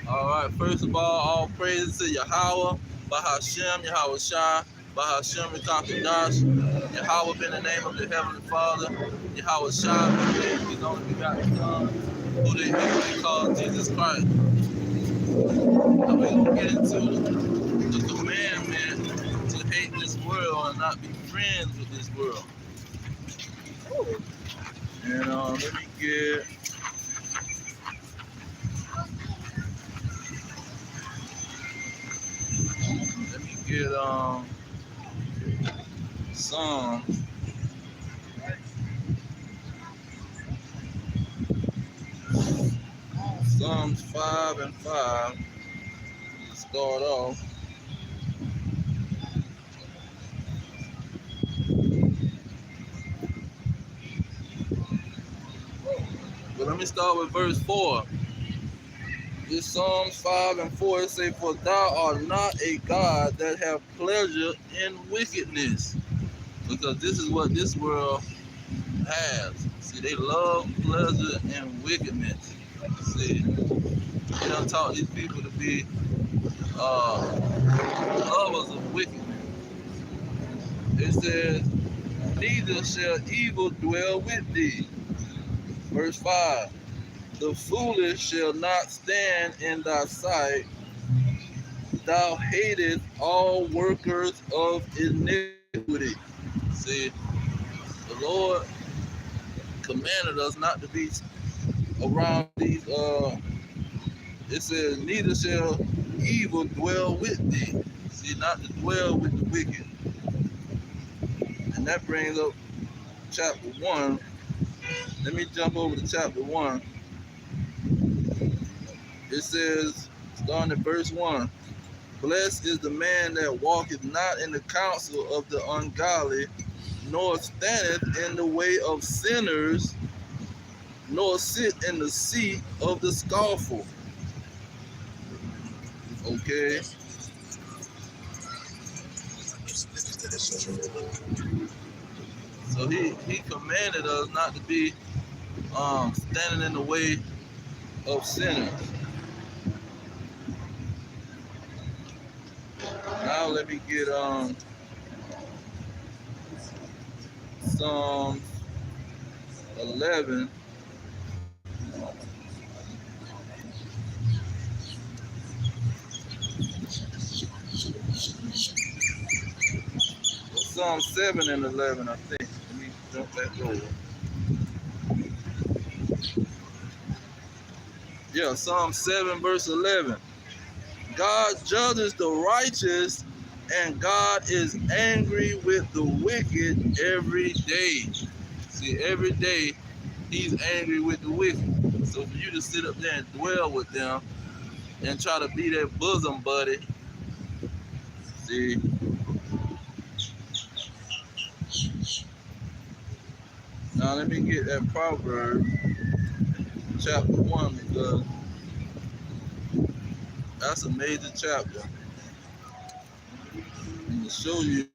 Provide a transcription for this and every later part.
All right, first of all praises to Yahweh, Bahashem, Yahweh Shai, Bahashem, Rekakadash, Yahweh in the name of the Heavenly Father, Yahweh Shai, who gave his only begotten Son, who they call Jesus Christ. Now we're going to get into the commandment to hate this world and not be friends with this world. And let me get Psalms 5 and 5 to start off. But let me start with verse 4. This Psalms 5 and 4, it say, "For thou art not a God that have pleasure in wickedness." Because this is what this world has. See, they love pleasure and wickedness. See, they don't taught these people to be lovers of wickedness. It says, "Neither shall evil dwell with thee." Verse 5. "The foolish shall not stand in thy sight. Thou hatest all workers of iniquity." See, the Lord commanded us not to be around these. It says, "Neither shall evil dwell with thee." See, not to dwell with the wicked. And that brings up chapter 1. Let me jump over to chapter 1. It says, starting at verse 1, "Blessed is the man that walketh not in the counsel of the ungodly, nor standeth in the way of sinners, nor sit in the seat of the scoffer." Okay. So he commanded us not to be standing in the way of sinners. Now let me get Psalms 11. Psalm 7 and 11, I think. Let me jump back over. Yeah, Psalm 7 verse 11. "God judges the righteous, and God is angry with the wicked every day." See, every day he's angry with the wicked. So for you to sit up there and dwell with them and try to be their bosom buddy, see. Now let me get that Proverbs chapter 1, because that's a major chapter. And to show you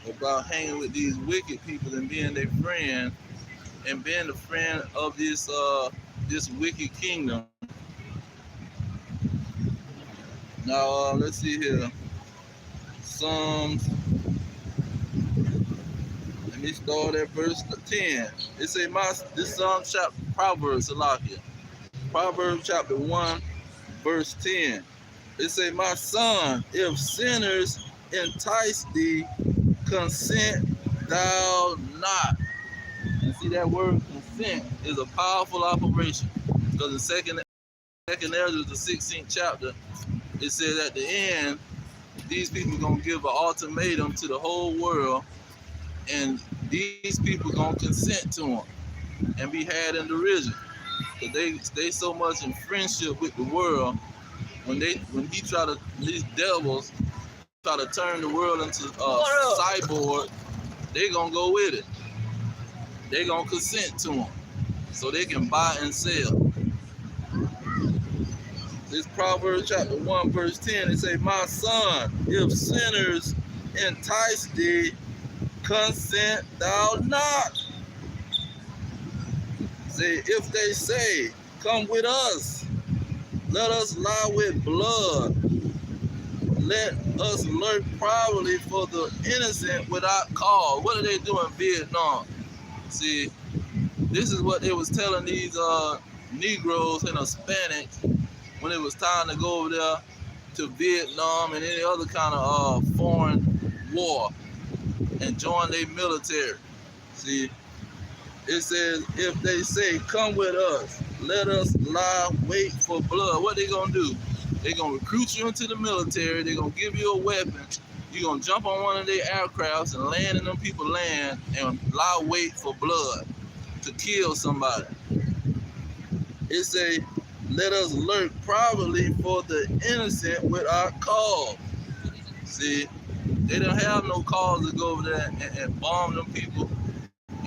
about hanging with these wicked people and being their friend and being the friend of this wicked kingdom. Now let's see here. Psalms. Let me start at verse 10. It say this Psalm chapter Proverbs, Salakia. Proverbs chapter 1, verse 10. It say, "My son, if sinners entice thee, consent thou not." And see, that word consent is a powerful operation. Because in second Ezra, the 16th chapter, it says at the end, these people are going to give an ultimatum to the whole world, and these people are going to consent to them and be had in derision. Because they stay so much in friendship with the world when he try to, these devils try to turn the world into cyborg, they gonna go with it. They gonna consent to them so they can buy and sell. This Proverbs chapter 1 verse 10, it say, my son, if sinners entice thee, consent thou not. Say, if they say, come with us, let us lie with blood. Let us lurk privately for the innocent without cause. What are they doing in Vietnam? See, this is what they was telling these Negroes and Hispanics when it was time to go over there to Vietnam and any other kind of foreign war and join their military. See, it says, if they say, come with us, let us lie wait for blood. What they gonna do? They gonna recruit you into the military. They gonna give you a weapon. You gonna jump on one of their aircrafts and land in them people's land and lie wait for blood to kill somebody. It say, let us lurk privately for the innocent without cause. See, they don't have no cause to go over there and bomb them people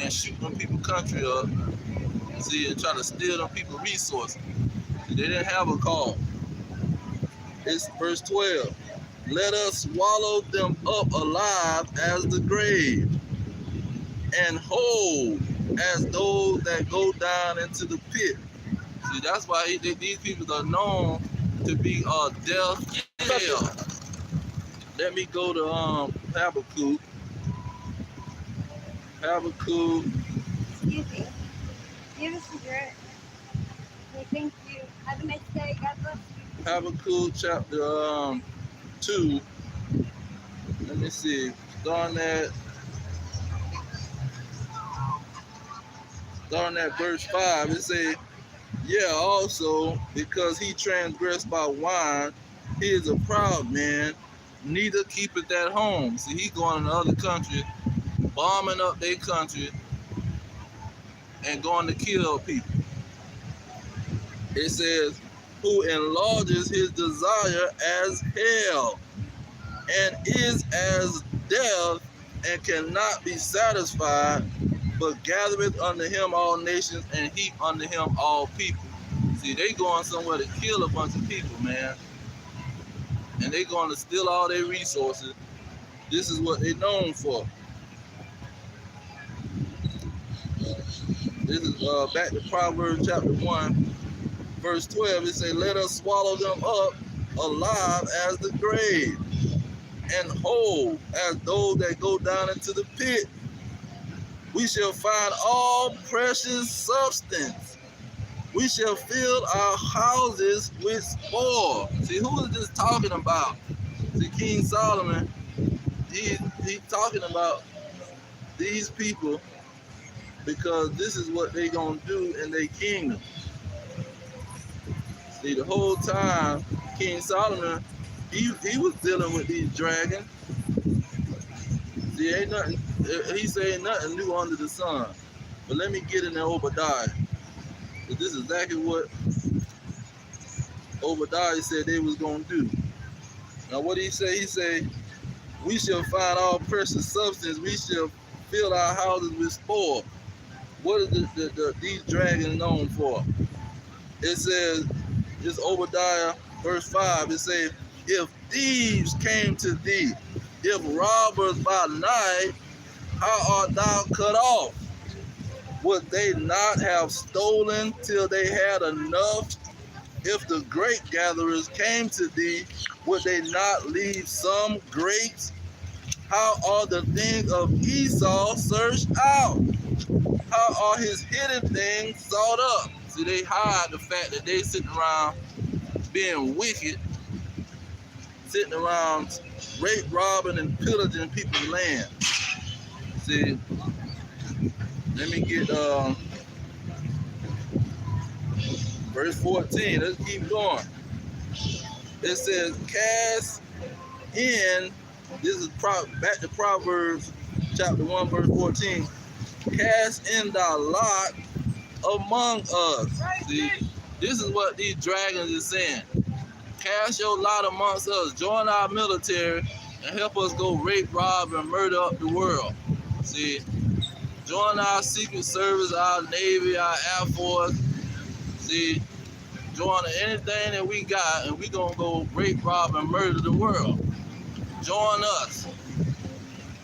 and shoot them people country up. See, and try to steal them people resources. See, they didn't have a cause. It's verse 12. Let us swallow them up alive as the grave, and whole as those that go down into the pit. See, that's why these people are known to be death and hell. Let me go to Habakkuk. Habakkuk. Excuse me. Give us a cigarette. Okay, thank you. Have a nice day. God bless you. Habakkuk chapter 2. Let me see. Starting at verse 5, it says, yeah, also, because he transgressed by wine, he is a proud man, neither keepeth at home. See, he going in the other country, bombing up their country, and going to kill people. It says, who enlarges his desire as hell, and is as death, and cannot be satisfied, but gathereth unto him all nations, and heap unto him all people. See, they going somewhere to kill a bunch of people, man. And they going to steal all their resources. This is what they known for. This is back to Proverbs chapter 1, verse 12. It says, let us swallow them up alive as the grave, and whole as those that go down into the pit. We shall find all precious substance. We shall fill our houses with spoil. See, who is this talking about? See, King Solomon, he's talking about these people because this is what they gonna do in their kingdom. See, the whole time, King Solomon, he was dealing with these dragons. See, ain't nothing, he say ain't nothing new under the sun. But let me get in there Obadiah. Because this is exactly what Obadiah said they was going to do. Now what did he say? He said, we shall find all precious substance. We shall fill our houses with spoil. What is these dragons known for? It says, it's Obadiah verse 5. It says, if thieves came to thee, if robbers by night, how art thou cut off? Would they not have stolen till they had enough? If the grape gatherers came to thee, would they not leave some grapes? How are the things of Esau searched out? How are his hidden things sought up? See, they hide the fact that they sitting around being wicked, sitting around rape, robbing, and pillaging people's land. See, let me get verse 14. Let's keep going. It says, cast in, this is back to Proverbs chapter 1, verse 14. Cast in thy lot among us. See, this is what these dragons is saying. Cast your lot amongst us. Join our military and help us go rape, rob, and murder up the world. See, join our Secret Service, our Navy, our Air Force. See, join anything that we got, and we gonna go rape, rob, and murder the world. Join us.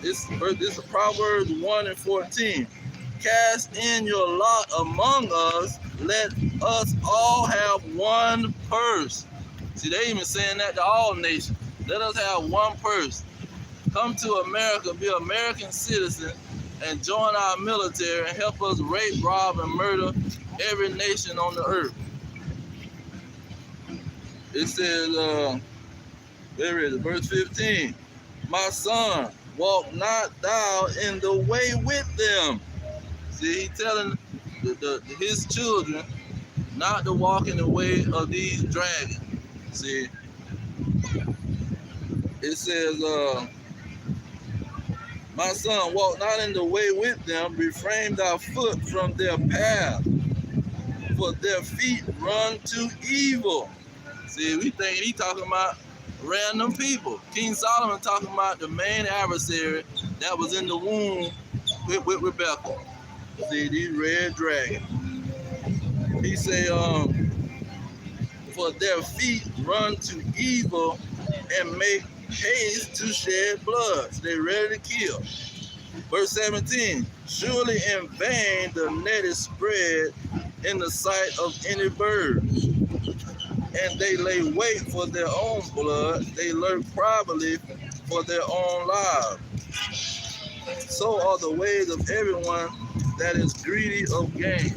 This is Proverbs 1 and 14. Cast in your lot among us. Let us all have one purse. See, they even saying that to all nations. Let us have one purse. Come to America, be an American citizen, and join our military and help us rape, rob, and murder every nation on the earth. It says, there it is, verse 15. My son, walk not thou in the way with them. See, he telling his children not to walk in the way of these dragons. See, it says, my son, walk not in the way with them, refrain thy foot from their path, for their feet run to evil. See, we think he talking about random people. King Solomon talking about the main adversary that was in the womb with Rebecca. See, these red dragons. He say, for their feet run to evil and make haste to shed blood. So they ready to kill. Verse 17, surely in vain the net is spread in the sight of any bird, and they lay wait for their own blood, they lurk privately for their own lives. So are the ways of everyone that is greedy of gain.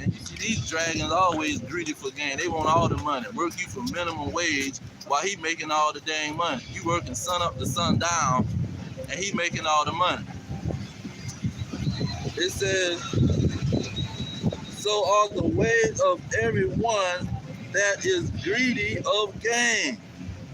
And you see, these dragons always greedy for gain. They want all the money. Work you for minimum wage while he making all the dang money. You working sun up to sun down, and he making all the money. It says, so are the ways of everyone that is greedy of gain,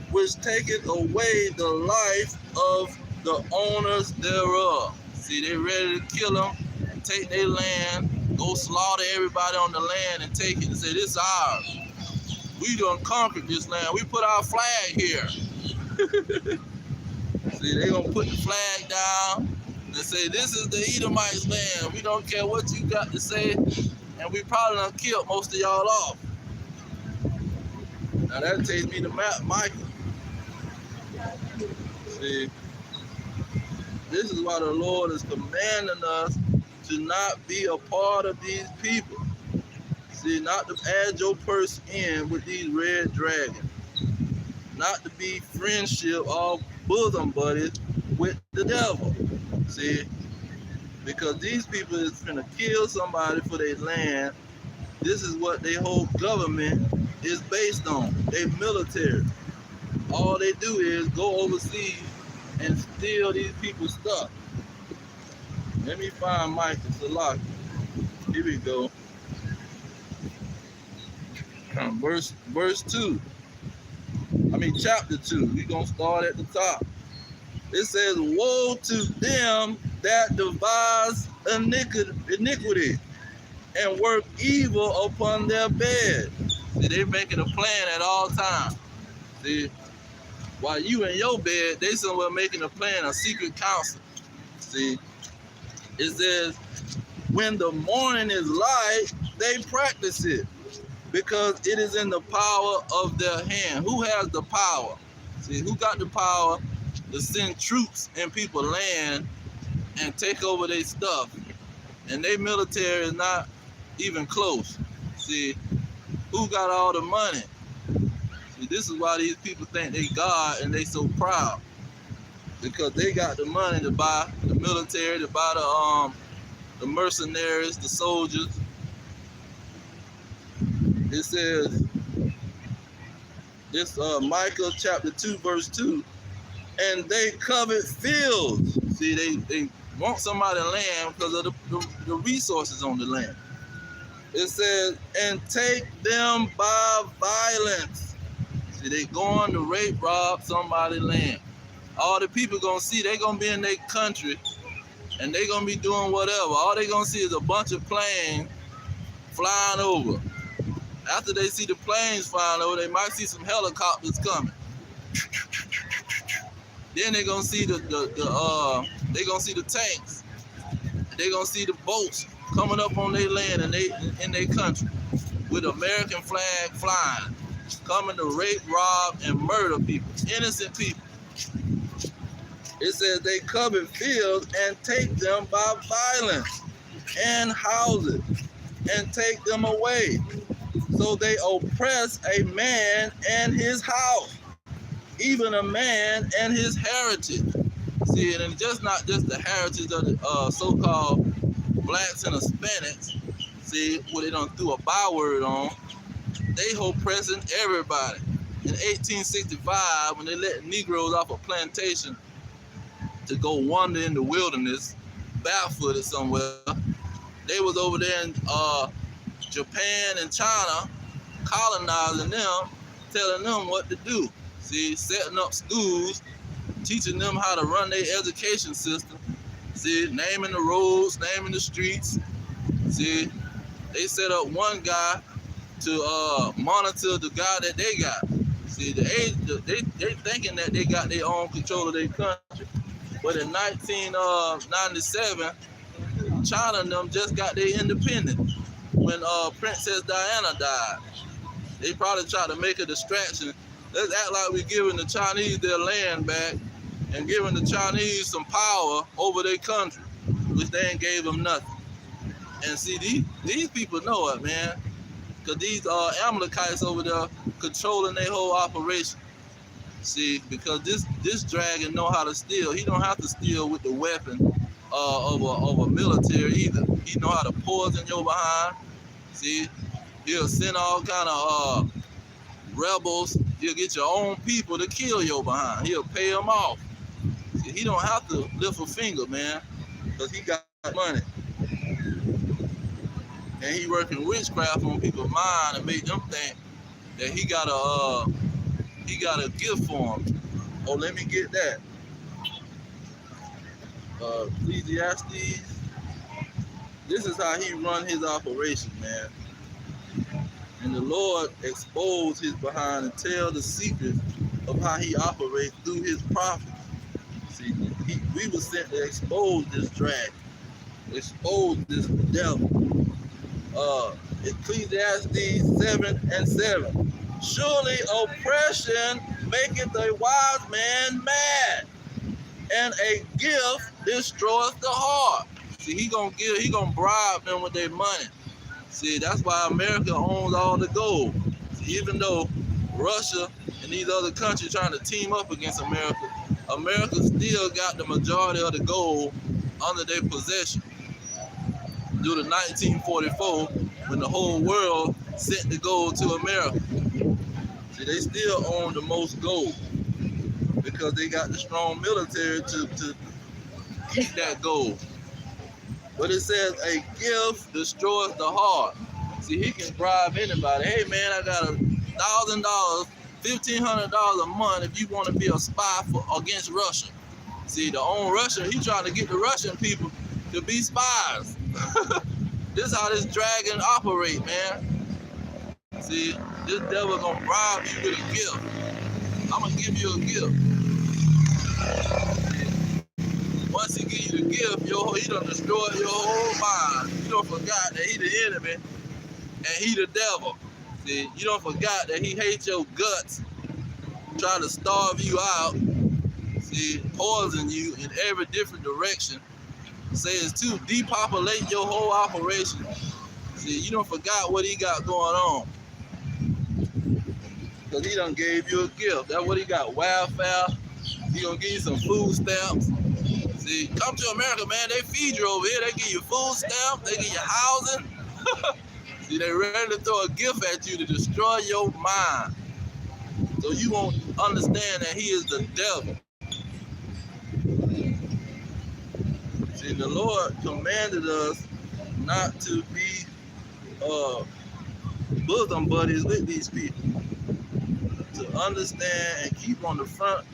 which taketh away the life of the owners thereof. See, they ready to kill them, take their land, go slaughter everybody on the land and take it and say, this is ours. We done conquered this land. We put our flag here. See, they gonna put the flag down and say, this is the Edomites' land. We don't care what you got to say, and we probably done killed most of y'all off. Now that takes me to Michael. See, this is why the Lord is commanding us to not be a part of these people. See, not to add your purse in with these red dragons. Not to be friendship or bosom buddies with the devil. See, because these people is finna kill somebody for their land. This is what their whole government is based on. They military. All they do is go overseas and steal these people's stuff. Let me find Micah Salaki. Here we go. Verse 2. Chapter 2. We're going to start at the top. It says, woe to them that devise iniquity and work evil upon their bed. See, they making a plan at all times. See, while you in your bed, they somewhere making a plan, a secret council. See, it says, when the morning is light, they practice it, because it is in the power of their hand. Who has the power? See, who got the power to send troops in people's land and take over their stuff? And their military is not even close. See, who got all the money? See, this is why these people think they God and they so proud, because they got the money to buy the military, to buy the mercenaries, the soldiers. It says, this Micah chapter 2 verse 2, and they covet fields. See, they want somebody's land because of the resources on the land. It says, and take them by violence. See, they going to rape, rob somebody's land. All the people gonna see, they gonna be in their country and they gonna be doing whatever. All they gonna see is a bunch of planes flying over. After they see the planes flying over, they might see some helicopters coming. Then they're gonna see they gonna see the tanks. They're gonna see the boats coming up on their land and in their country with American flag flying, coming to rape, rob, and murder people, innocent people. It says they covet fields and take them by violence, and houses and take them away. So they oppress a man and his house, even a man and his heritage. See, and it's just not just the heritage of the so-called blacks and Hispanics. See, what they done threw a byword on. They oppressing everybody. In 1865, when they let Negroes off a plantation to go wander in the wilderness, barefooted somewhere, they was over there in Japan and China, colonizing them, telling them what to do. See, setting up schools, teaching them how to run their education system. See, naming the roads, naming the streets. See, they set up one guy to monitor the guy that they got. See, they thinking that they got their own control of their country. But in 1997, China and them just got their independence when Princess Diana died. They probably tried to make a distraction. Let's act like we're giving the Chinese their land back and giving the Chinese some power over their country, which they ain't gave them nothing. And see, these people know it, man, because these Amalekites over there controlling their whole operation. See, because this dragon know how to steal. He don't have to steal with the weapon of a military either. He know how to poison your behind. See, he'll send all kind of rebels. He'll get your own people to kill your behind. He'll pay them off. See, he don't have to lift a finger, man, because he got money. And he working witchcraft on people's mind and make them think that he got a gift for them. Oh, let me get that. Ecclesiastes. This is how he run his operation, man. And the Lord exposed his behind and tell the secrets of how he operates through his prophets. See, we were sent to expose this dragon, expose this devil. Ecclesiastes 7:7. Surely oppression maketh a wise man mad, and a gift destroys the heart. See, he gonna bribe them with their money. See, that's why America owns all the gold. See, even though Russia and these other countries trying to team up against America, America still got the majority of the gold under their possession. Due to 1944, when the whole world sent the gold to America. See, they still own the most gold because they got the strong military to keep that gold. But it says a gift destroys the heart. See, he can bribe anybody. Hey man, I got $1,000, $1,500 a month if you want to be a spy against Russia. See, the own Russian, he trying to get the Russian people to be spies. This is how this dragon operate, man. See, this devil gonna bribe you with a gift. I'm gonna give you a gift. Once he give you the gift, he done destroyed your whole mind. You don't forgot that he the enemy and he the devil. See, you don't forgot that he hates your guts, try to starve you out, see, poison you in every different direction. Say it's to depopulate your whole operation. See, you don't forgot what he got going on. Because he done gave you a gift. That's what he got, welfare. He gonna give you some food stamps. See, come to America, man, they feed you over here. They give you food stamps, they give you housing. See, they ready to throw a gift at you to destroy your mind. So you won't understand that he is the devil. See, the Lord commanded us not to be bosom buddies with these people. To understand and keep on the front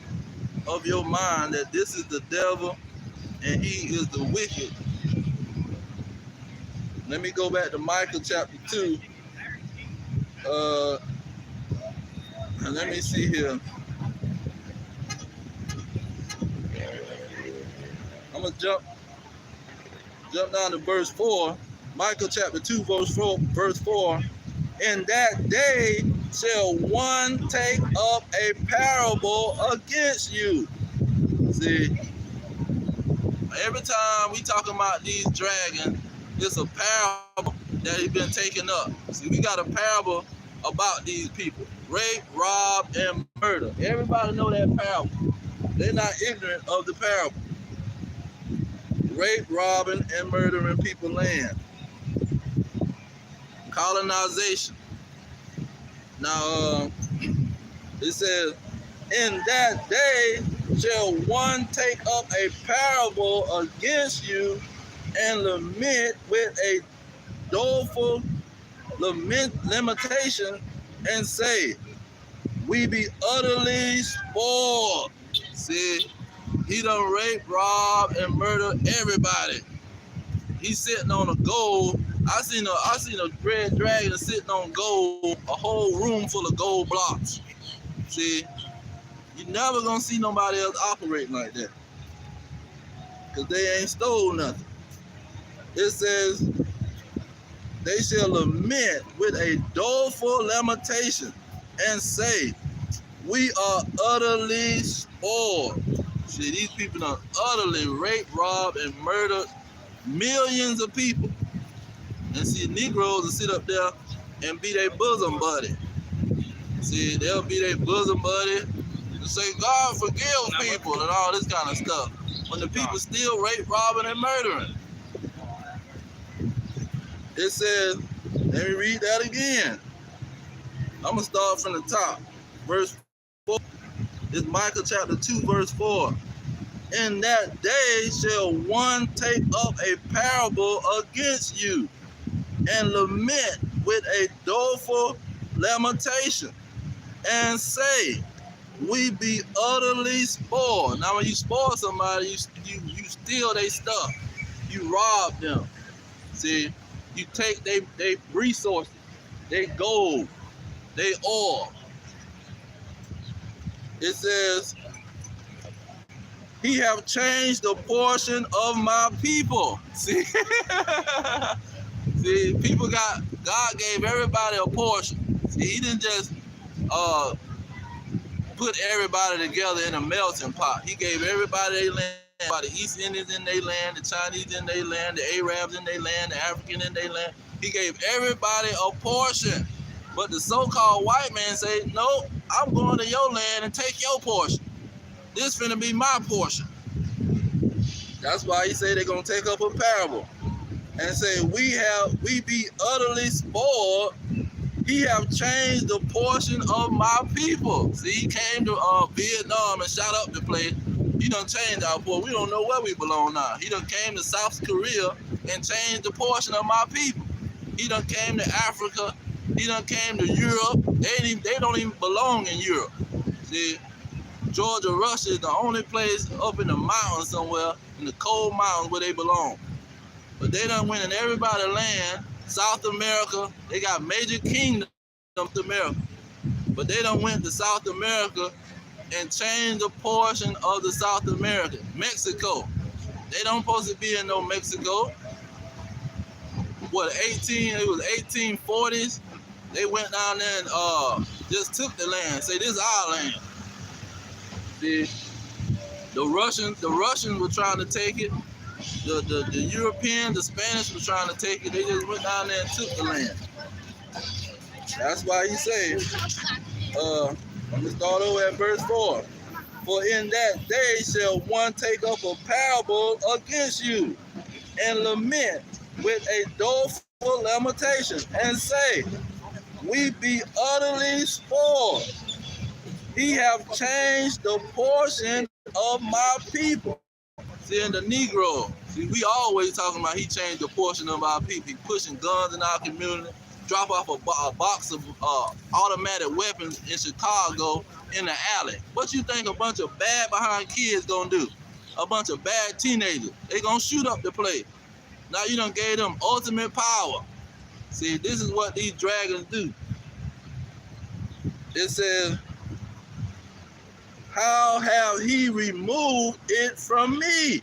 of your mind that this is the devil and he is the wicked. Let me go back to Micah chapter 2 Uh, and let me see here. I'm gonna jump down to verse 4. Micah chapter 2, verse 4. In that day shall one take up a parable against you. See, every time we talking about these dragons, it's a parable that has been taken up. See, we got a parable about these people. Rape, rob, and murder. Everybody know that parable. They're not ignorant of the parable. Rape, robbing, and murdering people land. Colonization. Now, it says, in that day shall one take up a parable against you and lament with a doleful lamentation and say, we be utterly spoiled. See, he done rape, rob, and murder everybody. He's sitting on a gold. I seen a red dragon sitting on gold, a whole room full of gold blocks. See, you never gonna see nobody else operating like that, cause they ain't stole nothing. It says they shall lament with a doleful lamentation and say, we are utterly spoiled. See, these people done utterly raped, robbed, and murdered millions of people. And see, Negroes will sit up there and be their bosom buddy. See, they'll be their bosom buddy and say, God forgive people and all this kind of stuff. When the people still rape, robbing, and murdering. It says, let me read that again. I'm going to start from the top. Verse 4. It's Micah chapter 2, verse 4. In that day shall one take up a parable against you and lament with a doleful lamentation and say, we be utterly spoiled. Now, when you spoil somebody, you steal their stuff. You rob them. See, you take their resources, their gold, their oil. It says, he have changed the portion of my people. See, see, God gave everybody a portion. See, he didn't just put everybody together in a melting pot. He gave everybody their land. The East Indians in their land, the Chinese in their land, the Arabs in their land, the African in their land. He gave everybody a portion. But the so-called white man say, no, I'm going to your land and take your portion. This finna be my portion. That's why he say they're gonna take up a parable and say, we be utterly spoiled. He have changed the portion of my people. See, he came to Vietnam and shot up the place. He done changed our portion. We don't know where we belong now. He done came to South Korea and changed the portion of my people. He done came to Africa. He done came to Europe. They don't even belong in Europe. See, Georgia, Russia is the only place up in the mountains somewhere, in the cold mountains, where they belong. But they done went in everybody's land. South America, they got major kingdoms in America. But they done went to South America and changed the portion of the South America. Mexico, they don't supposed to be in no Mexico. It was 1840s. They went down there and just took the land. Say, this is our land. The Russians were trying to take it. The Europeans, the Spanish were trying to take it. They just went down there and took the land. That's why he said, I'm going to start over at verse 4. For in that day shall one take up a parable against you and lament with a doleful lamentation and say, we be utterly spoiled. He have changed the portion of my people. See, in the Negro, see, we always talking about he changed the portion of our people. He pushing guns in our community, drop off a box of automatic weapons in Chicago in the alley. What you think a bunch of bad behind kids gonna do? A bunch of bad teenagers. They gonna shoot up the place. Now you done gave them ultimate power. See, this is what these dragons do. It says, how have he removed it from me?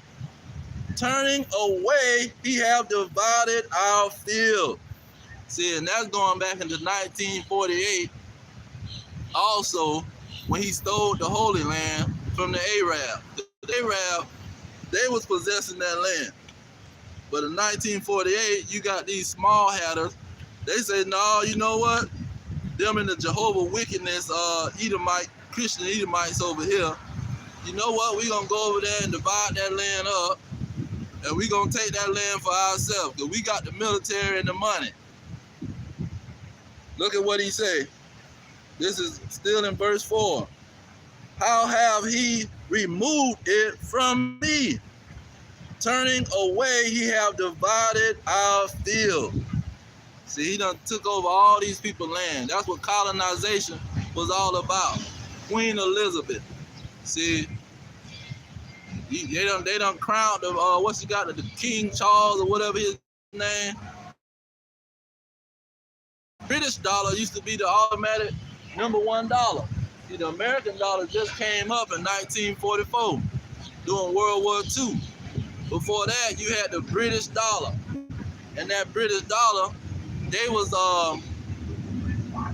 Turning away, he have divided our field. See, and that's going back into 1948. Also, when he stole the Holy Land from the Arab. The Arab, they was possessing that land. But in 1948, you got these small hatters. They say, no, you know what? Them and the Jehovah wickedness, Edomite, Christian Edomites over here. You know what? We're going to go over there and divide that land up. And we're going to take that land for ourselves. Because we got the military and the money. Look at what he say. This is still in verse 4. How have he removed it from me? Turning away, he have divided our field. See, he done took over all these people's land. That's what colonization was all about. Queen Elizabeth. See, they done crowned the what's he got, the King Charles or whatever his name. British dollar used to be the automatic #1 dollar. See, the American dollar just came up in 1944 during World War II. Before that, you had the British dollar, and that British dollar, they was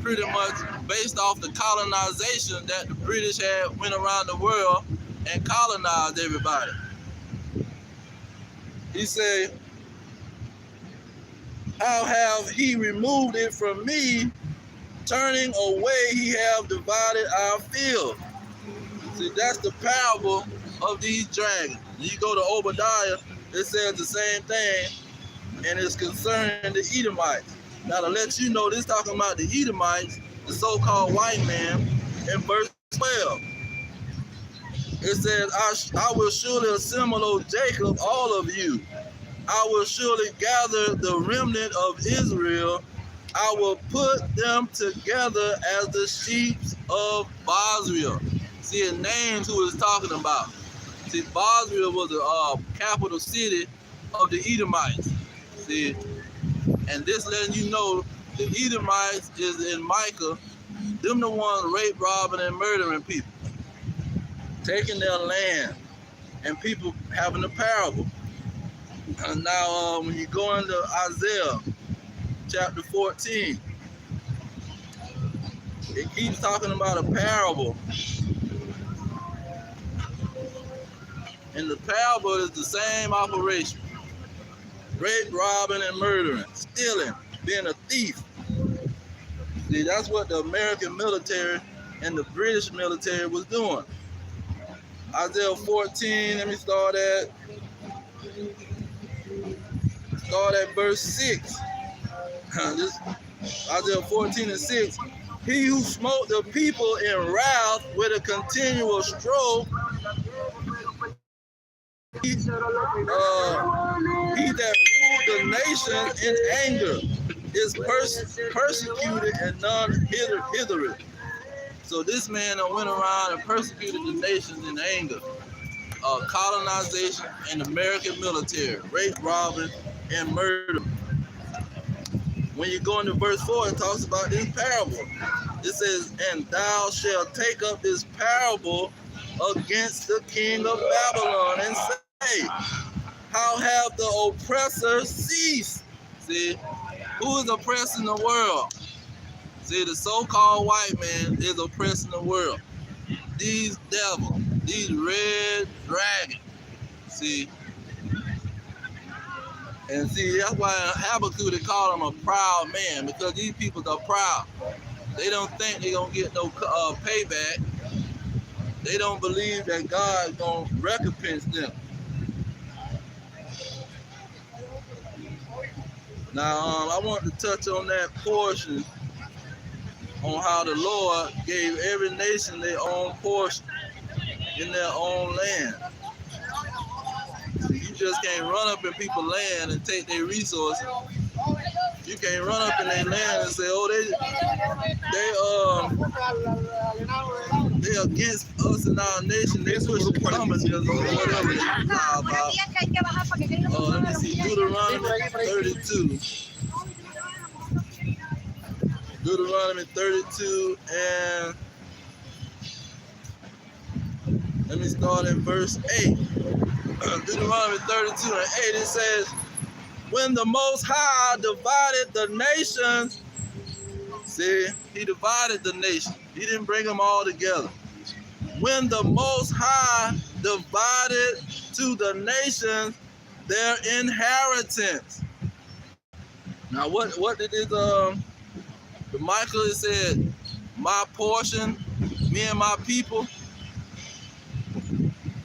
pretty much based off the colonization that the British had went around the world and colonized everybody. He said, how have he removed it from me? Turning away, he have divided our field. See, that's the parable of these dragons. You go to Obadiah, it says the same thing, and it's concerning the Edomites. Now, to let you know, this is talking about the Edomites, the so-called white man, in verse 12. It says, I will surely assemble, O Jacob, all of you. I will surely gather the remnant of Israel. I will put them together as the sheep of Bozrah. See, it names who it's talking about. See, Bozrah was the capital city of the Edomites. See, and this letting you know the Edomites is in Micah. Them the ones rape, robbing, and murdering people, taking their land, and people having a parable. And now, when you go into Isaiah chapter 14, it keeps talking about a parable. And the parable is the same operation. Rape, robbing, and murdering, stealing, being a thief. See, that's what the American military and the British military was doing. Isaiah 14, let me start at verse 6. This Isaiah 14 and 6. He who smote the people in wrath with a continual stroke, he that ruled the nation in anger is persecuted and none hithereth. So this man went around and persecuted the nations in anger. Colonization and American military, rape, robbing, and murder. When you go into verse 4, it talks about this parable. It says, and thou shalt take up this parable against the king of Babylon and say, how have the oppressors ceased? See, who is oppressing the world? See, the so-called white man is oppressing the world. These devils, these red dragons. See, and see, that's why in Habakkuk they call him a proud man, because these people are proud. They don't think they're going to get no payback. They don't believe that God is going to recompense them. Now, I want to touch on that portion on how the Lord gave every nation their own portion in their own land. You just can't run up in people's land and take their resources. You can't run up in their land and say, oh, they against us and our nation. They pushing communism or whatever they talk about. Let me see, Deuteronomy 32. Deuteronomy 32, and let me start in verse 8. Deuteronomy 32 and 8, it says, when the Most High divided the nations, see, he divided the nation. He didn't bring them all together. When the Most High divided to the nations their inheritance. Now, what did it, the Michael said, my portion, me and my people.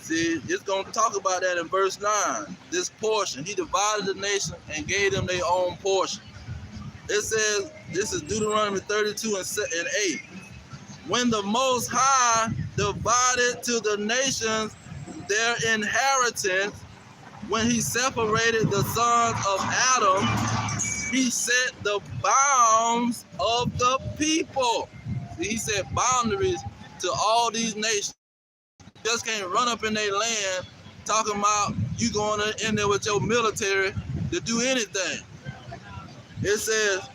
See, it's going to talk about that in verse 9. This portion, he divided the nation and gave them their own portion. It says, this is Deuteronomy 32 and 8. When the Most High divided to the nations their inheritance, when he separated the sons of Adam, he set the bounds of the people. See, he set boundaries to all these nations. You just can't run up in their land talking about you going in there with your military to do anything. It says,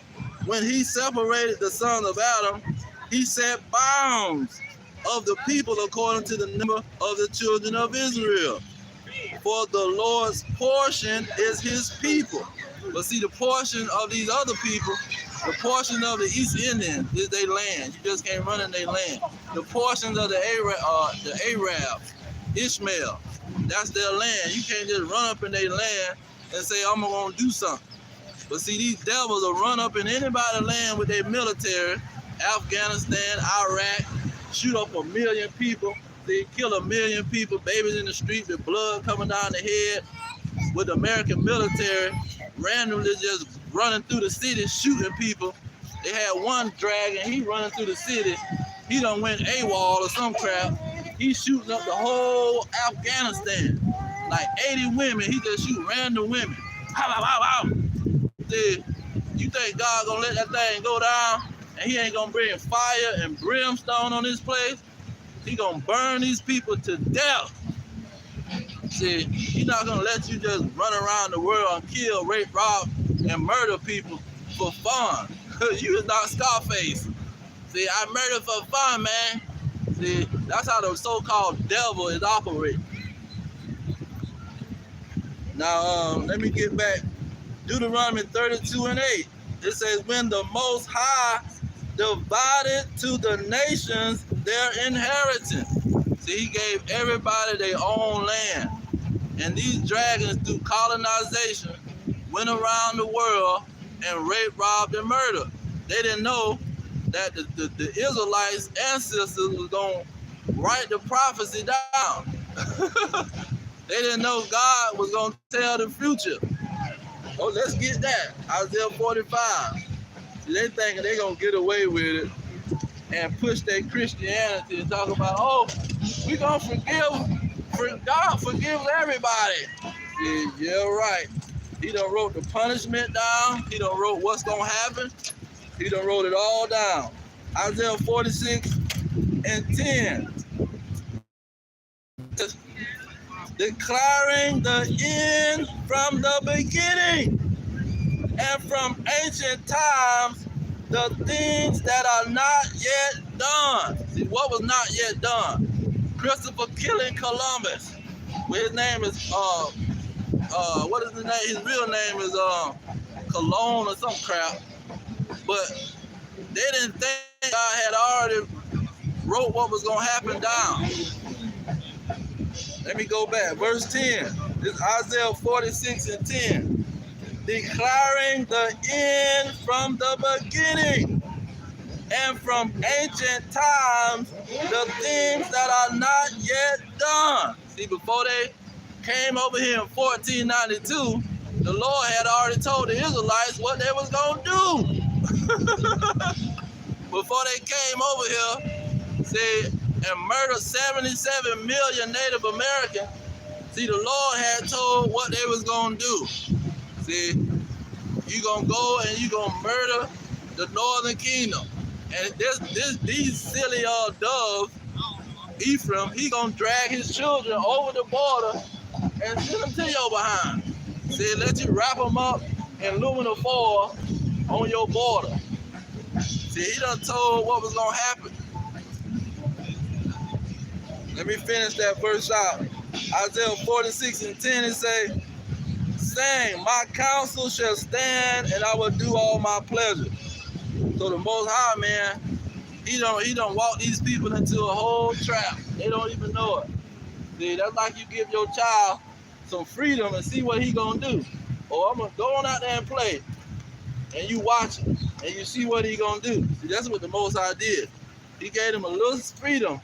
when he separated the sons of Adam, he set bounds of the people according to the number of the children of Israel. For the Lord's portion is his people. But see, the portion of these other people, the portion of the East Indians is their land. You just can't run in their land. The portions of the Arabs, Ishmael, that's their land. You can't just run up in their land and say, I'm going to do something. But see, these devils will run up in anybody's land with their military, Afghanistan, Iraq, shoot up 1 million people. They kill 1 million people, babies in the street with blood coming down the head, with the American military randomly just running through the city shooting people. They had one dragon, he running through the city. He done went AWOL or some crap. He's shooting up the whole Afghanistan. Like 80 women, he just shoot random women. You think God gonna let that thing go down and he ain't gonna bring fire and brimstone on this place? He gonna burn these people to death. See, he's not gonna let you just run around the world and kill, rape, rob, and murder people for fun. You is not Scarface. See, I murder for fun, man. See, that's how the so-called devil is operating. Now, let me get back. Deuteronomy 32 and 8. It says, when the Most High divided to the nations their inheritance. See, he gave everybody their own land. And these dragons, through colonization, went around the world and raped, robbed, and murdered. They didn't know that the Israelites' ancestors was going to write the prophecy down. They didn't know God was going to tell the future. Oh, let's get that. Isaiah 45. See, they thinking they're going to get away with it and push their Christianity and talk about, oh, we're going to forgive. God forgives everybody. Yeah, right. He done wrote the punishment down. He done wrote what's going to happen. He done wrote it all down. Isaiah 46 and 10. Declaring the end from the beginning and from ancient times the things that are not yet done. See, what was not yet done? Christopher killing Columbus. Well, his name is, what is his name? His real name is Cologne or some crap. But they didn't think God had already wrote what was going to happen down. Let me go back. Verse 10. This is Isaiah 46 and 10. Declaring the end from the beginning and from ancient times the things that are not yet done. See, before they came over here in 1492, the Lord had already told the Israelites what they was going to do. Before they came over here, see, and murdered 77 million Native Americans, see, the Lord had told what they was going to do. See, you going to go and you going to murder the Northern Kingdom. And these silly doves, Ephraim, he going to drag his children over the border and send them to your behind. See, let you wrap them up in aluminum foil on your border. See, he done told what was gonna happen. Let me finish that verse out. Isaiah 46:10, it say, saying, my counsel shall stand and I will do all my pleasure. So the Most High, man, he don't walk these people into a whole trap. They don't even know it. See, that's like you give your child some freedom and see what he gonna do. Or I'm gonna go on out there and play, and you watch it, and you see what he gonna do. See, that's what the Most High did. He gave them a little freedom,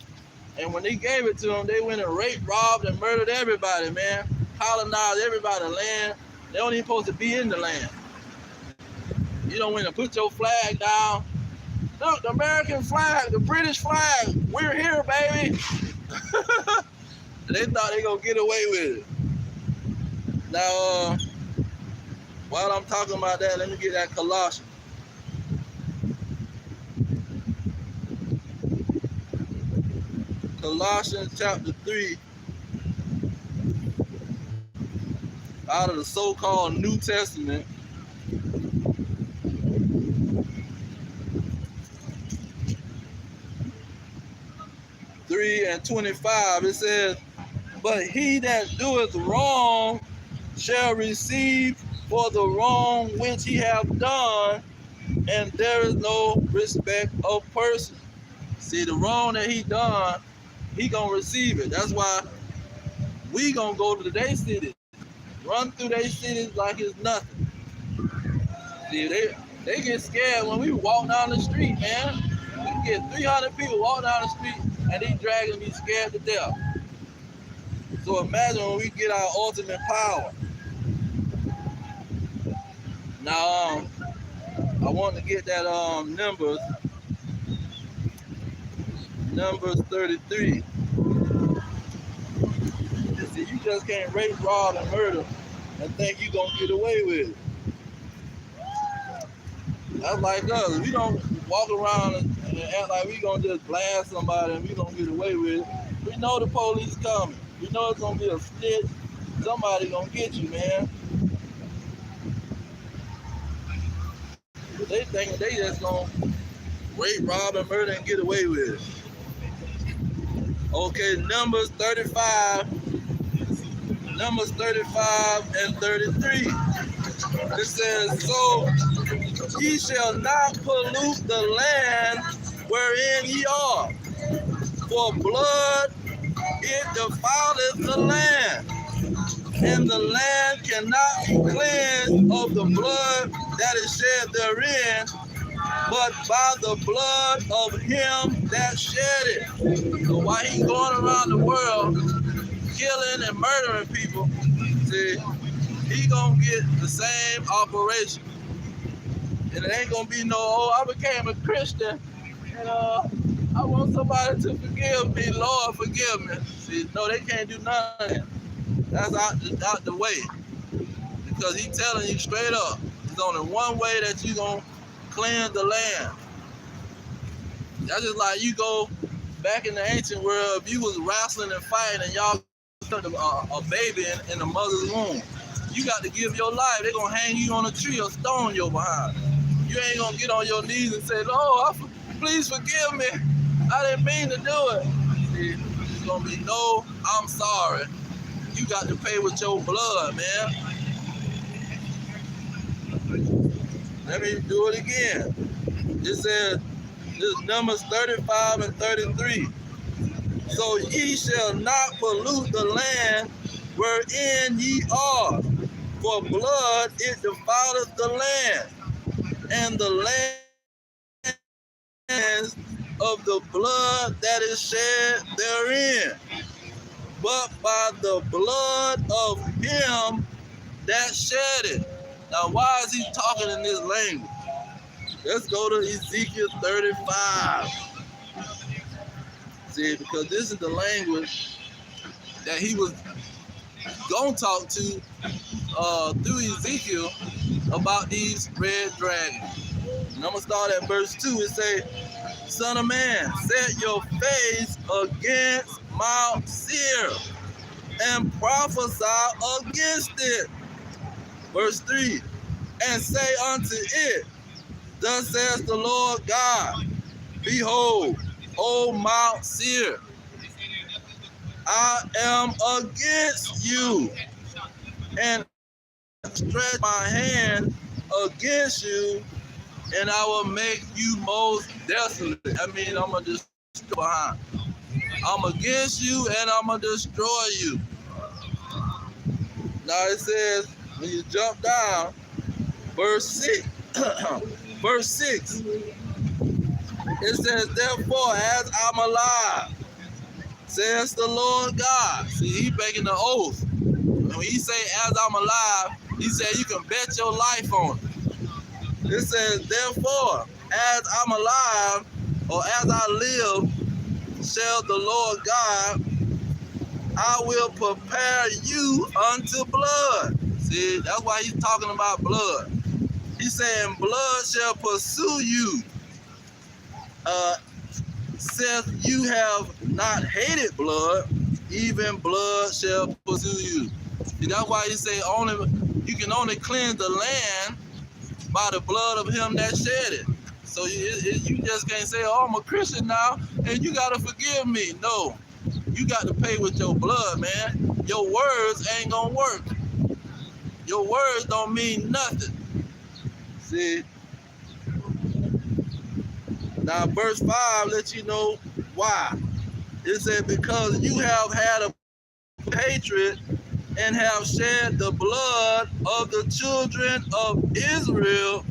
and when he gave it to them, they went and raped, robbed, and murdered everybody, man. Colonized everybody's land. They don't even supposed to be in the land. You don't want to put your flag down. Look, the American flag, the British flag, we're here, baby. They thought they gonna get away with it. Now, while I'm talking about that, let me get that Colossians. Colossians chapter 3, out of the so-called New Testament. and 25, it says, but he that doeth wrong shall receive for the wrong which he have done, and there is no respect of person. See, the wrong that he done, he gonna receive it. That's why we gonna go to their cities, run through their cities like it's nothing. See, they get scared when we walk down the street, man. We get 300 people walk down the street, and these dragons be scared to death. So imagine when we get our ultimate power. Now, I want to get that Numbers 33. See, you just can't rape, rob, and murder and think you're going to get away with it. That's like us. We don't walk around and act like we going to just blast somebody and we going to get away with it. We know the police coming. We know it's going to be a snitch. Somebody going to get you, man. But they think they just going to rape, rob, and murder and get away with it. Okay, Numbers 35 and 33. It says, so ye shall not pollute the land wherein ye are, for blood it defileth the land, and the land cannot be cleansed of the blood that is shed therein, but by the blood of him that shed it. So while he's going around the world killing and murdering people, see, he gonna get the same operation. And it ain't gonna be no, oh, I became a Christian and I want somebody to forgive me. Lord, forgive me. See, no, they can't do none of that. That's out the way. Because he's telling you straight up, there's only one way that you gonna cleanse the land. That's just like you go back in the ancient world, if you was wrestling and fighting and y'all took a baby in the mother's womb, you got to give your life. They're going to hang you on a tree or stone your behind. You ain't going to get on your knees and say, Lord, please forgive me. I didn't mean to do it. See, it's going to be no, I'm sorry. You got to pay with your blood, man. Let me do it again. It says, this is Numbers 35 and 33. So ye shall not pollute the land wherein ye are, for blood it defileth the land, and the land of the blood that is shed therein, but by the blood of him that shed it. Now, why is he talking in this language? Let's go to Ezekiel 35. See, because this is the language that he was going to talk to through Ezekiel about these red dragons. And I'm going to start at verse 2. It says, Son of man, set your face against Mount Seir and prophesy against it. Verse 3, and say unto it, Thus says the Lord God, behold, O Mount Seir, I am against you, and stretch my hand against you, and I will make you most desolate. I mean, I'm going to destroy behind. I'm against you, and I'm going to destroy you. Now it says, when you jump down, verse 6, verse 6, it says, therefore, as I'm alive, says the Lord God. See, he making the oath. And when he say, as I'm alive, he said you can bet your life on it. It says, therefore, as I'm alive, or as I live, shall the Lord God, I will prepare you unto blood. See, that's why he's talking about blood. He's saying, blood shall pursue you. Saith you have not hated blood, even blood shall pursue you. See, that's why he say you can only cleanse the land by the blood of him that shed it. So you just can't say, oh, I'm a Christian now, and you got to forgive me. No, you got to pay with your blood, man. Your words ain't going to work. Your words don't mean nothing. See? Now, verse 5 lets you know why. It said, because you have had a hatred and have shed the blood of the children of Israel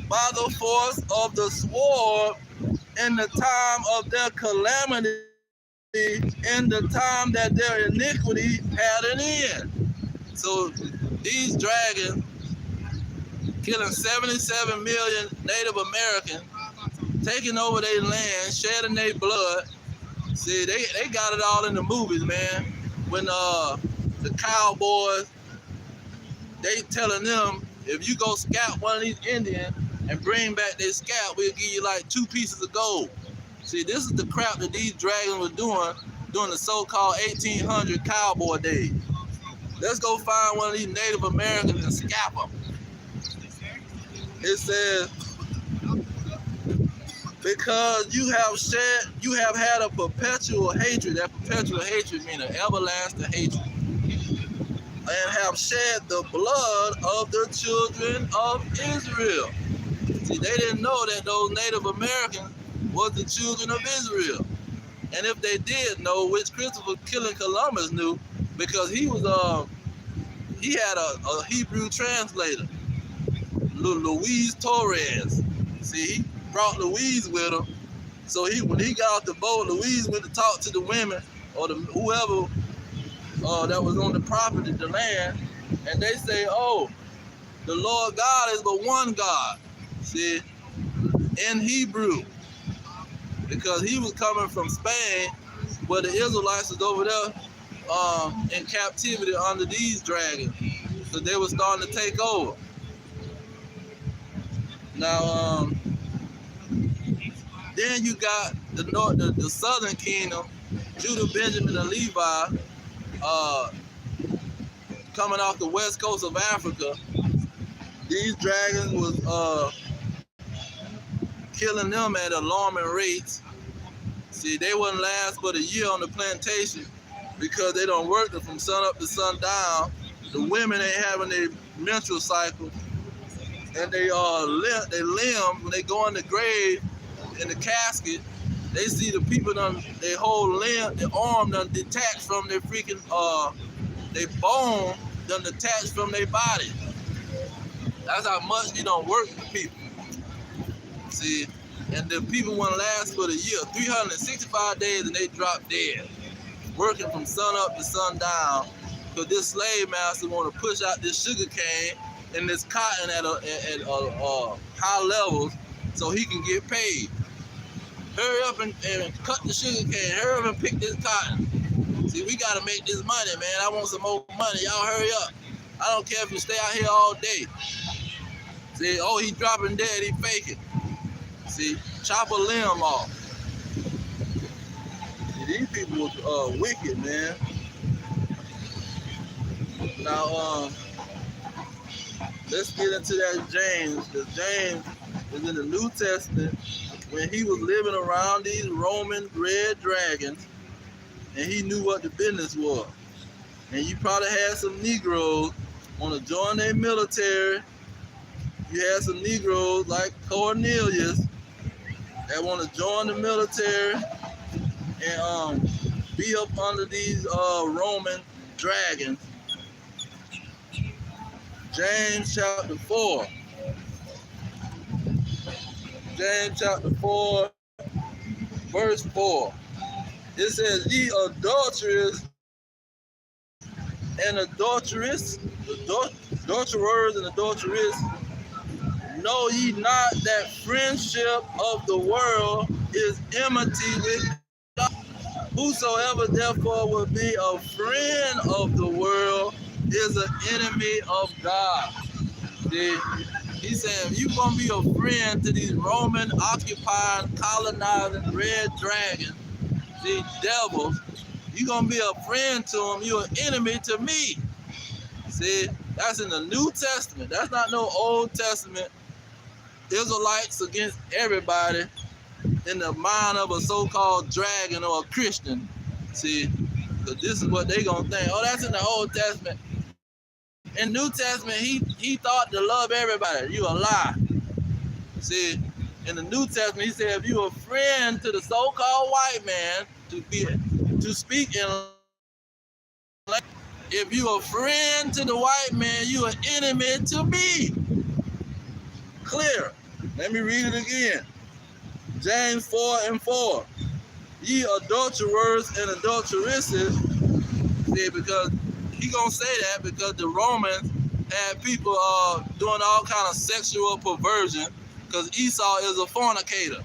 by the force of the sword in the time of their calamity, in the time that their iniquity had an end. So these dragons killing 77 million Native Americans, taking over their land, shedding their blood. See, they got it all in the movies, man. When the cowboys, they telling them, if you go scalp one of these Indians and bring back their scalp, we'll give you like 2 pieces of gold. See, this is the crap that these dragons were doing during the so-called 1800 cowboy days. Let's go find one of these Native Americans and scalp them. It says, because you have had a perpetual hatred. That perpetual hatred means an everlasting hatred. And have shed the blood of the children of Israel. See, they didn't know that those Native Americans was the children of Israel. And if they did know, which Christopher killing Columbus knew, because he had a Hebrew translator, Luis Torres. See, he brought Louise with him. So when he got off the boat, Louise went to talk to the women or whoever that was on the property, the land, and they say, oh, the Lord God is but one God. See, in Hebrew, because he was coming from Spain, where the Israelites was over there in captivity under these dragons. So they were starting to take over. Now, then you got the southern kingdom, Judah, Benjamin, and Levi, coming off the west coast of Africa. These dragons was killing them at alarming rates. See, they wouldn't last but a year on the plantation because they don't work from sun up to sun down. The women ain't having their menstrual cycle, and they limbs, when they go in the grave, in the casket, they see the people their whole limb, their arm done detached from their freaking their bone done detached from their body. That's how much you don't work for people. See, and the people wouldn't last for the year, 365 days, and they drop dead, working from sun up to sun down, because this slave master want to push out this sugar cane and this cotton at high levels so he can get paid. Hurry up and cut the sugar cane. Hurry up and pick this cotton. See, we got to make this money, man. I want some more money. Y'all hurry up. I don't care if you stay out here all day. See, oh, he dropping dead. He faking. See, chop a limb off. See, these people are wicked, man. Now, let's get into that James. Because James is in the New Testament when he was living around these Roman red dragons, and he knew what the business was. And you probably had some Negroes want to join their military. You had some Negroes like Cornelius that want to join the military and be up under these Roman dragons. James chapter 4. James chapter 4, verse 4. It says, ye adulterers and adulteress, adulterers and adulteress, know ye not that friendship of the world is enmity with God? Whosoever therefore will be a friend of the world is an enemy of God. See, he said, if you're going to be a friend to these Roman occupying, colonizing red dragons, these devils, you're going to be a friend to them, you're an enemy to me. See, that's in the New Testament. That's not no Old Testament. Israelites against everybody in the mind of a so-called dragon or a Christian. See, because this is what they going to think. Oh, that's in the Old Testament. In New Testament, he thought to love everybody. You a lie. See, in the New Testament, he said, if you're a friend to the so-called white man to speak in language, if you're a friend to the white man, you're an enemy to me. Clear. Let me read it again. James 4 and 4. Ye adulterers and adulteresses. See, because he gonna say that because the Romans had people doing all kind of sexual perversion because Esau is a fornicator.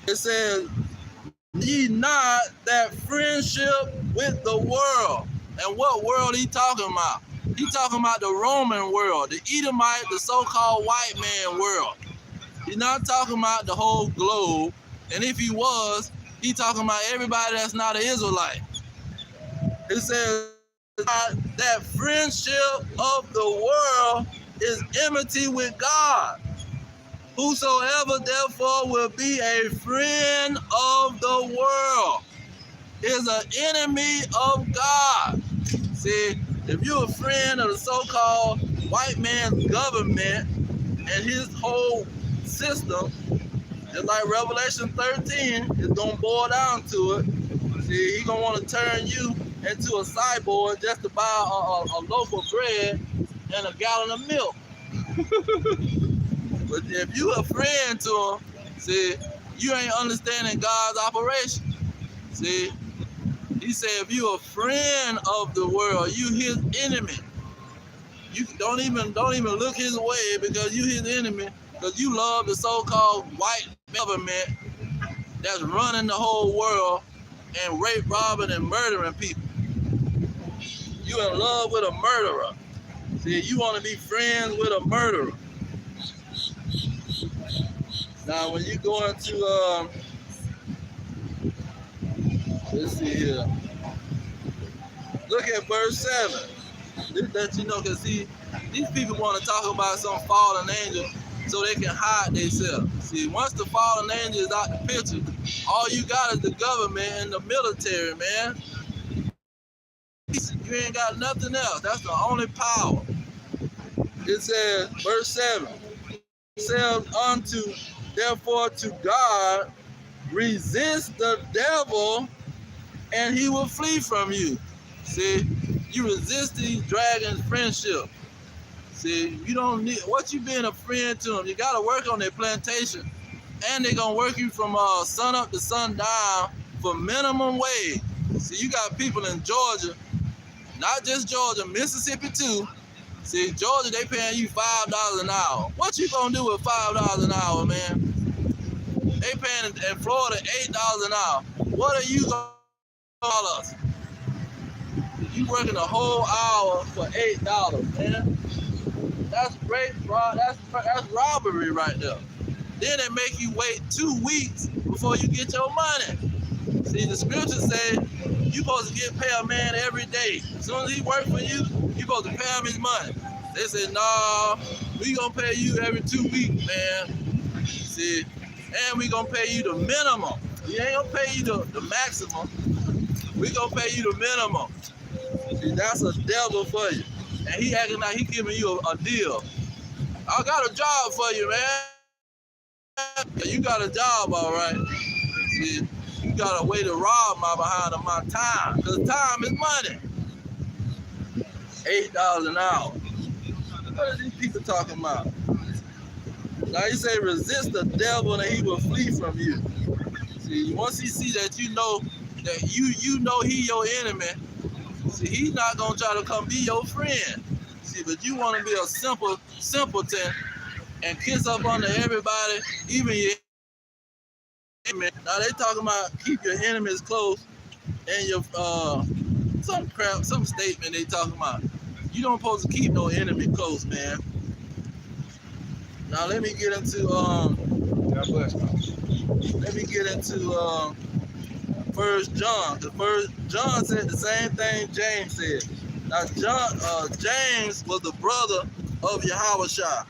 It says, ye not that friendship with the world. And what world he talking about? He talking about the Roman world, the Edomite, the so-called white man world. He's not talking about the whole globe. And if he was, he talking about everybody that's not an Israelite. It says that friendship of the world is enmity with God. Whosoever therefore will be a friend of the world is an enemy of God. See, if you're a friend of the so-called white man's government and his whole system, just like Revelation 13, it's going to boil down to it. See, he's going to want to turn you into a cyborg just to buy a loaf of bread and a gallon of milk. But if you a friend to him, see, you ain't understanding God's operation. See, he said if you a friend of the world, you his enemy. You don't even look his way because you his enemy, because you love the so-called white government that's running the whole world and rape, robbing, and murdering people. You in love with a murderer. See, you want to be friends with a murderer. Now, when you go into, let's see here. Look at verse 7. This lets you know, because see, these people want to talk about some fallen angel so they can hide themselves. See, once the fallen angel is out the picture, all you got is the government and the military, man. You ain't got nothing else. That's the only power. It says, verse 7, it says unto, therefore to God, resist the devil and he will flee from you. See, you resist these dragons' friendship. See, you don't need, what you being a friend to them? You got to work on their plantation. And they're going to work you from sun up to sundown for minimum wage. See, you got people in Georgia, not just Georgia, Mississippi too. See, Georgia, they paying you $5 an hour. What you going to do with $5 an hour, man? They paying in Florida $8 an hour. What are you going to call us? You working a whole hour for $8, man. That's rape, bro. That's robbery right there. Then they make you wait 2 weeks before you get your money. See, the scriptures say you supposed to pay a man every day. As soon as he works for you, you supposed to pay him his money. They say, no, We gonna pay you every 2 weeks, man. See, and we gonna pay you the minimum. We ain't gonna pay you the maximum. We gonna pay you the minimum. See, that's a devil for you. And he acting like he giving you a deal. I got a job for you, man. Yeah, you got a job, all right. See, you got a way to rob my behind of my time, because time is money. $8 an hour. What are these people talking about? Now he say resist the devil and he will flee from you. See, once he see that you know he your enemy, see, he's not gonna try to come be your friend. See, but you want to be a simpleton and kiss up under everybody, even your enemy. Now they talking about keep your enemies close, and your some statement they talking about. You don't supposed to keep no enemy close, man. Now let me get into let me get into First John. The First John said the same thing James said. Now James was the brother of Yahushua.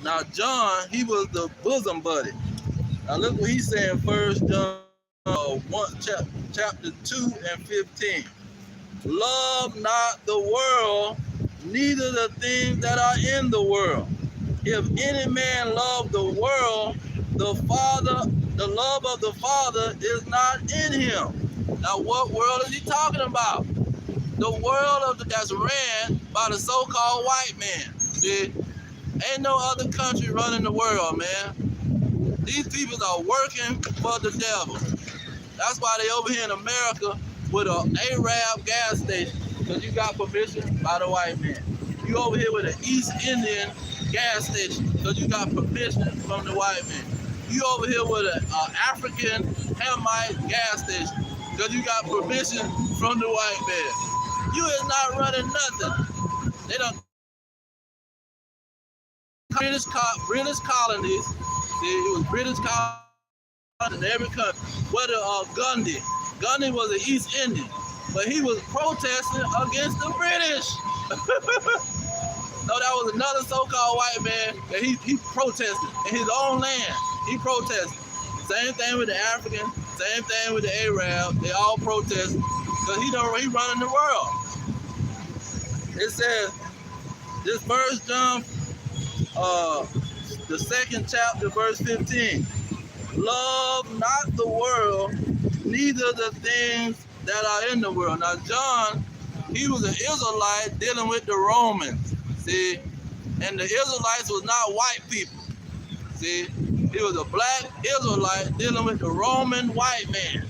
Now John, he was the bosom buddy. Now look what he said in First John 1, chapter 2 and 15. Love not the world, neither the things that are in the world. If any man love the world, the love of the Father is not in him. Now, what world is he talking about? The world that's ran by the so-called white man. See, ain't no other country running the world, man. These people are working for the devil. That's why they over here in America with an Arab gas station, because you got permission by the white man. You over here with an East Indian gas station, because you got permission from the white man. You over here with an African Hamite gas station, because you got permission from the white man. You is not running nothing. They don't. British colonies. See, it was British colonies in every country. Whether Gandhi was an East Indian, but he was protesting against the British. No, that was another so-called white man that he protested in his own land. He protested. Same thing with the African, same thing with the Arab. They all protest because he running the world. It says, this First John, the 2nd chapter, verse 15. Love not the world, neither the things that are in the world. Now John, he was an Israelite dealing with the Romans. See, and the Israelites was not white people. See, he was a black Israelite dealing with the Roman white man.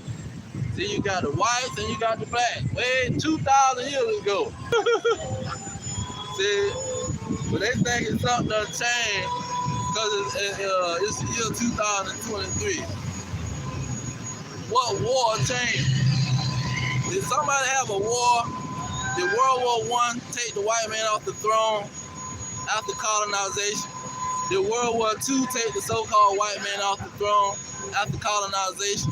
See, you got the whites and you got the black. Way 2,000 years ago. See, but they think it's something done changed because it's the year 2023. What war changed? Did somebody have a war? Did World War I take the white man off the throne after colonization? Did World War II take the so-called white man off the throne after colonization?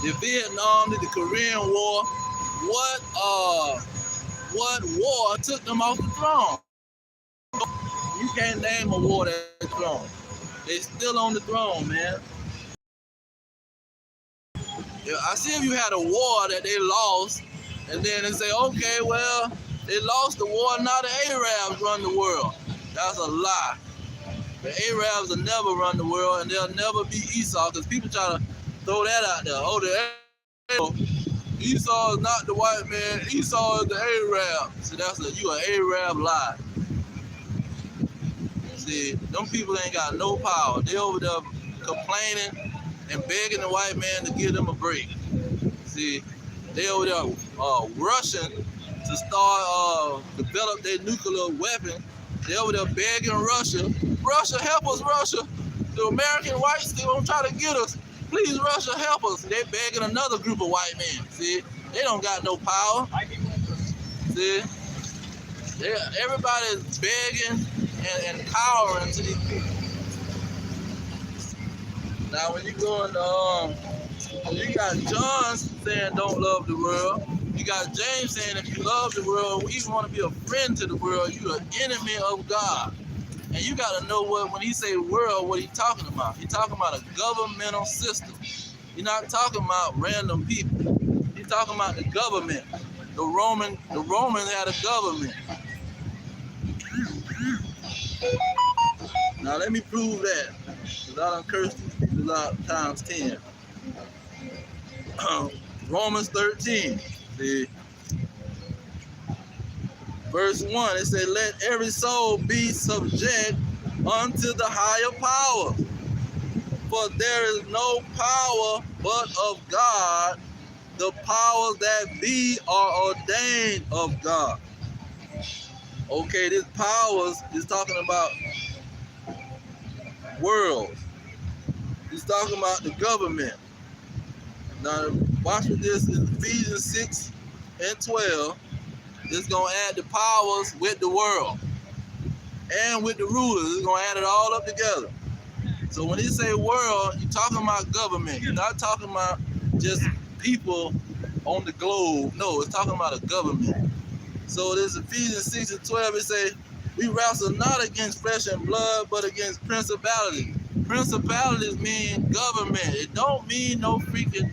Did Vietnam, did the Korean War? What war took them off the throne? You can't name a war that's throne. They still on the throne, man. Yeah, I see if you had a war that they lost, and then they say, okay, well, they lost the war, now the Arabs run the world. That's a lie. The Arabs will never run the world, and they'll never be Esau, because people try to throw that out there. Oh, the Arab, Esau is not the white man, Esau is the Arab. So that's you an Arab lie. See, them people ain't got no power. They over there complaining and begging the white man to give them a break. See, they over there rushing to start develop their nuclear weapon. They over there begging Russia. Russia, help us, Russia. The American whites, they gonna try to get us. Please, Russia, help us. They begging another group of white men. See, they don't got no power. See, everybody's begging and cowering to these people. Now, when you go into, you got John saying don't love the world. You got James saying if you love the world, we even want to be a friend to the world, you're an enemy of God. And you got to know when he say world, what he talking about. He talking about a governmental system. He's not talking about random people. He's talking about the government. The Romans had a government. Now let me prove that. Because I done cursed these people out times 10. Romans 13. See, verse 1, it said, let every soul be subject unto the higher power. For there is no power but of God. The powers that be are ordained of God. Okay, this powers is talking about worlds. He's talking about the government. Now, watch what this in Ephesians 6 and 12. It's going to add the powers with the world and with the rulers. It's going to add it all up together. So when he say world, you're talking about government. You're not talking about just people on the globe. No, it's talking about a government. So this Ephesians 6 and 12, it say, we wrestle not against flesh and blood, but against principalities. Principalities mean government. It don't mean no freaking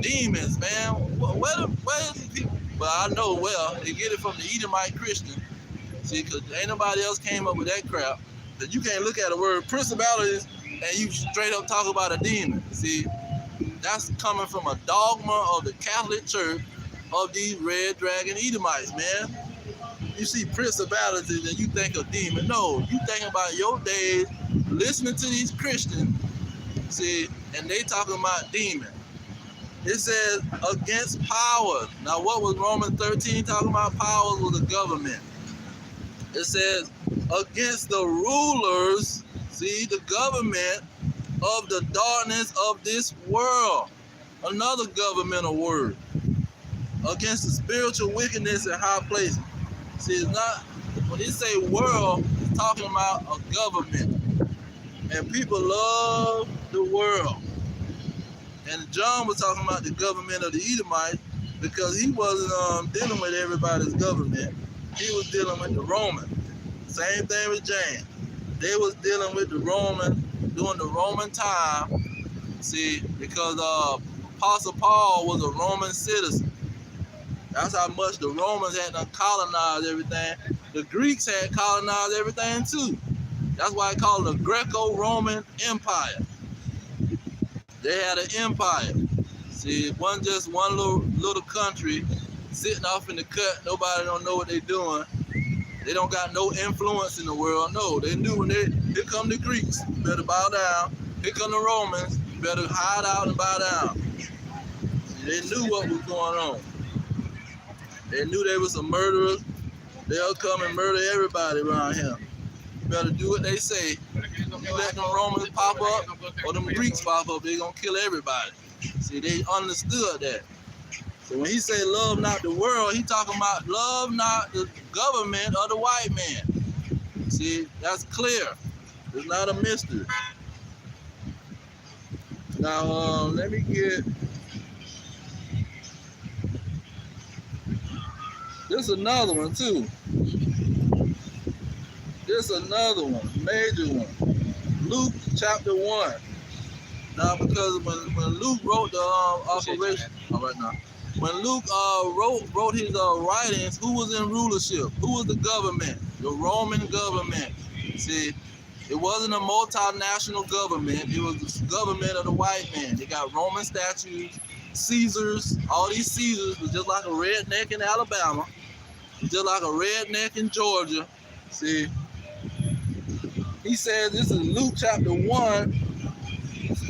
demons, man. Where is these people? Well, I know well. They get it from the Edomite Christian. See, because ain't nobody else came up with that crap. That you can't look at the word principalities and you straight up talk about a demon. See, that's coming from a dogma of the Catholic Church of these red dragon Edomites, man. You see principalities and you think of demon. No, you think about your days listening to these Christians, see, and they talking about demon. It says against powers. Now what was Romans 13 talking about? Powers was the government. It says against the rulers, see, the government of the darkness of this world. Another governmental word. Against the spiritual wickedness in high places. See, it's not, when it say world, it's talking about a government. And people love the world. And John was talking about the government of the Edomites because he wasn't dealing with everybody's government. He was dealing with the Romans. Same thing with James. They was dealing with the Romans during the Roman time. See, because Apostle Paul was a Roman citizen. That's how much the Romans had to colonize everything. The Greeks had colonized everything too. That's why I call it the Greco-Roman Empire. They had an empire. See, it wasn't just one little country sitting off in the cut. Nobody don't know what they're doing. They don't got no influence in the world. No, they knew when here come the Greeks, you better bow down. Here come the Romans, you better hide out and bow down. See, they knew what was going on. They knew they were some murderers. They'll come and murder everybody around here. You better do what they say. You let them Romans pop up or them Greeks pop up, they're going to kill everybody. See, they understood that. So when he say love not the world, he talking about love not the government of the white man. See, that's clear. It's not a mystery. Now, let me get... This another one too. This another one, major one. Luke chapter 1. Now, because when Luke wrote the operation, all right now. When Luke wrote his writings, who was in rulership? Who was the government? The Roman government. See, it wasn't a multinational government. It was the government of the white man. They got Roman statues, Caesars. All these Caesars was just like a redneck in Alabama, just like a redneck in Georgia. See, he says this is Luke chapter 1.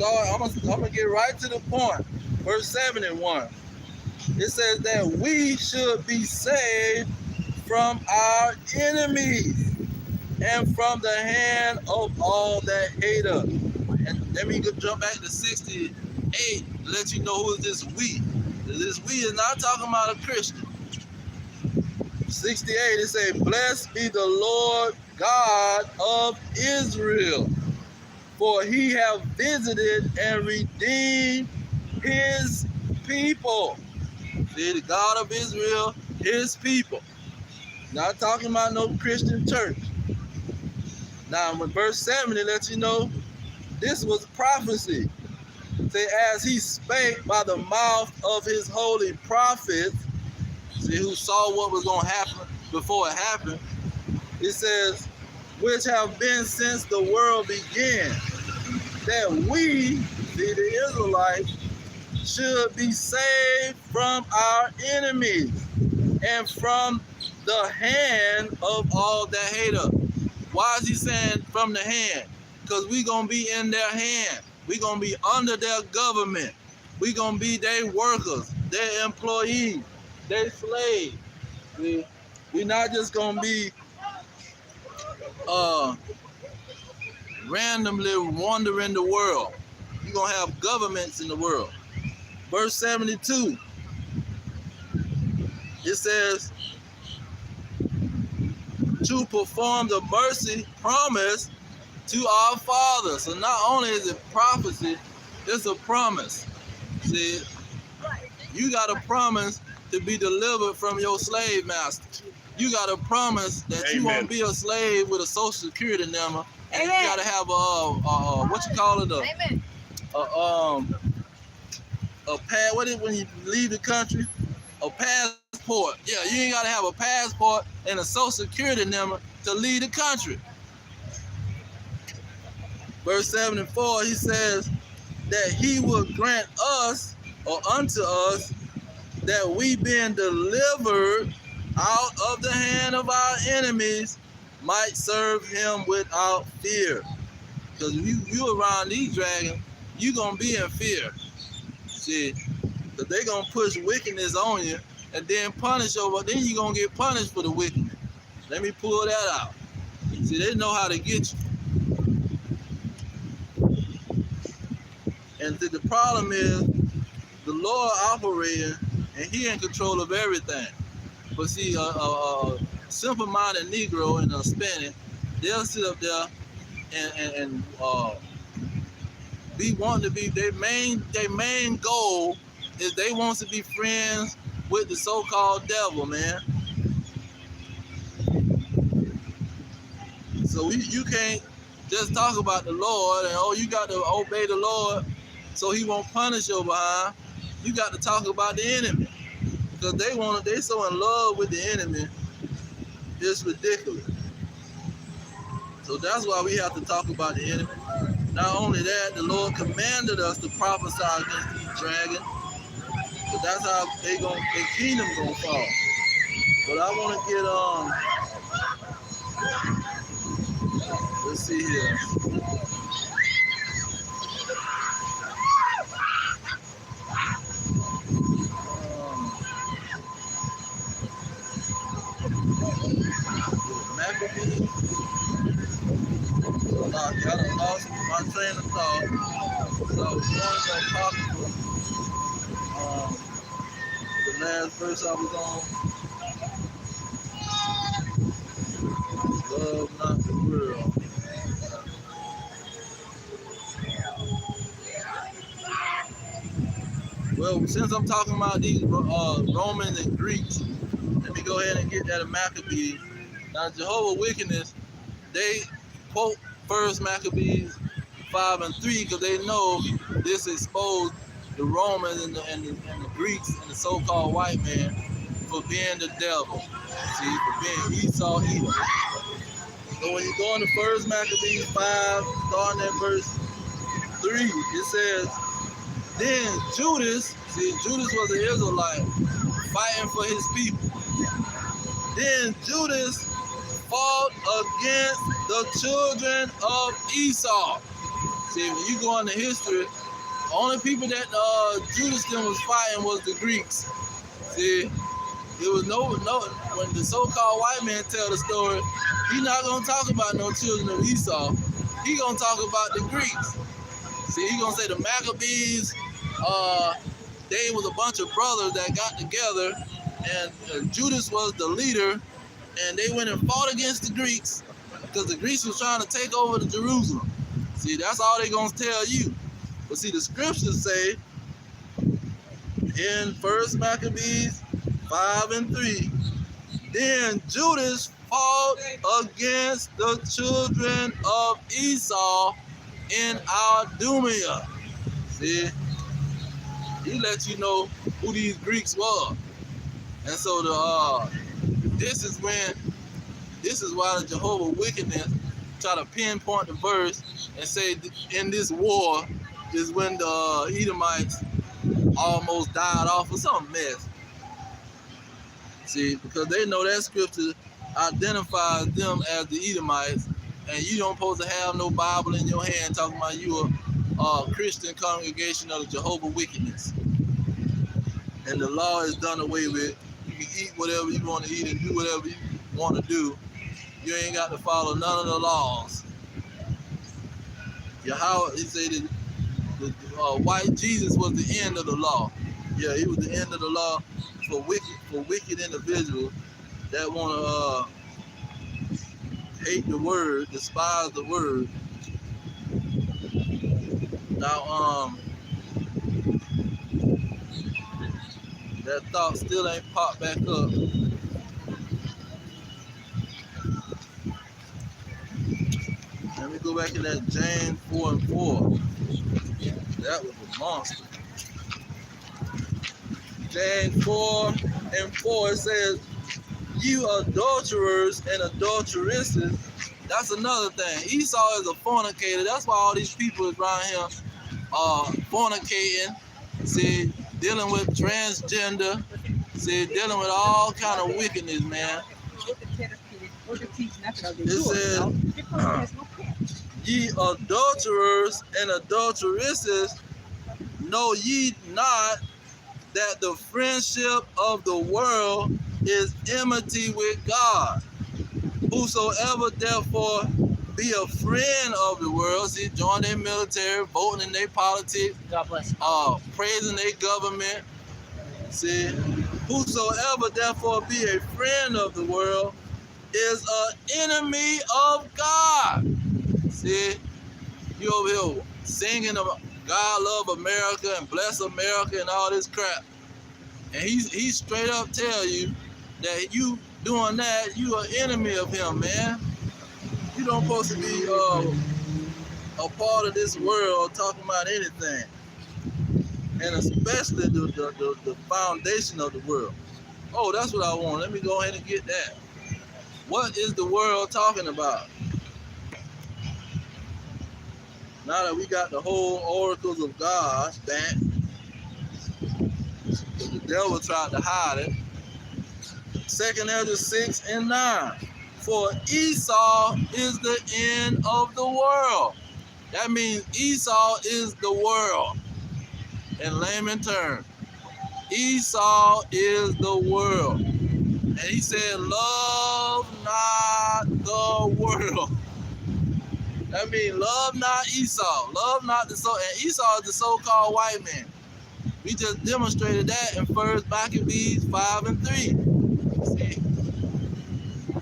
I'm gonna get right to the point. Verse 7 and 1. It says that we should be saved from our enemies and from the hand of all that hate us. And let me jump back to 68 to let you know who is this we. This we is not talking about a Christian. 68, it says, blessed be the Lord God of Israel, for he have visited and redeemed his people See, the God of Israel, his people. Not talking about no Christian church. Now, in verse 7, it lets you know this was prophecy. Say, as he spake by the mouth of his holy prophets, see, who saw what was going to happen before it happened. It says, which have been since the world began, that we, see, the Israelites, should be saved from our enemies and from the hand of all that hate us. Why is he saying from the hand? Because we going to be in their hand. We going to be under their government. We going to be their workers, their employees, their slaves. We not just going to be randomly wandering the world. You're going to have governments in the world. Verse 72, it says, to perform the mercy promise to our fathers. So not only is it prophecy, it's a promise. See, you got a promise to be delivered from your slave master. You got a promise that you won't be a slave with a social security number. And you got to have what you call it, a pad. What is when you leave the country? A passport. Yeah, you ain't got to have a passport and a social security number to leave the country. Verse 74, he says that he will grant us, or unto us, that we being delivered out of the hand of our enemies might serve him without fear. Because if you around these dragons, you going to be in fear. See, because they going to push wickedness on you and then punish over. Then you going to get punished for the wickedness. Let me pull that out. See, they know how to get you. And the problem is the Lord operating and he in control of everything. But see, a simple-minded Negro and a Hispanic, they'll sit up there and be wanting to be their main goal is they want to be friends with the so-called devil, man. So you can't just talk about the Lord and you got to obey the Lord so he won't punish your behind. You got to talk about the enemy. Because they so in love with the enemy, it's ridiculous. So that's why we have to talk about the enemy. Not only that, the Lord commanded us to prophesy against these dragons. But that's how their kingdom gonna fall. But I want to get let's see here. Maccabee. I done lost my train of thought. So I was going to talk the last verse I was on. Love not the world. Well, since I'm talking about these Romans and Greeks, let me go ahead and get that of Maccabees. Now, Jehovah's Witness, they quote First Maccabees 5 and 3 because they know this exposed the Romans and the Greeks and the so-called white man for being the devil. See, for being Esau Edom. So when you go into First Maccabees 5, starting at verse 3, it says, then Judas, see, Judas was an Israelite fighting for his people. Then Judas fought against the children of Esau. See, when you go into history, the only people that Judas then was fighting was the Greeks. See, it was no when the so-called white man tell the story, he not gonna talk about no children of Esau. He gonna talk about the Greeks. See, he gonna say the Maccabees, they was a bunch of brothers that got together, and Judas was the leader, and they went and fought against the Greeks because the Greeks was trying to take over the Jerusalem. See, that's all they gonna tell you. But see, the scriptures say in First Maccabees 5 and 3. Then Judas fought against the children of Esau in Idumea. See, he let you know who these Greeks were. And so this is why the Jehovah Wickedness try to pinpoint the verse and say in this war is when the Edomites almost died off or some mess. See, because they know that scripture identifies them as the Edomites, and you don't supposed to have no Bible in your hand talking about you a Christian congregation of the Jehovah Wickedness. And the law is done away with. You can eat whatever you want to eat and do whatever you want to do. You ain't got to follow none of the laws. Yahweh, he said that the white Jesus was the end of the law. Yeah, he was the end of the law for wicked individuals that want to hate the word, despise the word. Now, that thought still ain't popped back up. Let me go back to that James 4 and 4. That was a monster. James 4 and 4, it says, you adulterers and adulteresses. That's another thing. Esau is a fornicator. That's why all these people is around here fornicating, see, dealing with transgender, see, dealing with all kind of wickedness, man. It says, ye adulterers and adulteresses, know ye not that the friendship of the world is enmity with God? Whosoever therefore be a friend of the world, see, join their military, voting in their politics, God bless. praising their government, see, whosoever therefore be a friend of the world is an enemy of God. See, you over here singing about God love America and bless America and all this crap. And he straight up tell you that you doing that, you an enemy of him, man. You don't supposed to be a part of this world talking about anything. And especially the foundation of the world. Oh, that's what I want. Let me go ahead and get that. What is the world talking about? Now that we got the whole oracles of God back, the devil tried to hide it. 2 Ezra 6 and 9. For Esau is the end of the world. That means Esau is the world. In layman terms, Esau is the world. And he said, love not the world. That means love not Esau. Love not the soul. And Esau is the so-called white man. We just demonstrated that in First Maccabees 5 and 3. See,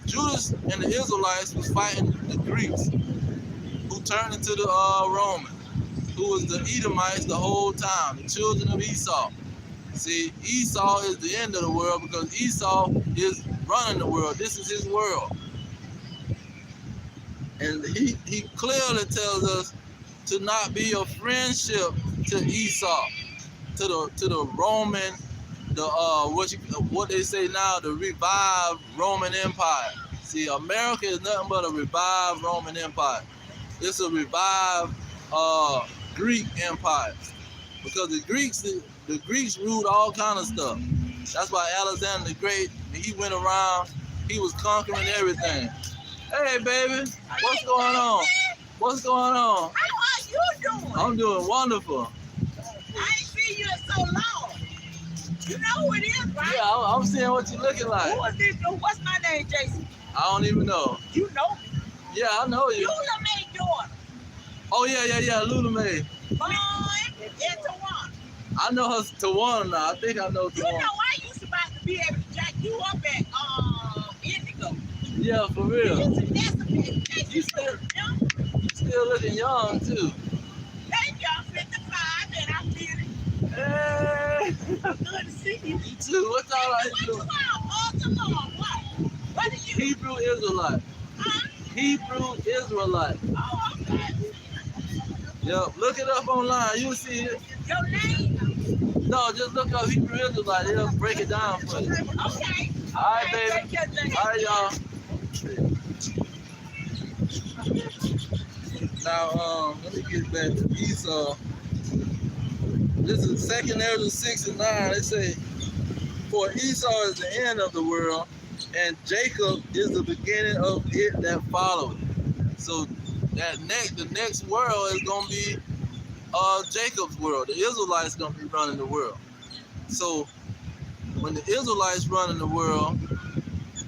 Judas and the Israelites was fighting the Greeks, who turned into the Romans, who was the Edomites the whole time, the children of Esau. See, Esau is the end of the world because Esau is running the world. This is his world. And he clearly tells us to not be a friendship to Esau, to the Roman, what they say now, the revived Roman Empire. See, America is nothing but a revived Roman Empire. It's a revived Greek Empire, because the Greeks ruled all kind of stuff. That's why Alexander the Great, when he went around, he was conquering everything. Hey, baby, what's going on? What's going on? How are you doing? I'm doing wonderful. I ain't seen you in so long. You know who it is, right? Yeah, I'm seeing what you're looking like. Who is this? What's my name, Jason? I don't even know. You know me. Yeah, I know you. Lula Mae daughter. Oh, yeah, Lula Mae. Boy, and Tawana. I know her Tawana now. I think I know Tawana. You know I used to about to be able to jack you up at Indigo. Yeah, for real. You Still looking young, too. Thank you. I'm 55 and I'm feeling. Hey, I'm good to see you. you too. What y'all like What you doing? on? Oh, tomorrow. What? What did you do? Hebrew Israelite. Huh? Hebrew Israelite. Oh, okay. Yep. Look it up online. You'll see it. Your name? No, just look up Hebrew Israelite. It'll break it down for you. Okay. All right, Okay, baby. take care, Jay. All right, y'all. Now, let me get back to Esau. This is 2nd Ezra 6 and 9. They say, for Esau is the end of the world, and Jacob is the beginning of it that followed. So the next world is gonna be Jacob's world. The Israelites gonna be running the world. So when the Israelites running the world,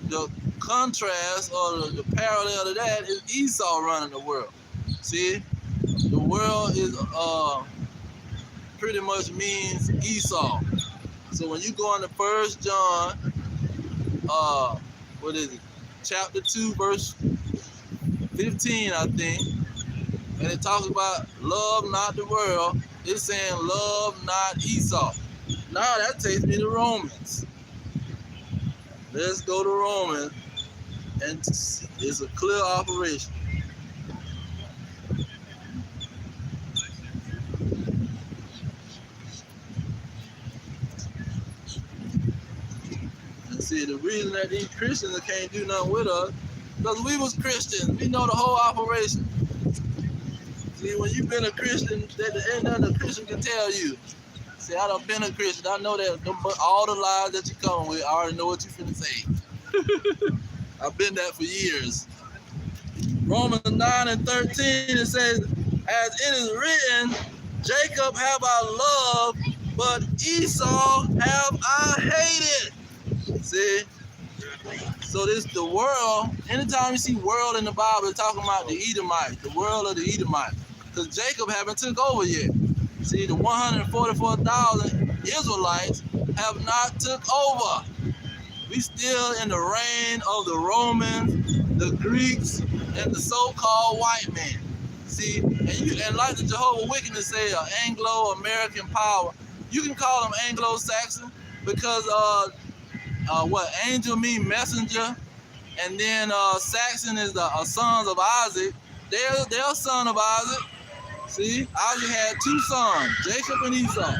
the contrast or the parallel to that is Esau running the world. See, the world is pretty much means Esau. So when you go into 1 John, what is it? Chapter 2, verse 15, I think, and it talks about love not the world. It's saying love not Esau. Now that takes me to Romans. Let's go to Romans, and it's a clear operation. And see, the reason that these Christians can't do nothing with us, because we was Christians. We know the whole operation. See, when you've been a Christian, there ain't nothing a Christian can tell you. See, I done been a Christian. I know that all the lies that you come with, I already know what you finna say. I've been that for years. Romans 9 and 13, it says, as it is written, Jacob have I loved, but Esau have I hated. See? So this the world. Anytime you see world in the Bible, it's talking about the Edomites, the world of the Edomites. Because Jacob haven't took over yet. See, the 144,000 Israelites have not took over. We still in the reign of the Romans, the Greeks, and the so-called white man. See, and like the Jehovah's Witnesses say, Anglo-American power. You can call them Anglo-Saxon because what angel mean messenger, and then Saxon is the sons of Isaac. They're a son of Isaac. See, Isaac had two sons, Jacob and Esau.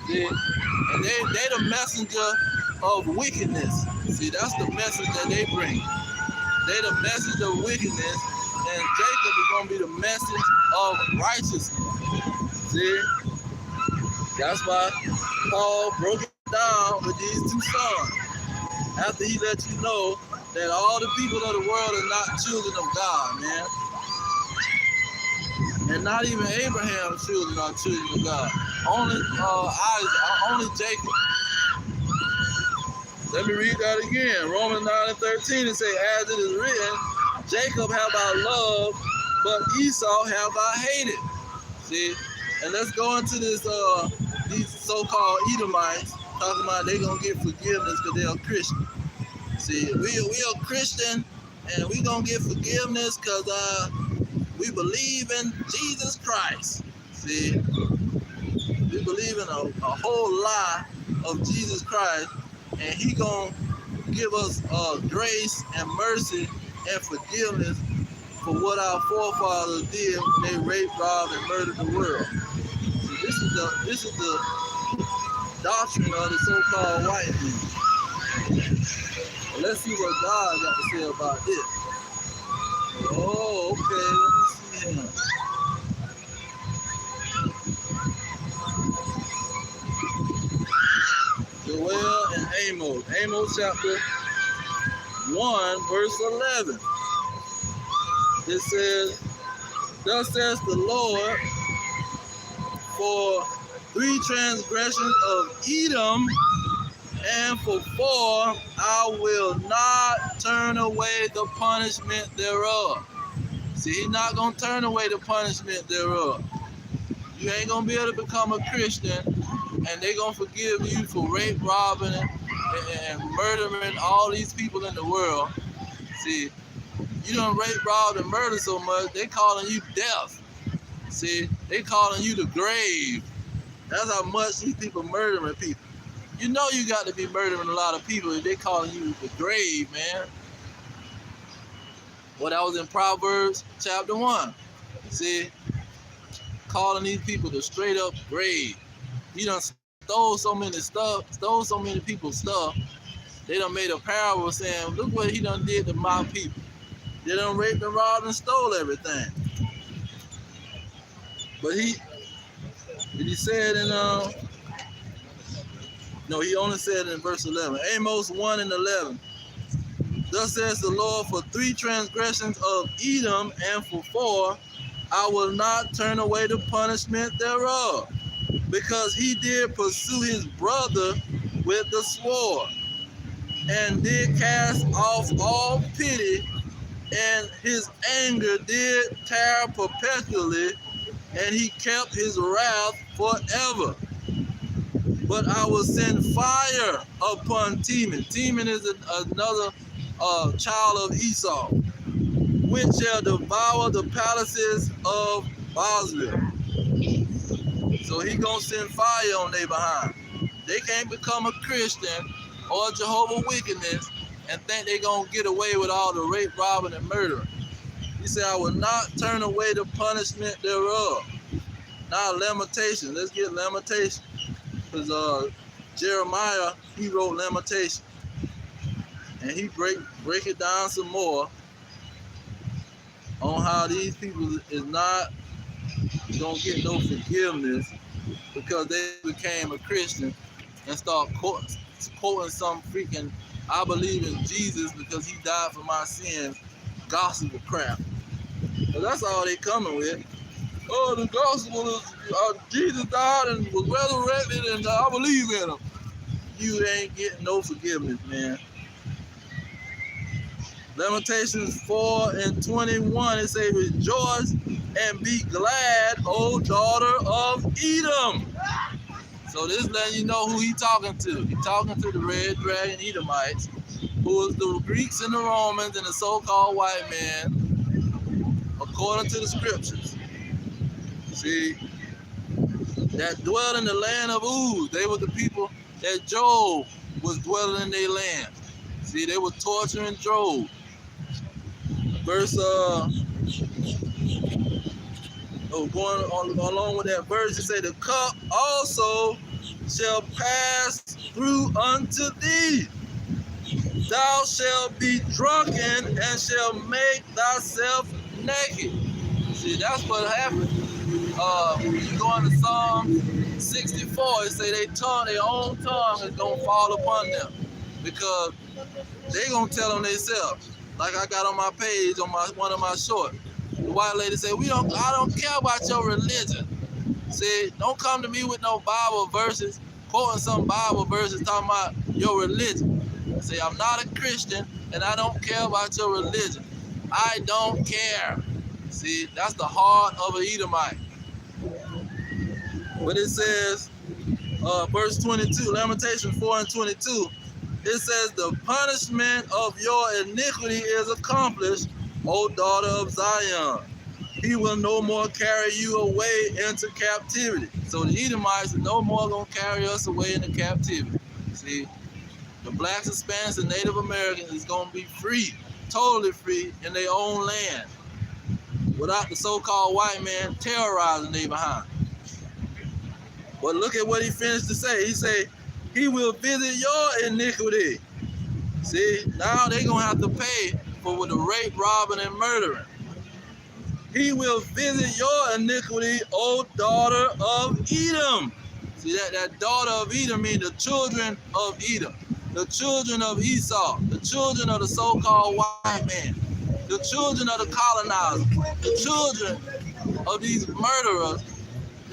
See, and they the messenger of wickedness. See, that's the message that they bring. They the message of wickedness, and Jacob is gonna be the message of righteousness. See, that's why Paul broke it down with these two sons. After he let you know that all the people of the world are not children of God, man. And not even Abraham's children are children of God. Only Isaac, only Jacob. Let me read that again. Romans 9 and 13, it say, as it is written, Jacob have I loved, but Esau have I hated. See? And let's go into this these so-called Edomites, talking about they gonna get forgiveness because they're Christian. See, we are Christian, and we gonna get forgiveness because we believe in Jesus Christ. See, we believe in a whole lie of Jesus Christ, and he gonna give us grace and mercy and forgiveness for what our forefathers did when they raped, robbed, and murdered the world. See, this is the doctrine of the so-called white people. Let's see what God got to say about this. Oh, okay, let me see him. Joel and Amos. Amos chapter 1, verse 11. It says, thus says the Lord, for 3 transgressions of Edom, and for 4 I will not turn away the punishment thereof. See, he's not going to turn away the punishment thereof. You ain't going to be able to become a Christian, and they're going to forgive you for rape, robbing, and murdering all these people in the world. See, you done rape, robbed, and murdered so much, they calling you death. See, they calling you the grave. That's how much these people murdering people. You know you got to be murdering a lot of people if they calling you the grave, man. Well, that was in Proverbs chapter 1. See, calling these people the straight up grave. He done stole so many stuff, stole so many people's stuff. They done made a parable saying, look what he done did to my people. They done raped and robbed and stole everything. But he said in, no, he only said in verse 11. Amos 1 and 11. Thus says the Lord, for 3 transgressions of Edom and for 4, I will not turn away the punishment thereof, because he did pursue his brother with the sword, and did cast off all pity, and his anger did tear perpetually, and he kept his wrath forever. But I will send fire upon Teman. Teman is another child of Esau, which shall devour the palaces of Bosra. So he gonna send fire on their behind. They can't become a Christian or Jehovah wickedness and think they gonna get away with all the rape, robbing, and murdering. He said, I will not turn away the punishment thereof. Now Lamentation. Let's get Lamentation. Because Jeremiah, he wrote Lamentation. And he break it down some more on how these people is not gonna get no forgiveness because they became a Christian and start quoting some freaking I believe in Jesus because he died for my sins gospel crap. So that's all they coming with. Oh, the gospel is Jesus died and was resurrected and I believe in him. You ain't getting no forgiveness, man. Lamentations 4 and 21, it says, rejoice and be glad, O daughter of Edom. So this letting you know who he talking to. He talking to the red dragon Edomites, who is the Greeks and the Romans and the so-called white man, according to the scriptures. See, that dwell in the land of Uz. They were the people that Job was dwelling in their land. See, they were torturing Job. Verse, going on along with that verse, it say, the cup also shall pass through unto thee. Thou shalt be drunken and shall make thyself naked. See, that's what happened. When you go into Psalm 64, it say their own tongue is gonna fall upon them because they gonna tell them themselves. Like I got on my page on one of my shorts. The white lady said, I don't care about your religion. Said, don't come to me with no Bible verses, quoting some Bible verses talking about your religion. Say, I'm not a Christian and I don't care about your religion. I don't care. See, that's the heart of an Edomite. But it says, verse 22, Lamentation 4 and 22, it says, the punishment of your iniquity is accomplished, O daughter of Zion. He will no more carry you away into captivity. So the Edomites are no more going to carry us away into captivity. See, the blacks, Hispanics, and Native Americans is going to be free, totally free in their own land, without the so-called white man terrorizing their behind. But look at what he finished to say. He said, he will visit your iniquity. See, now they're going to have to pay for the rape, robbing, and murdering. He will visit your iniquity, O daughter of Edom. See, that daughter of Edom means the children of Edom, the children of Esau, the children of the so-called white man, the children of the colonizers, the children of these murderers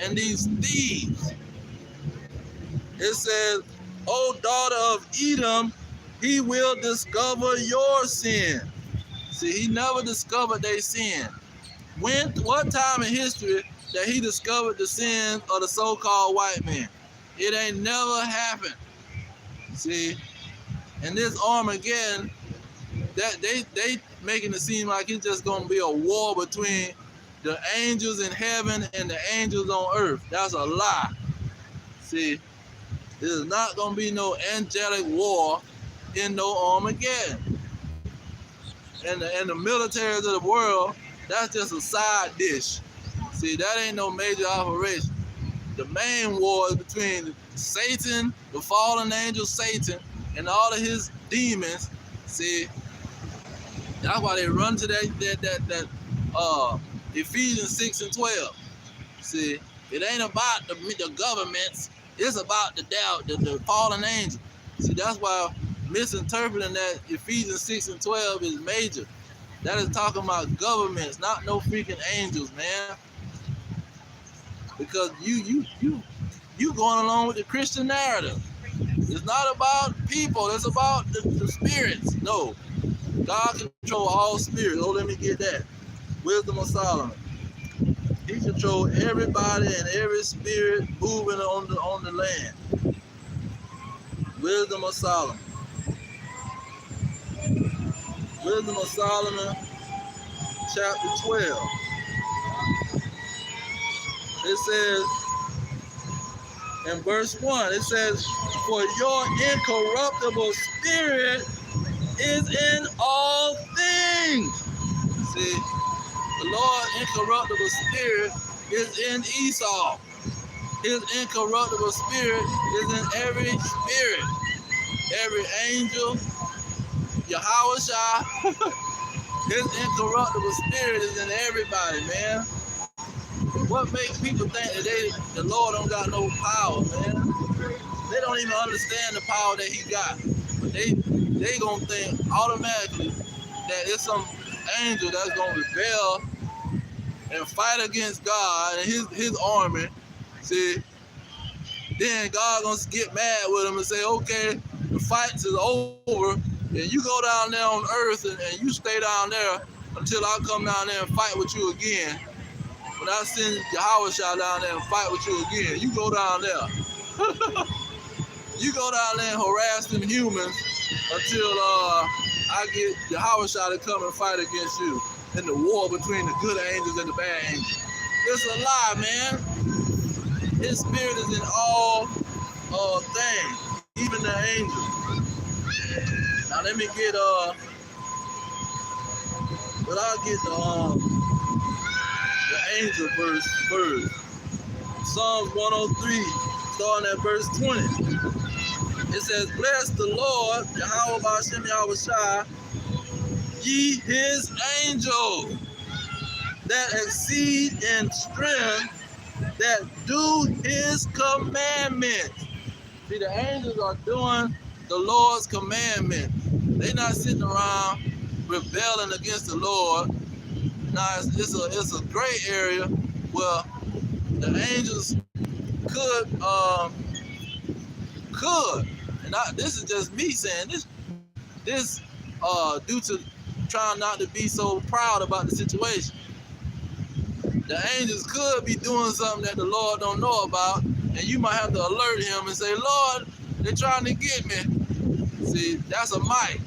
and these thieves. It says, O daughter of Edom, he will discover your sin. See, he never discovered their sin. What time in history that he discovered the sins of the so-called white man? It ain't never happened. See, and this Armageddon, that they making it seem like it's just gonna be a war between the angels in heaven and the angels on earth. That's a lie. See, there's not gonna be no angelic war in no Armageddon. And the militaries of the world, that's just a side dish. See, that ain't no major operation. The main war is between Satan, the fallen angel Satan, and all of his demons. See, that's why they run to that Ephesians 6 and 12. See, it ain't about the governments. It's about the fallen angel. See, that's why misinterpreting that Ephesians 6 and 12 is major. That is talking about governments, not no freaking angels, man. Because you going along with the Christian narrative. It's not about people. It's about the spirits. No, God control all spirits. Oh, let me get that. Wisdom of Solomon. He controls everybody and every spirit moving on the land. Wisdom of Solomon. Wisdom of Solomon, chapter 12. It says, in verse 1, it says, for your incorruptible spirit is in all things. See, the Lord's incorruptible spirit is in ESAU. His incorruptible spirit is in every spirit, every angel, Yahweh. His incorruptible spirit is in everybody, man. What makes people think that the Lord don't got no power, man? They don't even understand the power that he got. But they gonna think automatically that it's some angel that's gonna rebel and fight against God and his army. See, then God gonna get mad with him and say, okay, the fight is over, and you go down there on earth and you stay down there until I come down there and fight with you again. When I send Yahweh down there and fight with you again, you go down there. You go down there and harass them humans until I get Yahweh to come and fight against you in the war between the good angels and the bad angels. It's a lie, man. His spirit is in all things, even the angels. Now let me get but I'll get the angel verse first. Psalms 103, starting at verse 20. It says, bless the Lord, Yahweh B'Shem Yahushua, ye his angels that exceed in strength, that do his commandments. See, the angels are doing the Lord's commandments. They're not sitting around rebelling against the Lord. Now, it's a gray area where the angels could, and this is just me saying this due to trying not to be so proud about the situation. The angels could be doing something that the Lord don't know about, and you might have to alert him and say, Lord, they're trying to get me. See, that's a might,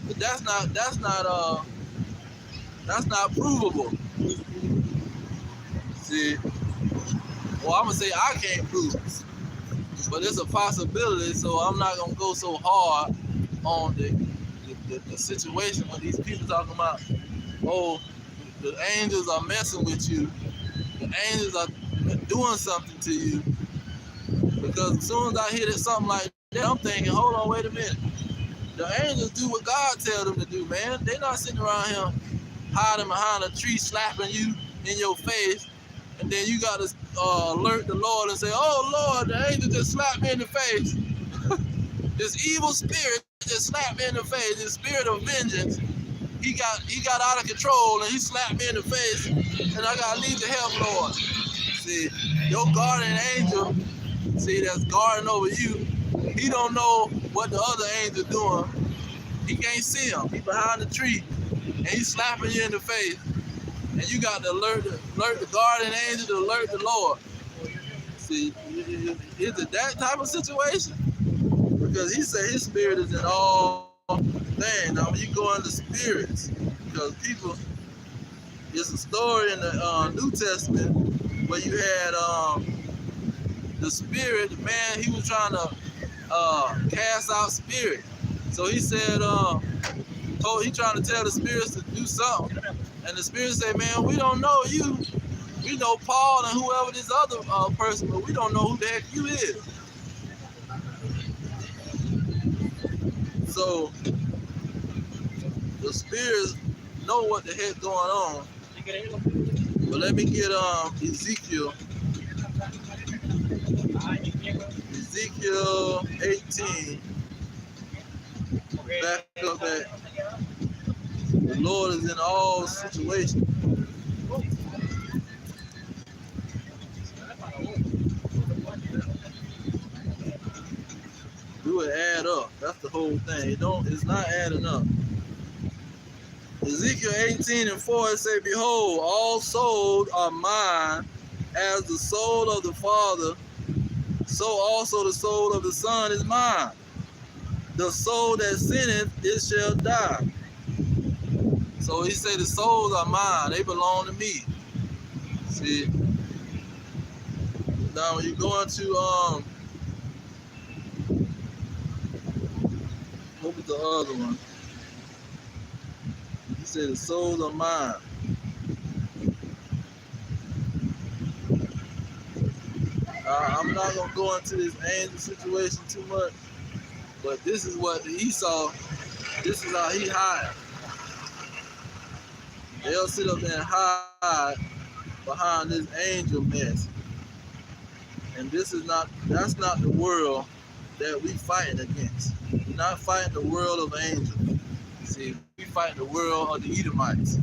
but that's not provable. See, well, I'm gonna say I can't prove it, but it's a possibility. So I'm not gonna go so hard on the situation when these people talking about, oh, the angels are messing with you, the angels are doing something to you. Because as soon as I hear something like that, I'm thinking, hold on, wait a minute. The angels do what God tells them to do, man. They're not sitting around here hiding behind a tree, slapping you in your face, and then you got to alert the Lord and say, oh, Lord, the angel just slapped me in the face. This evil spirit just slapped me in the face. This spirit of vengeance, he got out of control, and he slapped me in the face, and I got to need your help, Lord. See, your guardian angel, see, that's guarding over you, he don't know what the other angel doing. He can't see him. He behind the tree, and he's slapping you in the face. And you got to alert the guardian angel to alert the Lord. See, is it that type of situation? Because he said his spirit is in all things. Now, when you go into spirits, because people, it's a story in the New Testament where you had the spirit, the man, he was trying to cast out spirit. So he said, he trying to tell the spirits to do something. And the spirits say, man, we don't know you. We know Paul and whoever this other person, but we don't know who the heck you is. So the spirits know what the heck going on. But let me get Ezekiel 18. Back up at the Lord is in all situations. Do it add up. That's the whole thing. It's not adding up. Ezekiel 18:4, it say, behold, all souls are mine, as the soul of the Father, so also the soul of the Son is mine. The soul that sinneth, it shall die. So he said the souls are mine, they belong to me. See? Now when you go into what was the other one? He said the souls are mine. I'm not gonna go into this angel situation too much, but this is what the Esau, this is how he hide. They'll sit up there and hide behind this angel mess. And that's not the world that we fighting against. We're not fighting the world of angels. See, we fighting the world of the Edomites.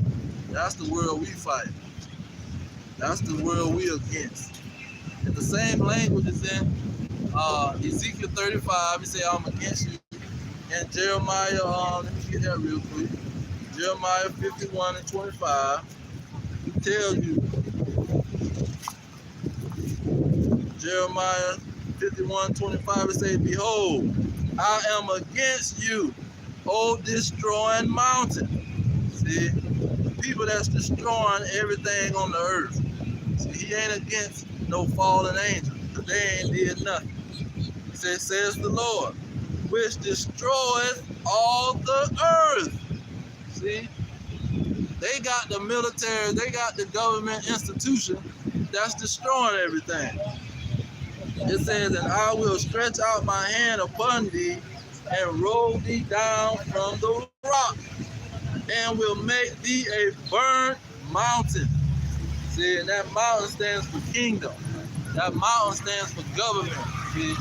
That's the world we fight. That's the world we against. And the same language is in Ezekiel 35. He said, I'm against you. And Jeremiah, let me get that real quick. Jeremiah 51:25. He tells you, Jeremiah 51:25, it says, behold, I am against you, O destroying mountain. See, people that's destroying everything on the earth. See, he ain't against no fallen angels, because they ain't did nothing. He says the Lord, which destroyeth all the earth. See, they got the military, they got the government institution that's destroying everything. It says, and I will stretch out my hand upon thee and roll thee down from the rock and will make thee a burnt mountain. See, and that mountain stands for kingdom. That mountain stands for government. See,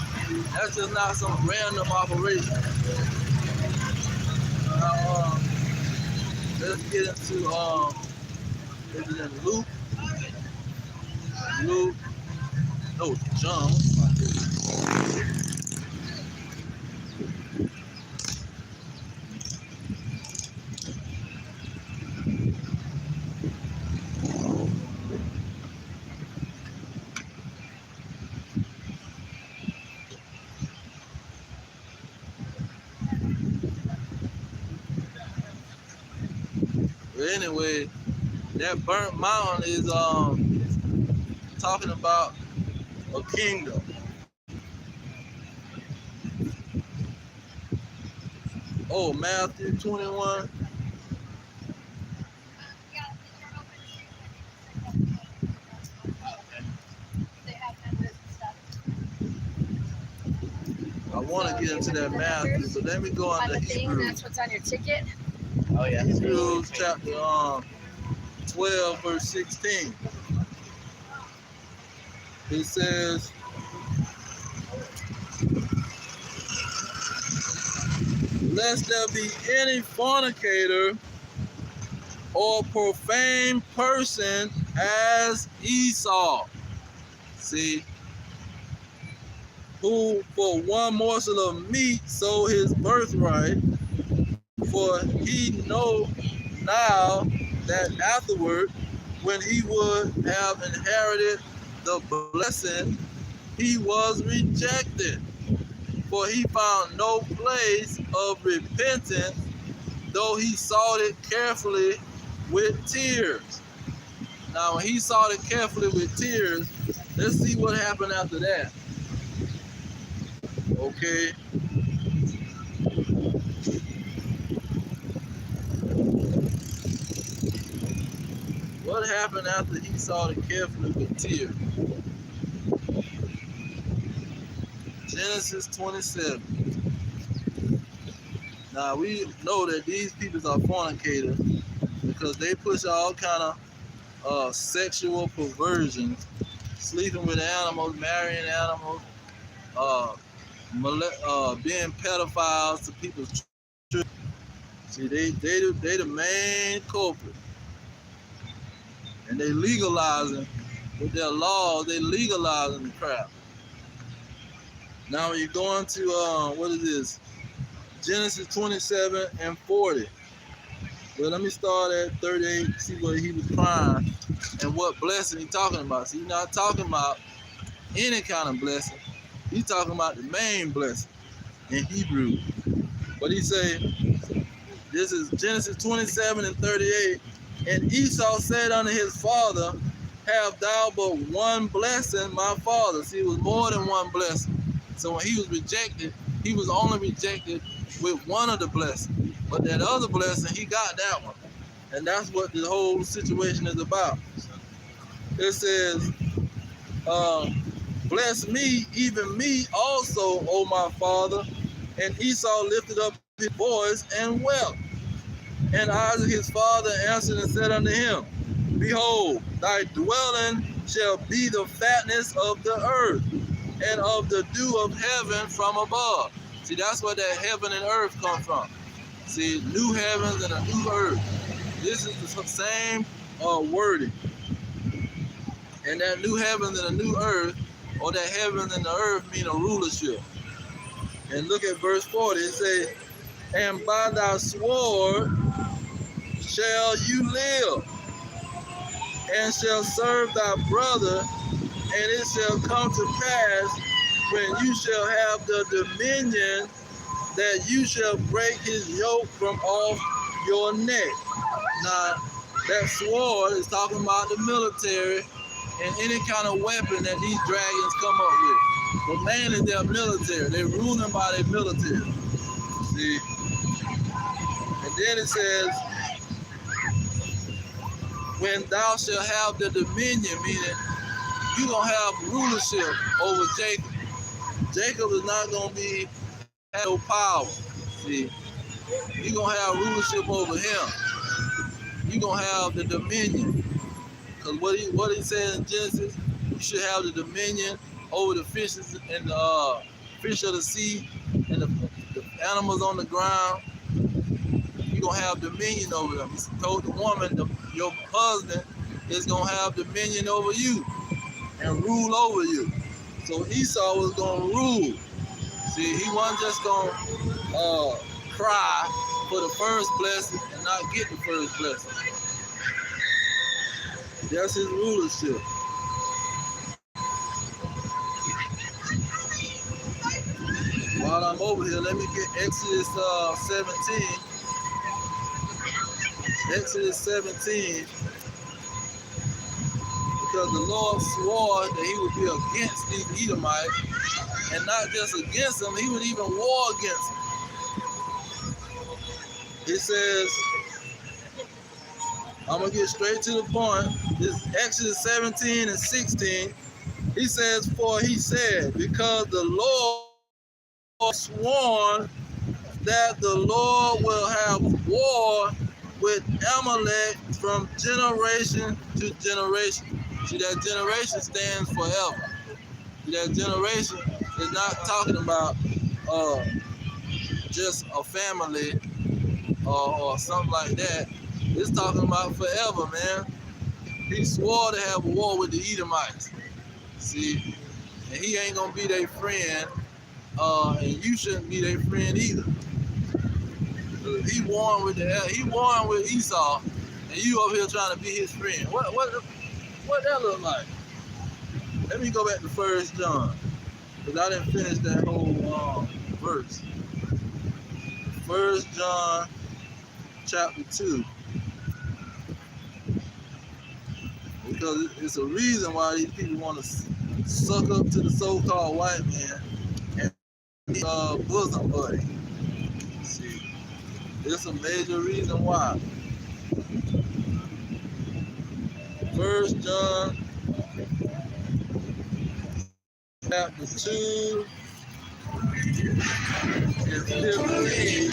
that's just not some random operation. Now, let's get into is it in Luke? No, John. But anyway, that burnt mountain is talking about a kingdom. Oh, Matthew 21. I want to get into that Matthew, but let me go on to Hebrews. That's what's on your ticket. Oh yeah. Hebrews chapter 12, verse 16. It says, lest there be any fornicator or profane person as Esau. See, who for one morsel of meat sold his birthright, for he know now that afterward, when he would have inherited the blessing, he was rejected. For he found no place of repentance, though he sought it carefully with tears. Now, when he sought it carefully with tears, let's see what happened after that. Okay. What happened after Esau the carefully with tears? Genesis 27. Now we know that these people are fornicators because they push all kind of sexual perversions, sleeping with animals, marrying animals, uh, being pedophiles to people's children. See, they the main culprit, and they legalizing with their laws. They legalizing the crap. Now when you go into what is this? Genesis 27 and 40. Well, let me start at 38. See what he was crying and what blessing he talking about. See, he's not talking about any kind of blessing. He's talking about the main blessing in Hebrew. What he say? This is Genesis 27 and 38. And Esau said unto his father, have thou but one blessing, my father? See, it was more than one blessing. So when he was rejected, he was only rejected with one of the blessings. But that other blessing, he got that one. And that's what the whole situation is about. It says, bless me, even me also, O my father. And Esau lifted up his voice and wept. And Isaac his father answered and said unto him, behold, thy dwelling shall be the fatness of the earth, and of the dew of heaven from above. See, that's where that heaven and earth come from. See, new heavens and a new earth. This is the same wording. And that new heavens and a new earth, or that heaven and the earth, mean a rulership. And look at verse 40. It says, and by thy sword shall you live, and shall serve thy brother, and it shall come to pass when you shall have the dominion that you shall break his yoke from off your neck. Now, that sword is talking about the military and any kind of weapon that these dragons come up with. But mainly they're military. They're ruling by their military. See? And then it says, when thou shalt have the dominion, meaning you're going to have rulership over Jacob. Jacob is not going to have no power. See? You're going to have rulership over him. You're going to have the dominion. Because what he said in Genesis, you should have the dominion over the fishes and the fish of the sea and the animals on the ground. You're going to have dominion over them. He told the woman, your husband is going to have dominion over you and rule over you. So Esau was going to rule. See, he wasn't just going to cry for the first blessing and not get the first blessing. That's his rulership. While I'm over here, let me get Exodus 17. Exodus 17. Because the Lord swore that he would be against these Edomites. And not just against them, he would even war against them. It says, I'm going to get straight to the point. This Exodus 17 and 16. He says, for he said, because the Lord sworn that the Lord will have war with Amalek from generation to generation. See, that generation stands forever. See, that generation is not talking about just a family or something like that. It's talking about forever, man. He swore to have a war with the Edomites. See, and he ain't gonna be their friend, and you shouldn't be their friend either. He won with Esau, and you over here trying to be his friend. What that look like? Let me go back to 1 John, because I didn't finish that whole verse. 1 John chapter 2. Because it's a reason why these people want to suck up to the so-called white man and bosom buddy. See, this is a major reason why. First John chapter 2 and 15.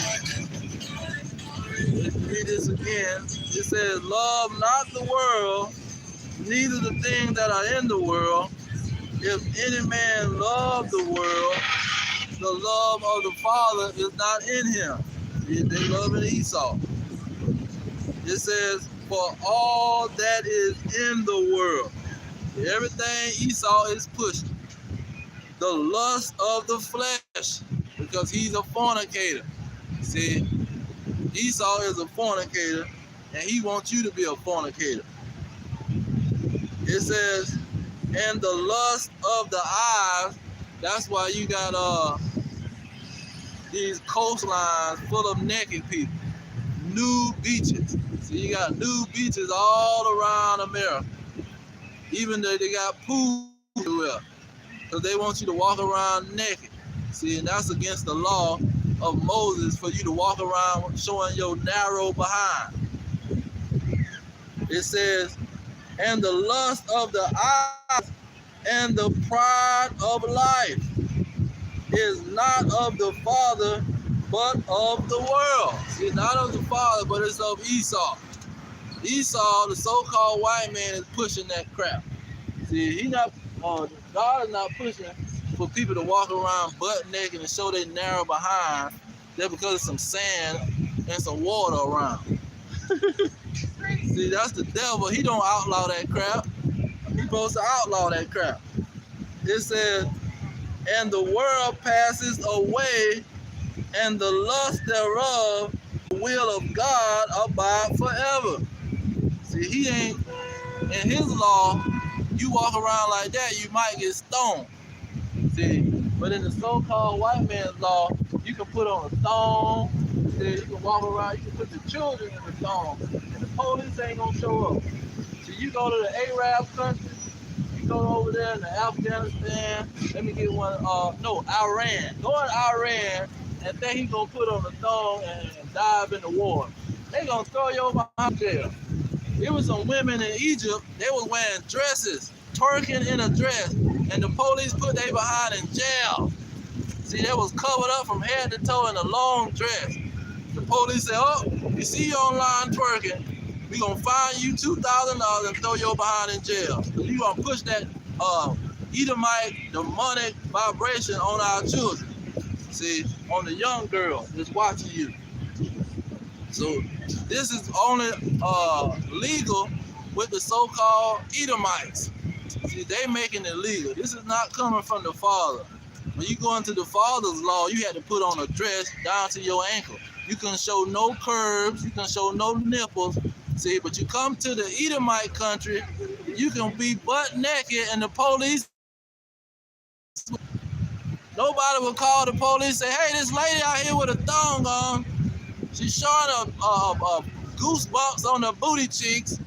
Let's read this again. It says, love not the world, neither the things that are in the world. If any man love the world, the love of the Father is not in him. They loving Esau. It says, for all that is in the world, everything Esau is pushing, the lust of the flesh, because he's a fornicator. See, Esau is a fornicator, and he wants you to be a fornicator. It says, and the lust of the eyes, that's why you got these coastlines full of naked people, nude beaches. So you got nude beaches all around America. Even though they got pools everywhere, because they want you to walk around naked. See, and that's against the law of Moses for you to walk around showing your narrow behind. It says, and the lust of the eyes and the pride of life is not of the Father, but of the world. See, not of the Father, but it's of Esau. Esau, the so-called white man, is pushing that crap. See, God is not pushing for people to walk around butt naked and show their narrow behind. That's because of some sand and some water around. See, that's the devil. He don't outlaw that crap. He's supposed to outlaw that crap. It says, and the world passes away, and the lust thereof, the will of God abide forever. See, he ain't, in his law, you walk around like that, you might get stoned. See, but in the so-called white man's law, you can put on a thong, see, you can walk around, you can put the children in the thong, and the police ain't gonna show up. So you go to the Arab country, you go over there in Afghanistan, let me get one, Iran. Go in Iran and think he gonna put on a thong and dive in the water. They gonna throw you behind jail. There was some women in Egypt, they was wearing dresses, twerking in a dress, and the police put they behind in jail. See, they was covered up from head to toe in a long dress. The police said, oh, you see you online twerking, we gonna fine you $2,000 and throw your behind in jail. So you gonna push that Edomite demonic vibration on our children. See, on the young girl that's watching you. So this is only legal with the so-called Edomites. See, they making it legal. This is not coming from the Father. When you go into the Father's law, you had to put on a dress down to your ankle. You can show no curves, you can show no nipples. See, but you come to the Edomite country, you can be butt naked and the police, nobody will call the police and say, hey, this lady out here with a thong on, she's showing a goosebumps on her booty cheeks.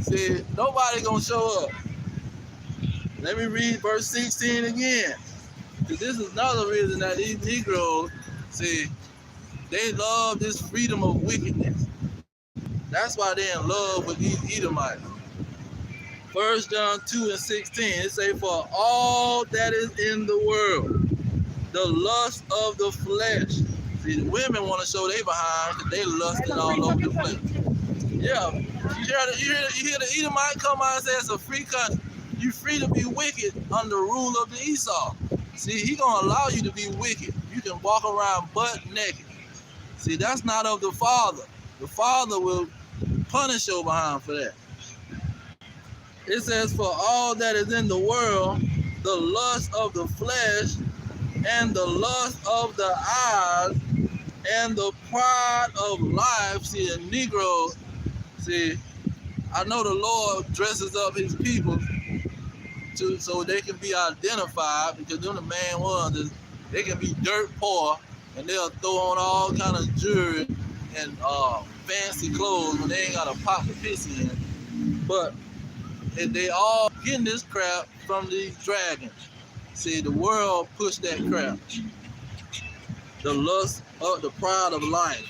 See, nobody gonna show up. Let me read verse 16 again. Because this is another reason that these Negroes, see, they love this freedom of wickedness. That's why they're in love with these Edomites. 1 John 2 and 16, it say, for all that is in the world, the lust of the flesh. See, the women want to show they behind because they lusting all over the place. Yeah, you hear the Edomite come out and say it's a free country. You free to be wicked under the rule of the Esau. See, he gonna allow you to be wicked. You can walk around butt naked. See, that's not of the Father. The Father will punish your behind for that. It says, for all that is in the world, the lust of the flesh, and the lust of the eyes, and the pride of life. See, the Negro, see, I know the Lord dresses up his people so they can be identified, because them the main ones, they can be dirt poor, and they'll throw on all kind of jewelry and fancy clothes when they ain't got a pot to piss in. But they all getting this crap from these dragons. See, the world push that crap. The lust of the pride of life.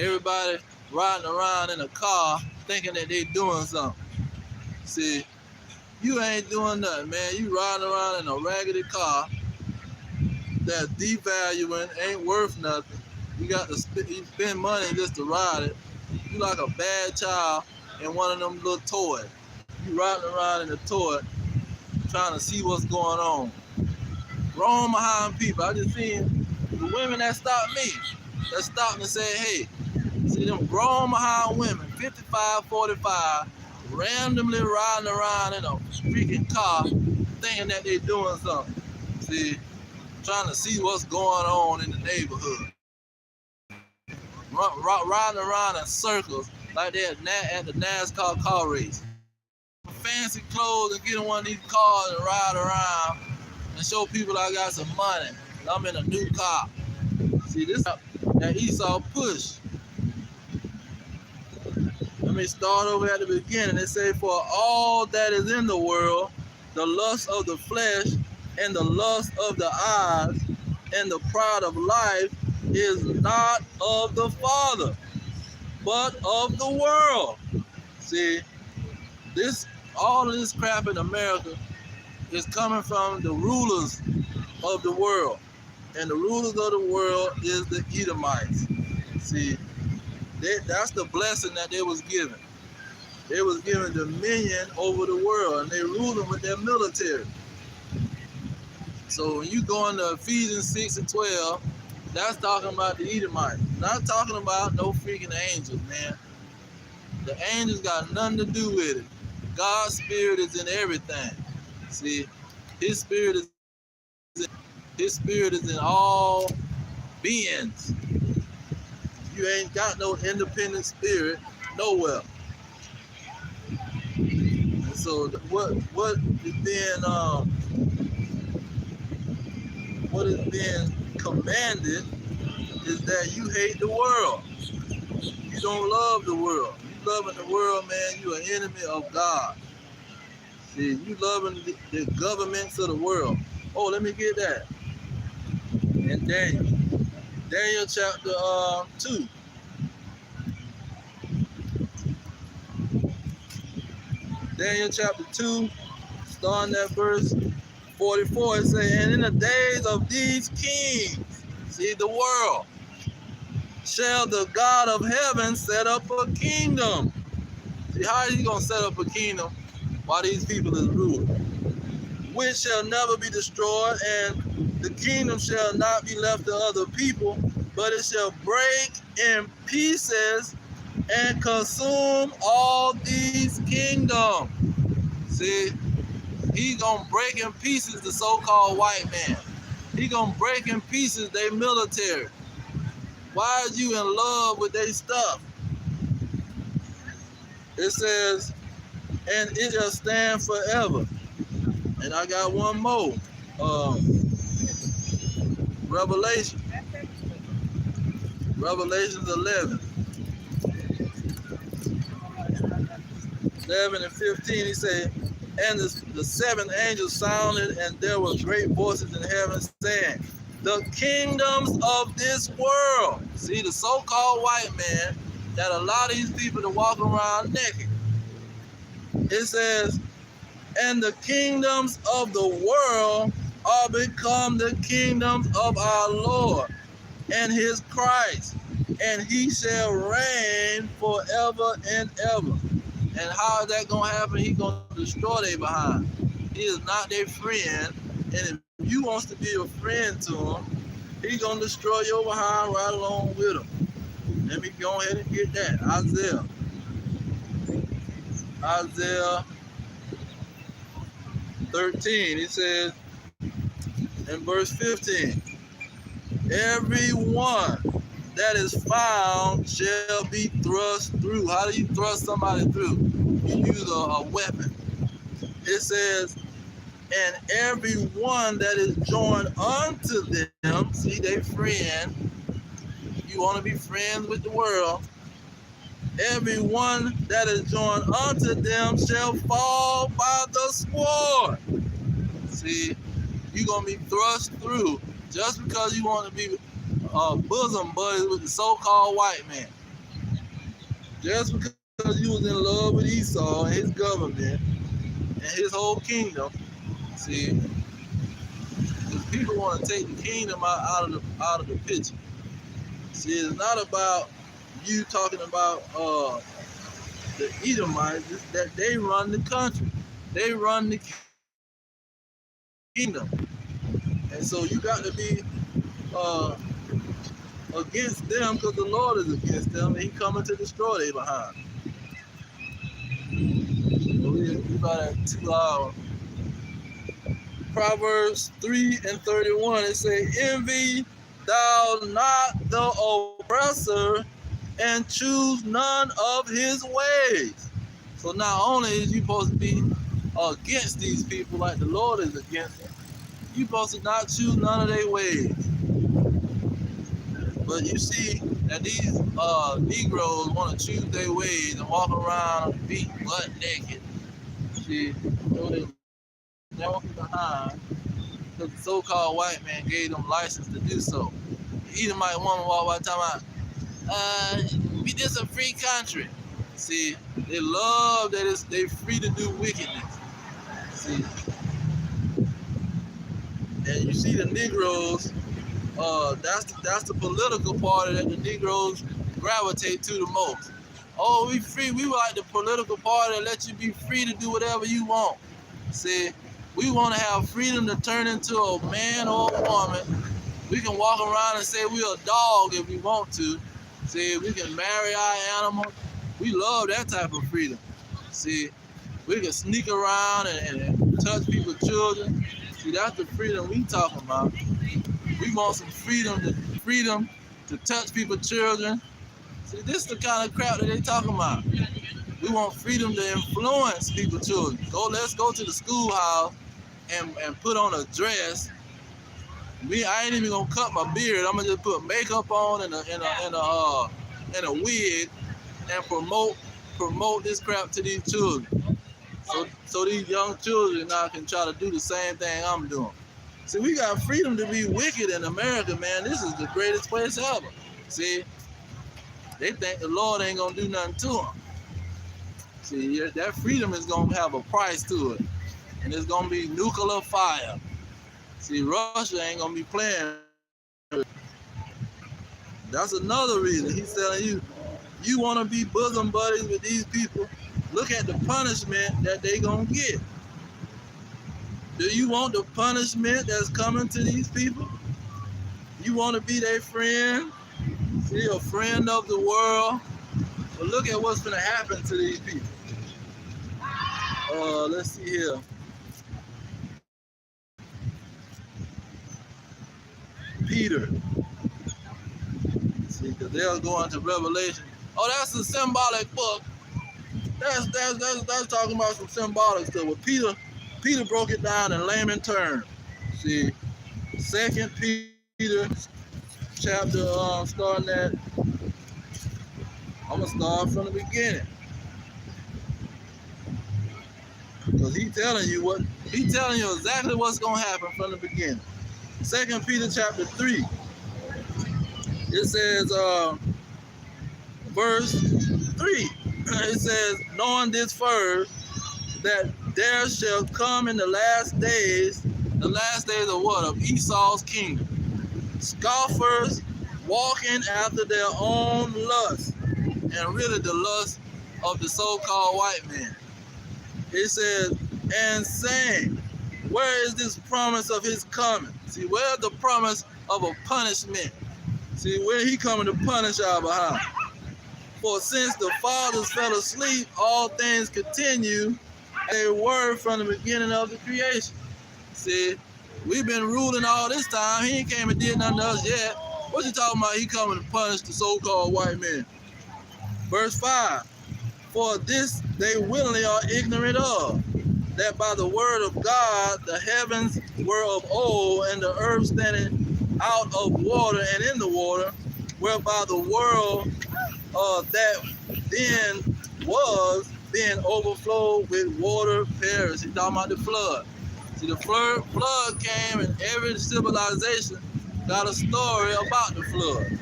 Everybody riding around in a car thinking that they doing something. See, you ain't doing nothing, man. You riding around in a raggedy car that's devaluing, ain't worth nothing. You got to spend money just to ride it. You like a bad child in one of them little toys. You riding around in a toy trying to see what's going on. Wrong behind people. I just seen the women that stopped me. That stopped and said, hey, see them grown behind women, 55, 45, randomly riding around in a freaking car thinking that they doing something. See, trying to see what's going on in the neighborhood. Riding around in circles like they're at the NASCAR car race. Fancy clothes and get in one of these cars and ride around and show people I got some money. I'm in a new car. See, this that ESAU push. Let me start over at the beginning. It say, for all that is in the world, the lust of the flesh and the lust of the eyes and the pride of life is not of the Father, but of the world. See, all of this crap in America is coming from the rulers of the world. And the rulers of the world is the Edomites. See, that's the blessing that they was given. They was given dominion over the world, and they ruled them with their military. So when you go into Ephesians 6 and 12, that's talking about the Edomites. Not talking about no freaking angels, man. The angels got nothing to do with it. God's spirit is in everything. See, His spirit is in all beings. You ain't got no independent spirit nowhere. And so what is being commanded is that you hate the world. You don't love the world. You loving the world, man, you an enemy of God. See, you loving the governments of the world. Oh, let me get that. And Daniel chapter 2. Daniel chapter 2, starting at verse 44, it says, and in the days of these kings, see, the world, shall the God of heaven set up a kingdom. See, how is He going to set up a kingdom while these people is ruling? Which shall never be destroyed, and the kingdom shall not be left to other people, but it shall break in pieces and consume all these kingdoms. See, He gonna break in pieces the so-called white man. He gonna break in pieces their military. Why are you in love with their stuff? It says, and it shall stand forever. And I got one more. Revelations 11. 11 and 15, he said, and the seventh angel sounded, and there were great voices in heaven saying, the kingdoms of this world. See, the so-called white man that allow these people to walk around naked. It says, and the kingdoms of the world are become the kingdoms of our Lord and His Christ, and He shall reign forever and ever. And how is that going to happen? He's going to destroy their behind. He is not their friend. And if you wants to be a friend to him, he's going to destroy your behind right along with him. Let me go ahead and get that. Isaiah 13. He says in verse 15, everyone that is found shall be thrust through. How do you thrust somebody through? You use a weapon. It says, and everyone that is joined unto them, see, they friend. You want to be friends with the world. Everyone that is joined unto them shall fall by the sword. See, You're going to be thrust through just because you want to be bosom buddies with the so-called white man. Just because you was in love with Esau and his government and his whole kingdom. See, because people want to take the kingdom out of the picture. See, it's not about you talking about the Edomites. It's that they run the country. They run the kingdom. And so you got to be against them because the Lord is against them and he coming to destroy them behind. We about at 2 hours. Proverbs 3:31, it say, envy thou not the oppressor and choose none of his ways. So not only is you supposed to be against these people like the Lord is against them, you supposed to not choose none of their ways. But you see that these Negroes want to choose their ways and walk around on the beach butt naked. See, so they walking behind because the so-called white man gave them license to do so. The Edomite woman walk by talking about, we just a free country. See, they love that they free to do wickedness. See, and you see the Negroes, that's the political party that the Negroes gravitate to the most. Oh, we free. We like the political party that lets you be free to do whatever you want. See, we want to have freedom to turn into a man or a woman. We can walk around and say we're a dog if we want to. See, we can marry our animal. We love that type of freedom. See, we can sneak around and touch people's children. See, that's the freedom we talking about. We want some freedom to touch people's children. See, this is the kind of crap that they talking about. We want freedom to influence people's children. Let's go to the schoolhouse and put on a dress. I ain't even gonna cut my beard. I'm gonna just put makeup on and a wig and promote this crap to these children. So these young children now can try to do the same thing I'm doing. See, we got freedom to be wicked in America, man. This is the greatest place ever. See, they think the Lord ain't gonna do nothing to them. See, that freedom is gonna have a price to it, and it's gonna be nuclear fire. See, Russia ain't gonna be playing. That's another reason he's telling you, you want to be bosom buddies with these people. Look at the punishment that they gonna get. Do you want the punishment that's coming to these people? You want to be their friend? See, a friend of the world? But look at what's gonna happen to these people. Let's see here. Peter. See, because they'll go into Revelation. Oh, that's a symbolic book. That's talking about some symbolic stuff. Well, Peter broke it down in layman terms. See, 2 Peter chapter, starting at, I'm gonna start from the beginning. Because he's telling you exactly what's gonna happen from the beginning. 2 Peter chapter 3. It says, verse 3. It says, knowing this first, that there shall come in the last days of what? Of Esau's kingdom. Scoffers walking after their own lust, and really the lust of the so-called white man. It says, and saying, where is this promise of his coming? See, where's the promise of a punishment? See, where he coming to punish our behind? For since the fathers fell asleep, all things continue as they were from the beginning of the creation. See, we've been ruling all this time. He ain't came and did nothing to us yet. What you talking about? He coming to punish the so-called white man. Verse 5. For this they willingly are ignorant of, that by the word of God the heavens were of old, and the earth standing out of water and in the water, whereby the world that then was being overflowed with water perished. He's talking about the flood. See, the flood came, and every civilization got a story about the flood.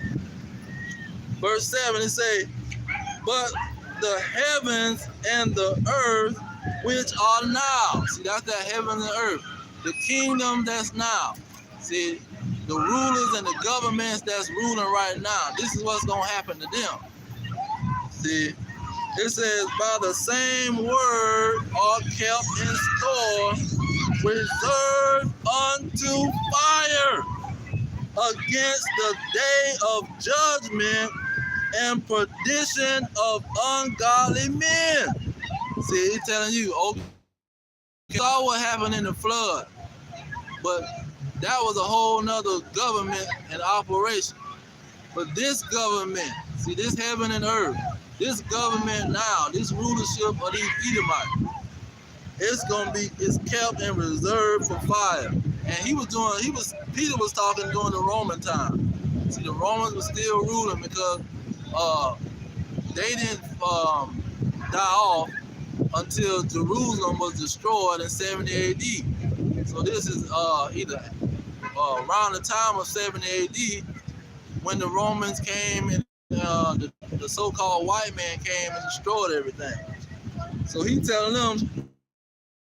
Verse 7, it say, but the heavens and the earth which are now. See, that's that heaven and earth. The kingdom that's now. See, the rulers and the governments that's ruling right now. This is what's going to happen to them. See, it says, by the same word are kept in store, reserved unto fire against the day of judgment and perdition of ungodly men. See, he's telling you, okay, saw what happened in the flood, but that was a whole nother government and operation. But this government, see, this heaven and earth, this government now, this rulership of these Edomites, it's kept and reserved for fire. And Peter was talking during the Roman time. See, the Romans were still ruling because they didn't die off until Jerusalem was destroyed in 70 AD. So this is either around the time of 70 AD when the Romans came and the so-called white man came and destroyed everything. So he telling them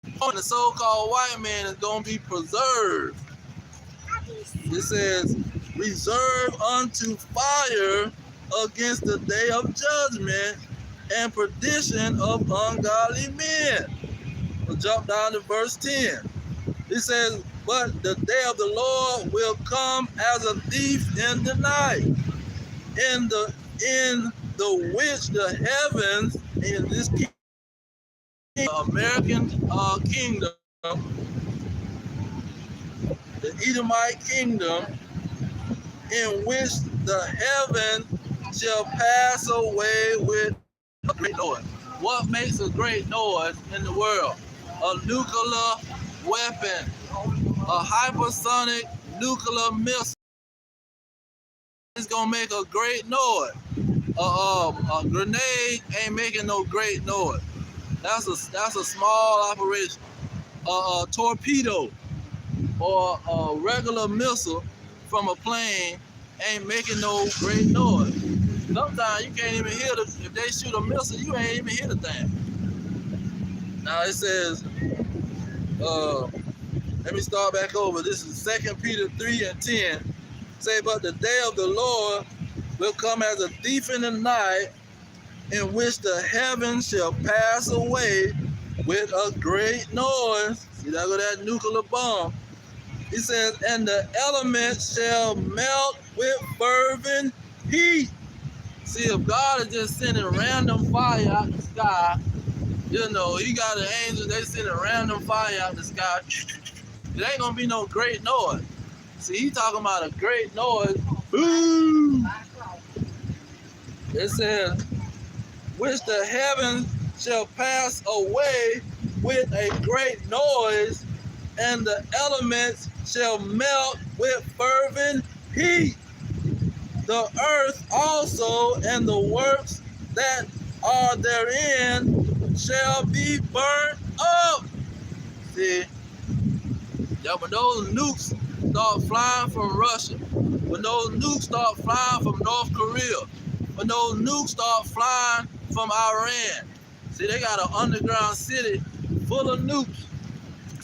the so-called white man is going to be preserved. It says, reserved unto fire against the day of judgment and perdition of ungodly men. We'll jump down to verse 10. It says, but the day of the Lord will come as a thief in the night, in the which the heavens, in this American kingdom, the Edomite kingdom, in which the heaven shall pass away with a great noise. What makes a great noise in the world? A nuclear weapon, a hypersonic nuclear missile is gonna make a great noise. A grenade ain't making no great noise. That's a small operation. A torpedo or a regular missile from a plane ain't making no great noise. Sometimes you can't even hear if they shoot a missile, you ain't even hear the thing. Now it says, let me start back over. This is 2 Peter 3 and 10. Say, but the day of the Lord will come as a thief in the night, in which the heavens shall pass away with a great noise. See, that go that nuclear bomb. He says, and the elements shall melt with fervent heat. See, if God is just sending random fire out the sky, you know, he got the angels, they sending random fire out the sky. It ain't gonna be no great noise. See, he talking about a great noise. Boom! It says, which the heavens shall pass away with a great noise, and the elements shall melt with fervent heat. The earth also and the works that are therein shall be burnt up. See, when those nukes start flying from Russia, when those nukes start flying from North Korea, when those nukes start flying from Iran, see, they got an underground city full of nukes.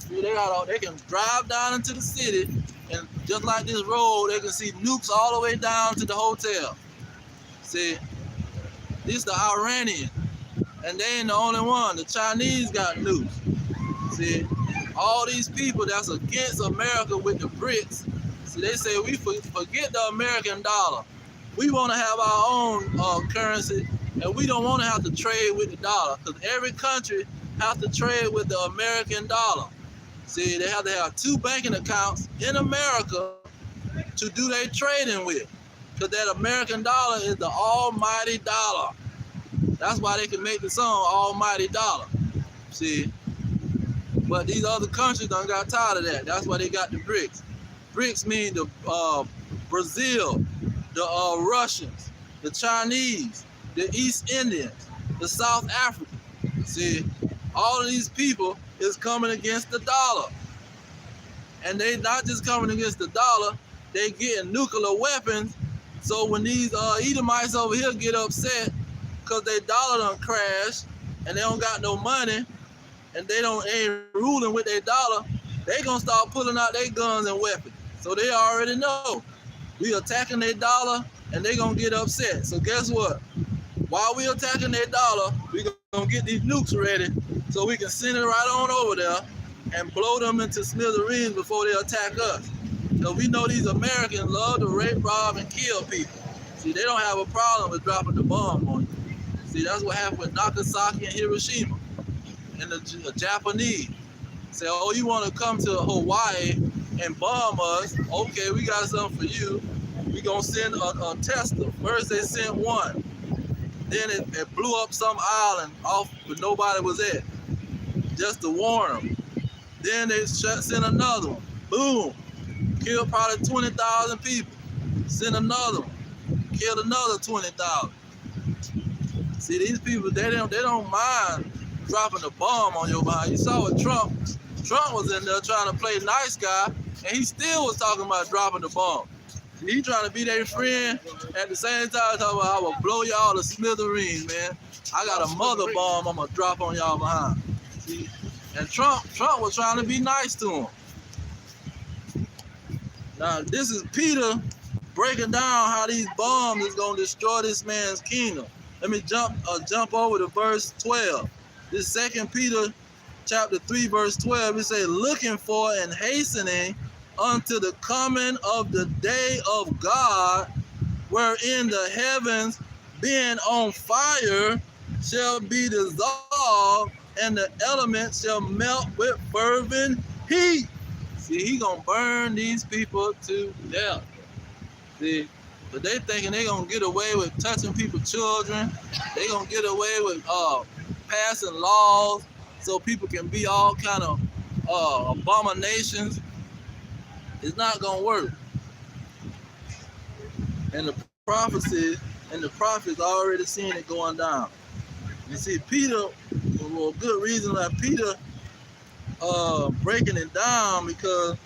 See, they can drive down into the city, and just like this road, they can see nukes all the way down to the hotel. See, this the Iranian, and they ain't the only one. The Chinese got nukes. See, all these people that's against America with the BRICS, see, they say we forget the American dollar. We want to have our own currency, and we don't want to have to trade with the dollar, because every country has to trade with the American dollar. See, they have to have 2 banking accounts in America to do their trading with, because that American dollar is the almighty dollar. That's why they can make the song Almighty Dollar. See, but these other countries done got tired of that. That's why they got the BRICS. BRICS mean the Brazil, the Russians, the Chinese, the East Indians, the South Africans. See, all of these people is coming against the dollar. And they not just coming against the dollar, they getting nuclear weapons. So when these Edomites over here get upset because their dollar done crashed and they don't got no money and they ain't ruling with their dollar, they gonna start pulling out their guns and weapons. So they already know we attacking their dollar and they gonna get upset. So guess what? While we attacking their dollar, we gonna get these nukes ready so we can send it right on over there and blow them into smithereens before they attack us. Because we know these Americans love to rape, rob, and kill people. See, they don't have a problem with dropping the bomb on you. See, that's what happened with Nagasaki and Hiroshima. And the Japanese say, oh, you want to come to Hawaii and bomb us? Okay, we got something for you. We gonna send a tester. First they sent one. Then it blew up some island off where nobody was at, just to warn them. Then they sent another one. Boom. Killed probably 20,000 people. Sent another one. Killed another 20,000. See, these people, they don't mind dropping a bomb on your behind. You saw what Trump was in there trying to play nice guy, and he still was talking about dropping the bomb. He trying to be their friend at the same time talking about I will blow y'all to smithereens, man. I got a mother bomb I'm gonna drop on y'all behind. See? And Trump was trying to be nice to him. Now this is Peter breaking down how these bombs is gonna destroy this man's kingdom. Let me jump over to verse 12. This 2 Peter chapter 3 verse 12, it says, looking for and hastening unto the coming of the day of God, wherein the heavens being on fire shall be dissolved, and the elements shall melt with fervent heat. See, he gonna burn these people to death. See, but they thinking they gonna get away with touching people's children. They gonna get away with passing laws so people can be all kind of abominations. It's not gonna work. And the prophecy and the prophets already seen it going down. You see, Peter, well, good reason why Peter breaking it down, because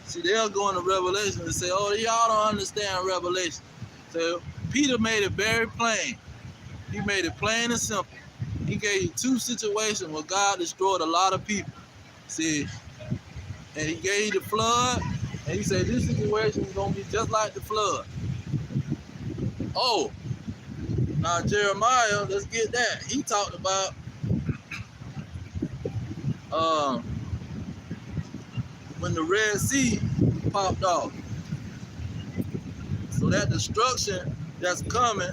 see, they'll go into Revelation and say, oh, y'all don't understand Revelation. So Peter made it very plain. He made it plain and simple. He gave you two situations where God destroyed a lot of people. See, and he gave you the flood, and he said this situation is going to be just like the flood. Oh, now Jeremiah, let's get that. He talked about when the Red Sea popped off. So that destruction that's coming,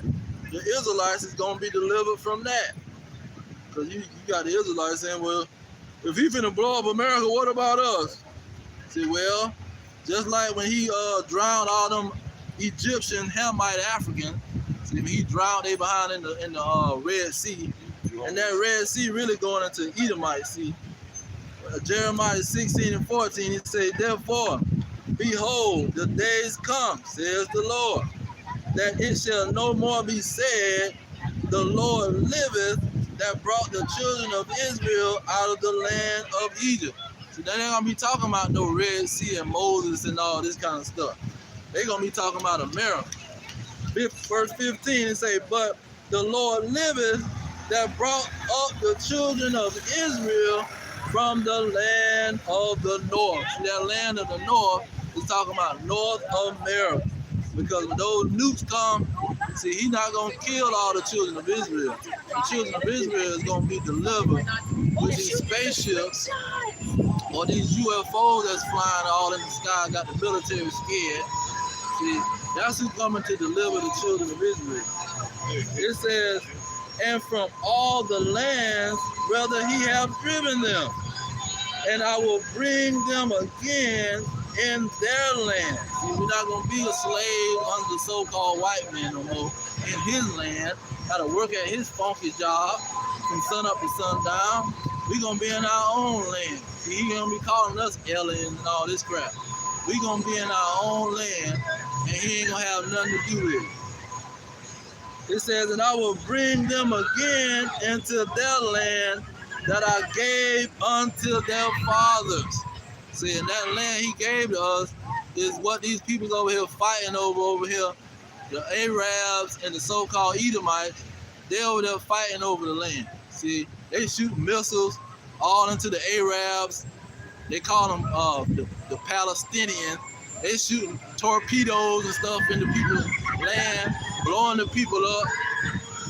the Israelites is going to be delivered from that. Because you got the Israelites saying, well, if he finna blow up America, what about us? See, well, just like when he drowned all them Egyptian Hamite Africans, see, he drowned they behind in the Red Sea, and that Red Sea really going into Edomite Sea. Jeremiah 16 and 14, he said, therefore, behold, the days come, says the Lord, that it shall no more be said, the Lord liveth, that brought the children of Israel out of the land of Egypt. So they ain't gonna be talking about no Red Sea and Moses and all this kind of stuff. They gonna be talking about America. Verse 15, it say, but the Lord liveth, that brought up the children of Israel from the land of the north. See, that land of the north is talking about North America. Because when those nukes come, see, he's not going to kill all the children of Israel. The children of Israel is going to be delivered with these spaceships or these UFOs that's flying all in the sky, got the military scared. See, that's who's coming to deliver the children of Israel. It says, and from all the lands, whether he have driven them, and I will bring them again in their land. See, we're not going to be a slave under the so-called white man no more in his land. Got to work at his funky job from sun up to sundown. We're going to be in our own land. See, he's going to be calling us aliens and all this crap. We're going to be in our own land, and he ain't going to have nothing to do with it. It says, and I will bring them again into their land that I gave unto their fathers. See, and that land he gave to us is what these people over here fighting over here. The Arabs and the so-called Edomites, they over there fighting over the land. See, they shoot missiles all into the Arabs. They call them the Palestinians. They shooting torpedoes and stuff into people's land, blowing the people up.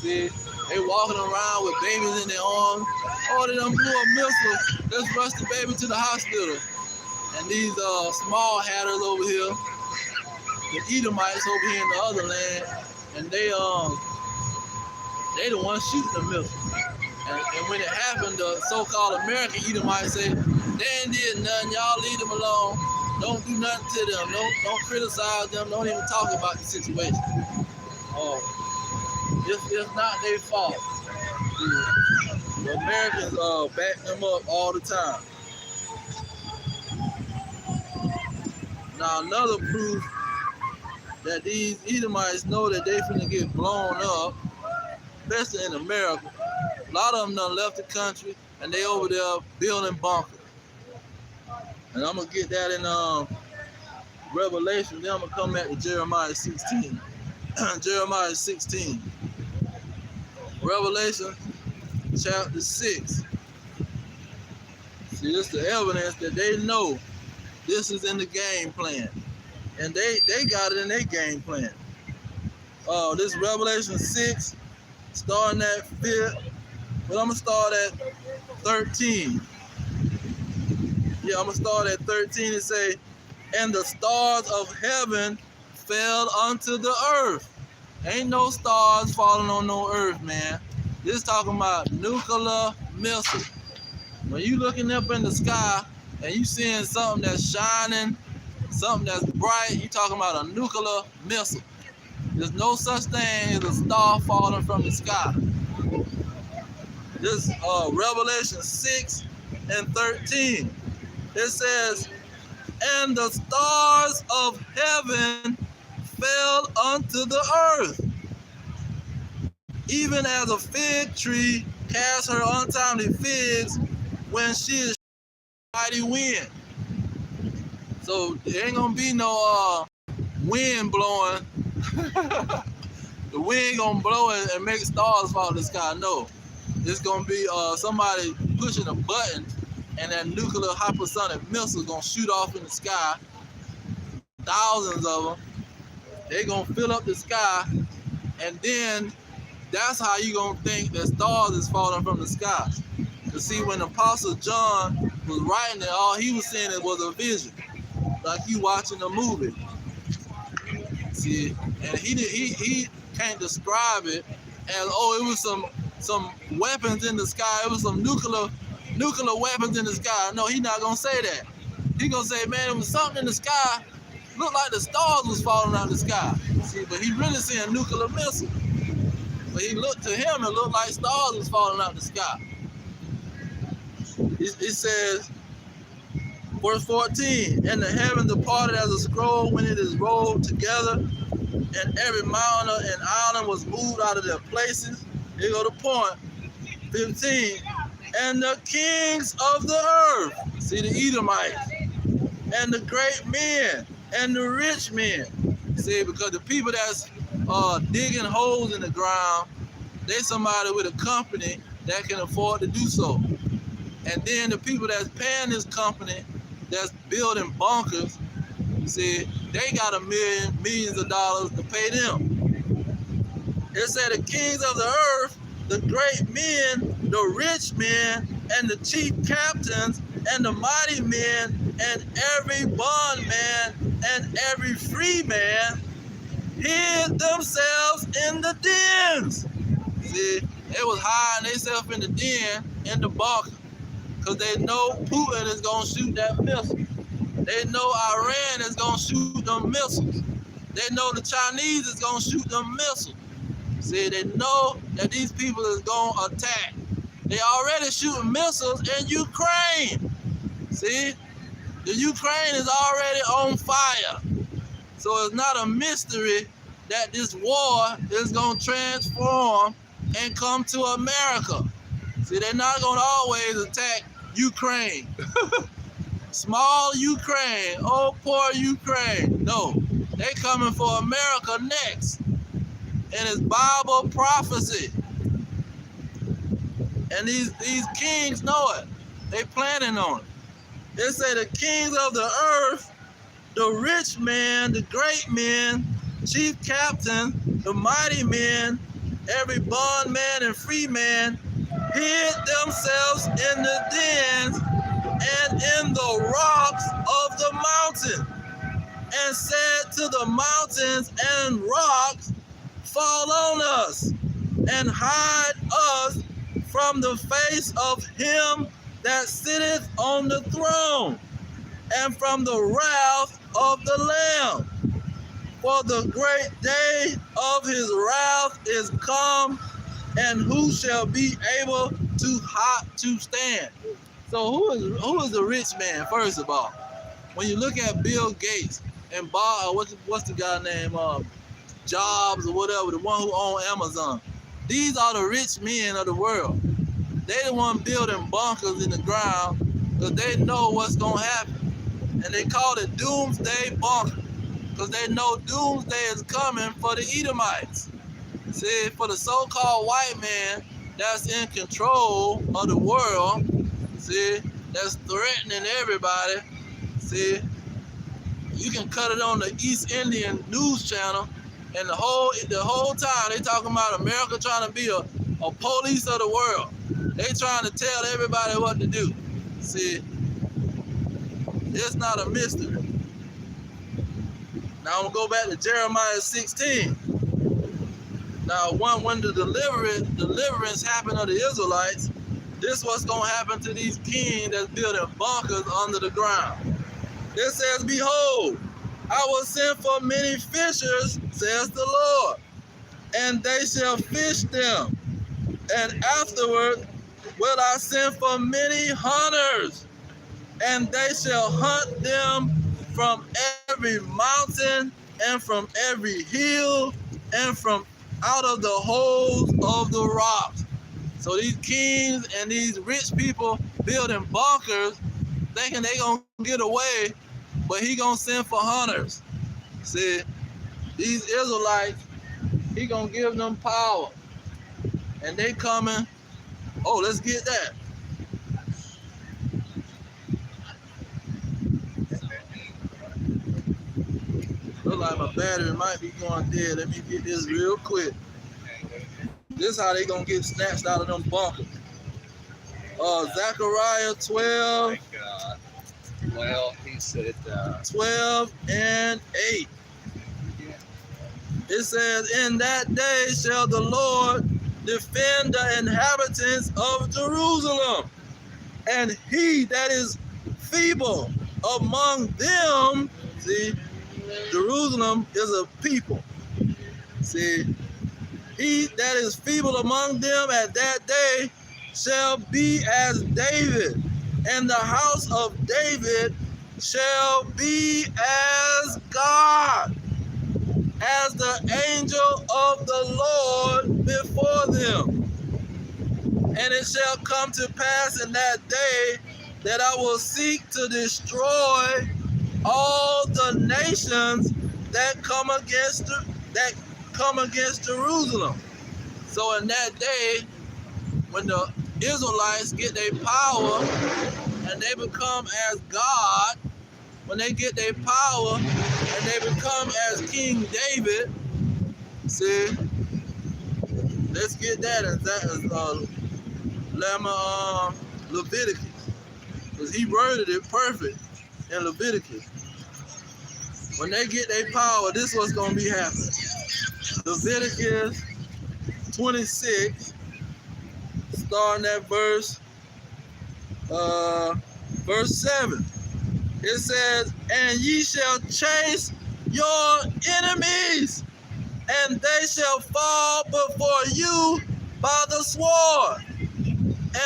See, they walking around with babies in their arms. Oh, they done blew a missile. Let's rush the baby to the hospital. And these small hatters over here, the Edomites over here in the other land, and they the ones shooting the missile. And when it happened, the so-called American Edomites say, they ain't did nothing, y'all leave them alone. Don't do nothing to them. Don't criticize them. Don't even talk about the situation. It's not their fault. The Americans back them up all the time. Now another proof that these Edomites know that they finna get blown up, especially in America. A lot of them done left the country and they over there building bunkers. And I'm gonna get that in Revelation. Then I'm gonna come back to Jeremiah 16. Jeremiah 16. Revelation chapter 6. See, this is the evidence that they know this is in the game plan. And they got it in their game plan. This Revelation 6, starting at 5th, but I'm gonna start at 13. Yeah, I'm gonna start at 13 and say, and the stars of heaven fell unto the earth. Ain't no stars falling on no earth, man. This talking about nuclear missile. When you looking up in the sky and you seeing something that's shining, something that's bright, you talking about a nuclear missile. There's no such thing as a star falling from the sky. This Revelation 6 and 13. It says, and the stars of heaven fell unto the earth, even as a fig tree casts her untimely figs when she is mighty wind. So there ain't gonna be no wind blowing. The wind gonna blow and make stars fall in the sky. No, it's gonna be somebody pushing a button, and that nuclear hypersonic missile gonna shoot off in the sky. Thousands of them. They gonna fill up the sky, and then that's how you gonna think that stars is falling from the sky. You see, when Apostle John was writing it, all he was saying it was a vision, like you watching a movie. See, and he can't describe it as, oh, it was some weapons in the sky. It was some nuclear weapons in the sky. No, he not gonna say that. He gonna say, man, it was something in the sky. Looked like the stars was falling out of the sky. See, but he really saying nuclear missile. But he looked to him and looked like stars was falling out of the sky. It says, verse 14, and the heaven departed as a scroll when it is rolled together, and every mountain and island was moved out of their places. Here go the point. 15, and the kings of the earth, see the Edomites, and the great men, and the rich men. See, because the people that's digging holes in the ground, they somebody with a company that can afford to do so. And then the people that's paying this company that's building bunkers, see, they got millions of dollars to pay them. It said the kings of the earth, the great men, the rich men, and the chief captains, and the mighty men, and every bondman, and every free man, hid themselves in the dens. See, they was hiding themselves in the den, in the bunker, because they know Putin is going to shoot that missile. They know Iran is going to shoot them missiles. They know the Chinese is going to shoot them missiles. See, they know that these people is going to attack. They already shooting missiles in Ukraine. See, the Ukraine is already on fire. So it's not a mystery that this war is going to transform and come to America. See, they're not going to always attack Ukraine. Small Ukraine, oh poor Ukraine. No, they coming for America next. And it's Bible prophecy. And these kings know it. They planning on it. They say the kings of the earth, the rich men, the great men, chief captain, the mighty men, every bondman and free man, hid themselves in the dens and in the rocks of the mountain, and said to the mountains and rocks, fall on us, and hide us from the face of him that sitteth on the throne, and from the wrath of the Lamb. For the great day of his wrath is come, and who shall be able to stand? So who is the rich man, first of all? When you look at Bill Gates and Bob, what's the guy name? Jobs or whatever, the one who owned Amazon. These are the rich men of the world. They the one building bunkers in the ground because they know what's going to happen. And they call it doomsday bunker because they know doomsday is coming for the Edomites. See, for the so-called white man that's in control of the world, see, that's threatening everybody, see, you can cut it on the East Indian news channel, and the whole time they talking about America trying to be a police of the world. They trying to tell everybody what to do. See, it's not a mystery. Now I'm gonna go back to Jeremiah 16. Now when the deliverance happened of the Israelites, this what's gonna happen to these kings that's building bunkers under the ground. It says, behold, I will send for many fishers, says the Lord, and they shall fish them. And afterward will I send for many hunters, and they shall hunt them from every mountain and from every hill and from out of the holes of the rocks. So these kings and these rich people building bunkers, thinking they gonna get away, but he gonna send for hunters. See, these Israelites, he gonna give them power, and they coming. Oh, let's get that. Look like my battery might be going dead. Let me get this real quick. This is how they gonna get snatched out of them bunkers. Zechariah 12. Well, he said 12 and 8. It says, in that day shall the Lord defend the inhabitants of Jerusalem, and he that is feeble among them, see, Jerusalem is a people. See, he that is feeble among them at that day shall be as David, and the house of David shall be as God, as the angel of the Lord before them. And it shall come to pass in that day that I will seek to destroy all the nations that come against Jerusalem. So in that day, when the Israelites get their power and they become as God, when they get their power and they become as King David, see, let's get that as Leviticus, because he worded it perfect in Leviticus. When they get their power, this is what's going to be happening. Leviticus 26, starting at verse 7. It says, and ye shall chase your enemies, and they shall fall before you by the sword.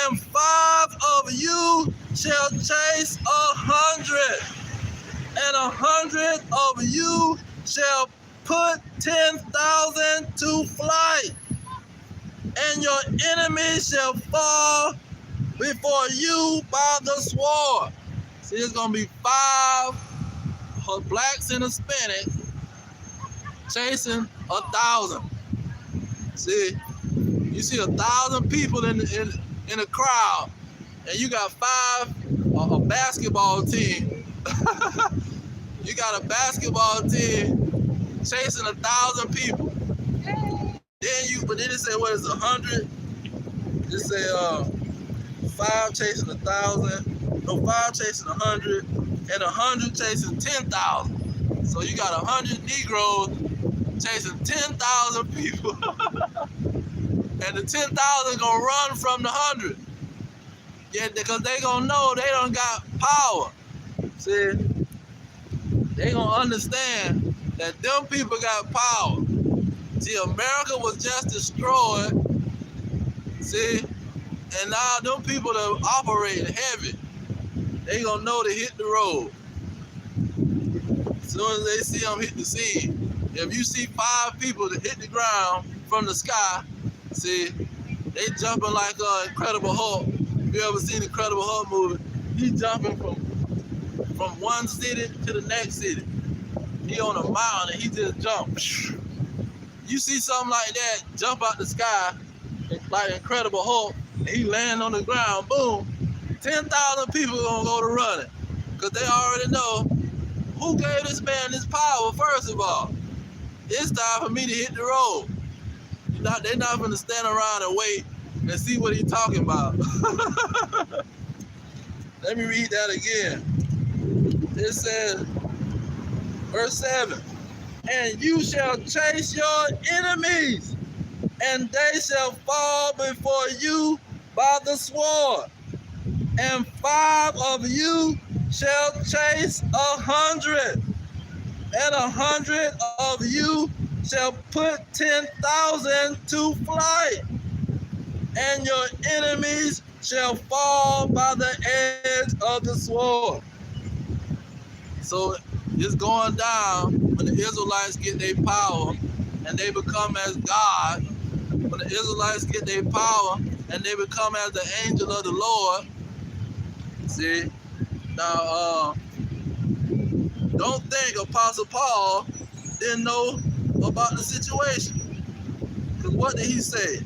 And 5 of you shall chase 100, and 100 of you shall put 10,000 to flight, and your enemy shall fall before you by the sword. See, it's gonna be 5 blacks and Hispanics chasing 1,000. See, you see 1,000 people in the crowd, and you got 5 a basketball team. You got a basketball team chasing 1,000 people. But then it say what is 100? It say 5 chasing 1,000, no 5 chasing 100, and 100 chasing 10,000. So you got 100 Negroes chasing 10,000 people, and the 10,000 gonna run from the 100. Yeah, because they gonna know they don't got power. See, they gonna understand that them people got power. See, America was just destroyed. See, and now them people that operate heavy, they gonna know to hit the road. As soon as they see them hit the scene. If you see 5 people that hit the ground from the sky, see, they jumping like Incredible Hulk. If you ever seen the Incredible Hulk movie, he jumping from one city to the next city. He on a mountain and he just jumps. You see something like that jump out the sky, like Incredible Hulk, and he land on the ground, boom, 10,000 people gonna go to running. Because they already know who gave this man this power, first of all. It's time for me to hit the road. They're not gonna stand around and wait and see what he's talking about. Let me read that again. It says, verse 7, and you shall chase your enemies, and they shall fall before you by the sword, and 5 of you shall chase 100, and 100 of you shall put 10,000 to flight, and your enemies shall fall by the edge of the sword. So it's going down when the Israelites get their power and they become as God. When the Israelites get their power and they become as the angel of the Lord. See, now don't think Apostle Paul didn't know about the situation. Because what did he say?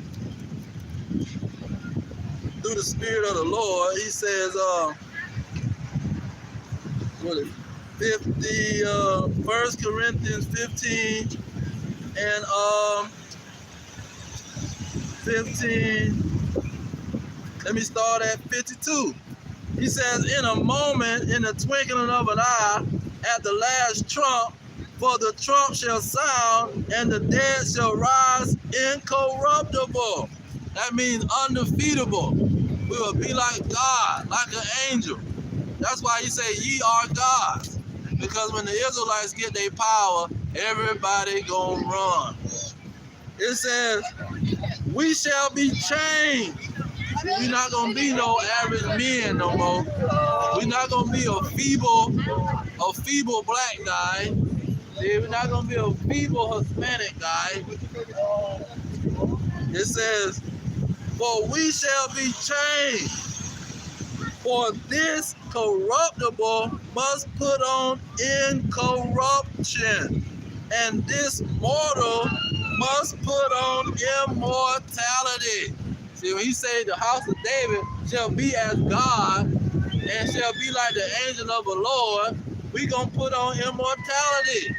Through the Spirit of the Lord, he says, what is it? 1 Corinthians 15 and 15. Let me start at 52. He says, in a moment, in the twinkling of an eye, at the last trump, for the trump shall sound, and the dead shall rise incorruptible. That means undefeatable. We will be like God, like an angel. That's why he say, ye are gods. Because when the Israelites get their power, everybody gonna run. It says, we shall be changed. We're not gonna be no average men no more. We're not gonna be a feeble black guy. We're not gonna be a feeble Hispanic guy. It says, for we shall be changed. For this corruptible must put on incorruption, and this mortal must put on immortality. See, when he said the house of David shall be as God and shall be like the angel of the Lord, we gonna put on immortality.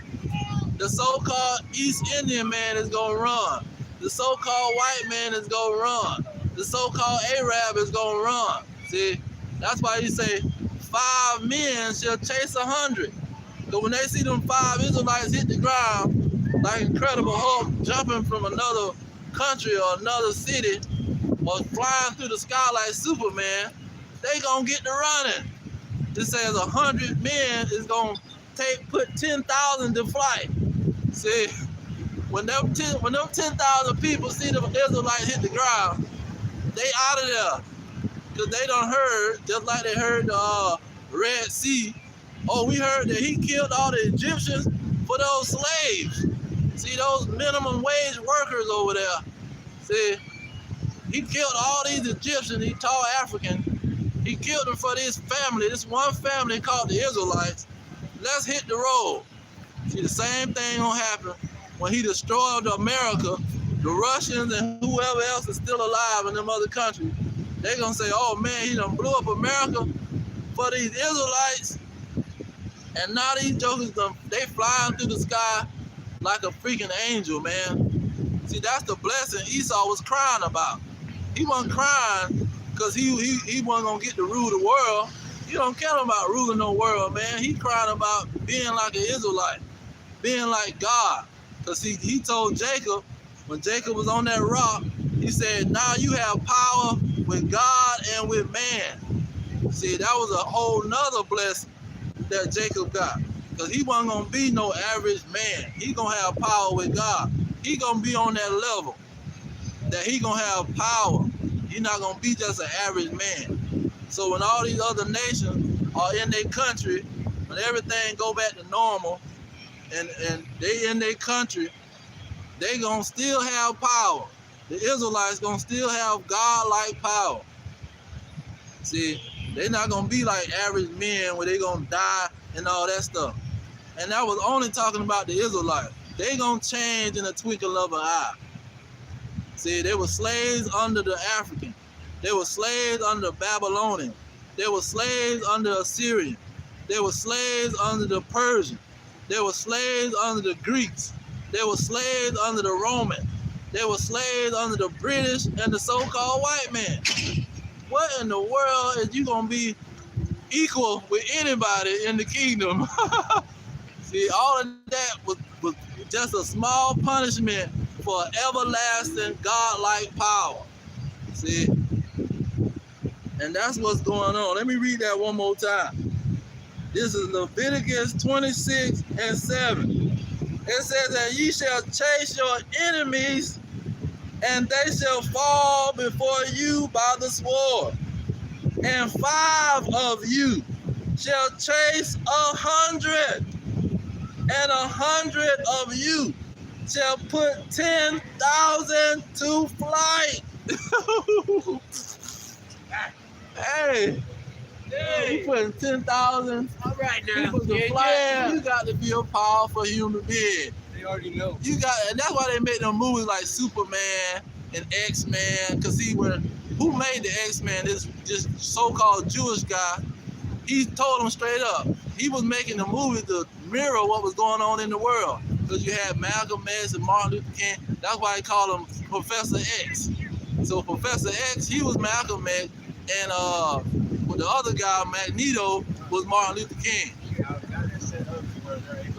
The so-called East Indian man is gonna run. The so-called white man is gonna run. The so-called Arab is gonna run. See, that's why he say 5 men shall chase 100. So when they see them 5 Israelites hit the ground, like Incredible Hulk jumping from another country or another city, or flying through the sky like Superman, they gonna get to running. This says 100 men is gonna put 10,000 to flight. See, when them 10,000 people see the Israelites hit the ground, they out of there. Because they done heard, just like they heard the Red Sea. Oh, we heard that he killed all the Egyptians for those slaves. See, those minimum wage workers over there. See, he killed all these Egyptians, these tall Africans, He killed them for this family, this one family called the Israelites. Let's hit the road. See, the same thing gonna happen when he destroyed America. The Russians and whoever else is still alive in them other countries, they gonna say, oh man, he done blew up America for these Israelites. And now these jokers, they flying through the sky like a freaking angel, man. See, that's the blessing Esau was crying about. He wasn't crying because he wasn't gonna get to rule the world. He don't care about ruling no world, man. He crying about being like an Israelite, being like God. Because he told Jacob, when Jacob was on that rock, he said, now you have power with God and with man. See, that was a whole nother blessing that Jacob got. Because he wasn't going to be no average man. He going to have power with God. He going to be on that level that he going to have power. He's not going to be just an average man. So when all these other nations are in their country, when everything go back to normal, and they in their country, they gonna still have power. The Israelites gonna still have God-like power. See, they not gonna be like average men where they gonna die and all that stuff. And that was only talking about the Israelites. They gonna change in a twinkle of an eye. See, they were slaves under the African. They were slaves under the Babylonian. They were slaves under the Assyrian. They were slaves under the Persian. They were slaves under the Greeks. They were slaves under the Romans. They were slaves under the British and the so-called white man. What in the world is you going to be equal with anybody in the kingdom? See, all of that was just a small punishment for everlasting God-like power. See? And that's what's going on. Let me read that one more time. This is Leviticus 26:7. It says that ye shall chase your enemies, and they shall fall before you by the sword. And 5 of you shall chase 100, and 100 of you shall put 10,000 to flight. Hey. You putting 10,000 All right now. people to fly. You got to be a powerful human being. They already know. You got, and that's why they make them movies like Superman and X-Men. Cause see, who made the X-Men? This so-called Jewish guy. He told them straight up. He was making the movie to mirror what was going on in the world. Cause you had Malcolm X and Martin Luther King. That's why they call him Professor X. So Professor X, he was Malcolm X, and the other guy, Magneto, was Martin Luther King.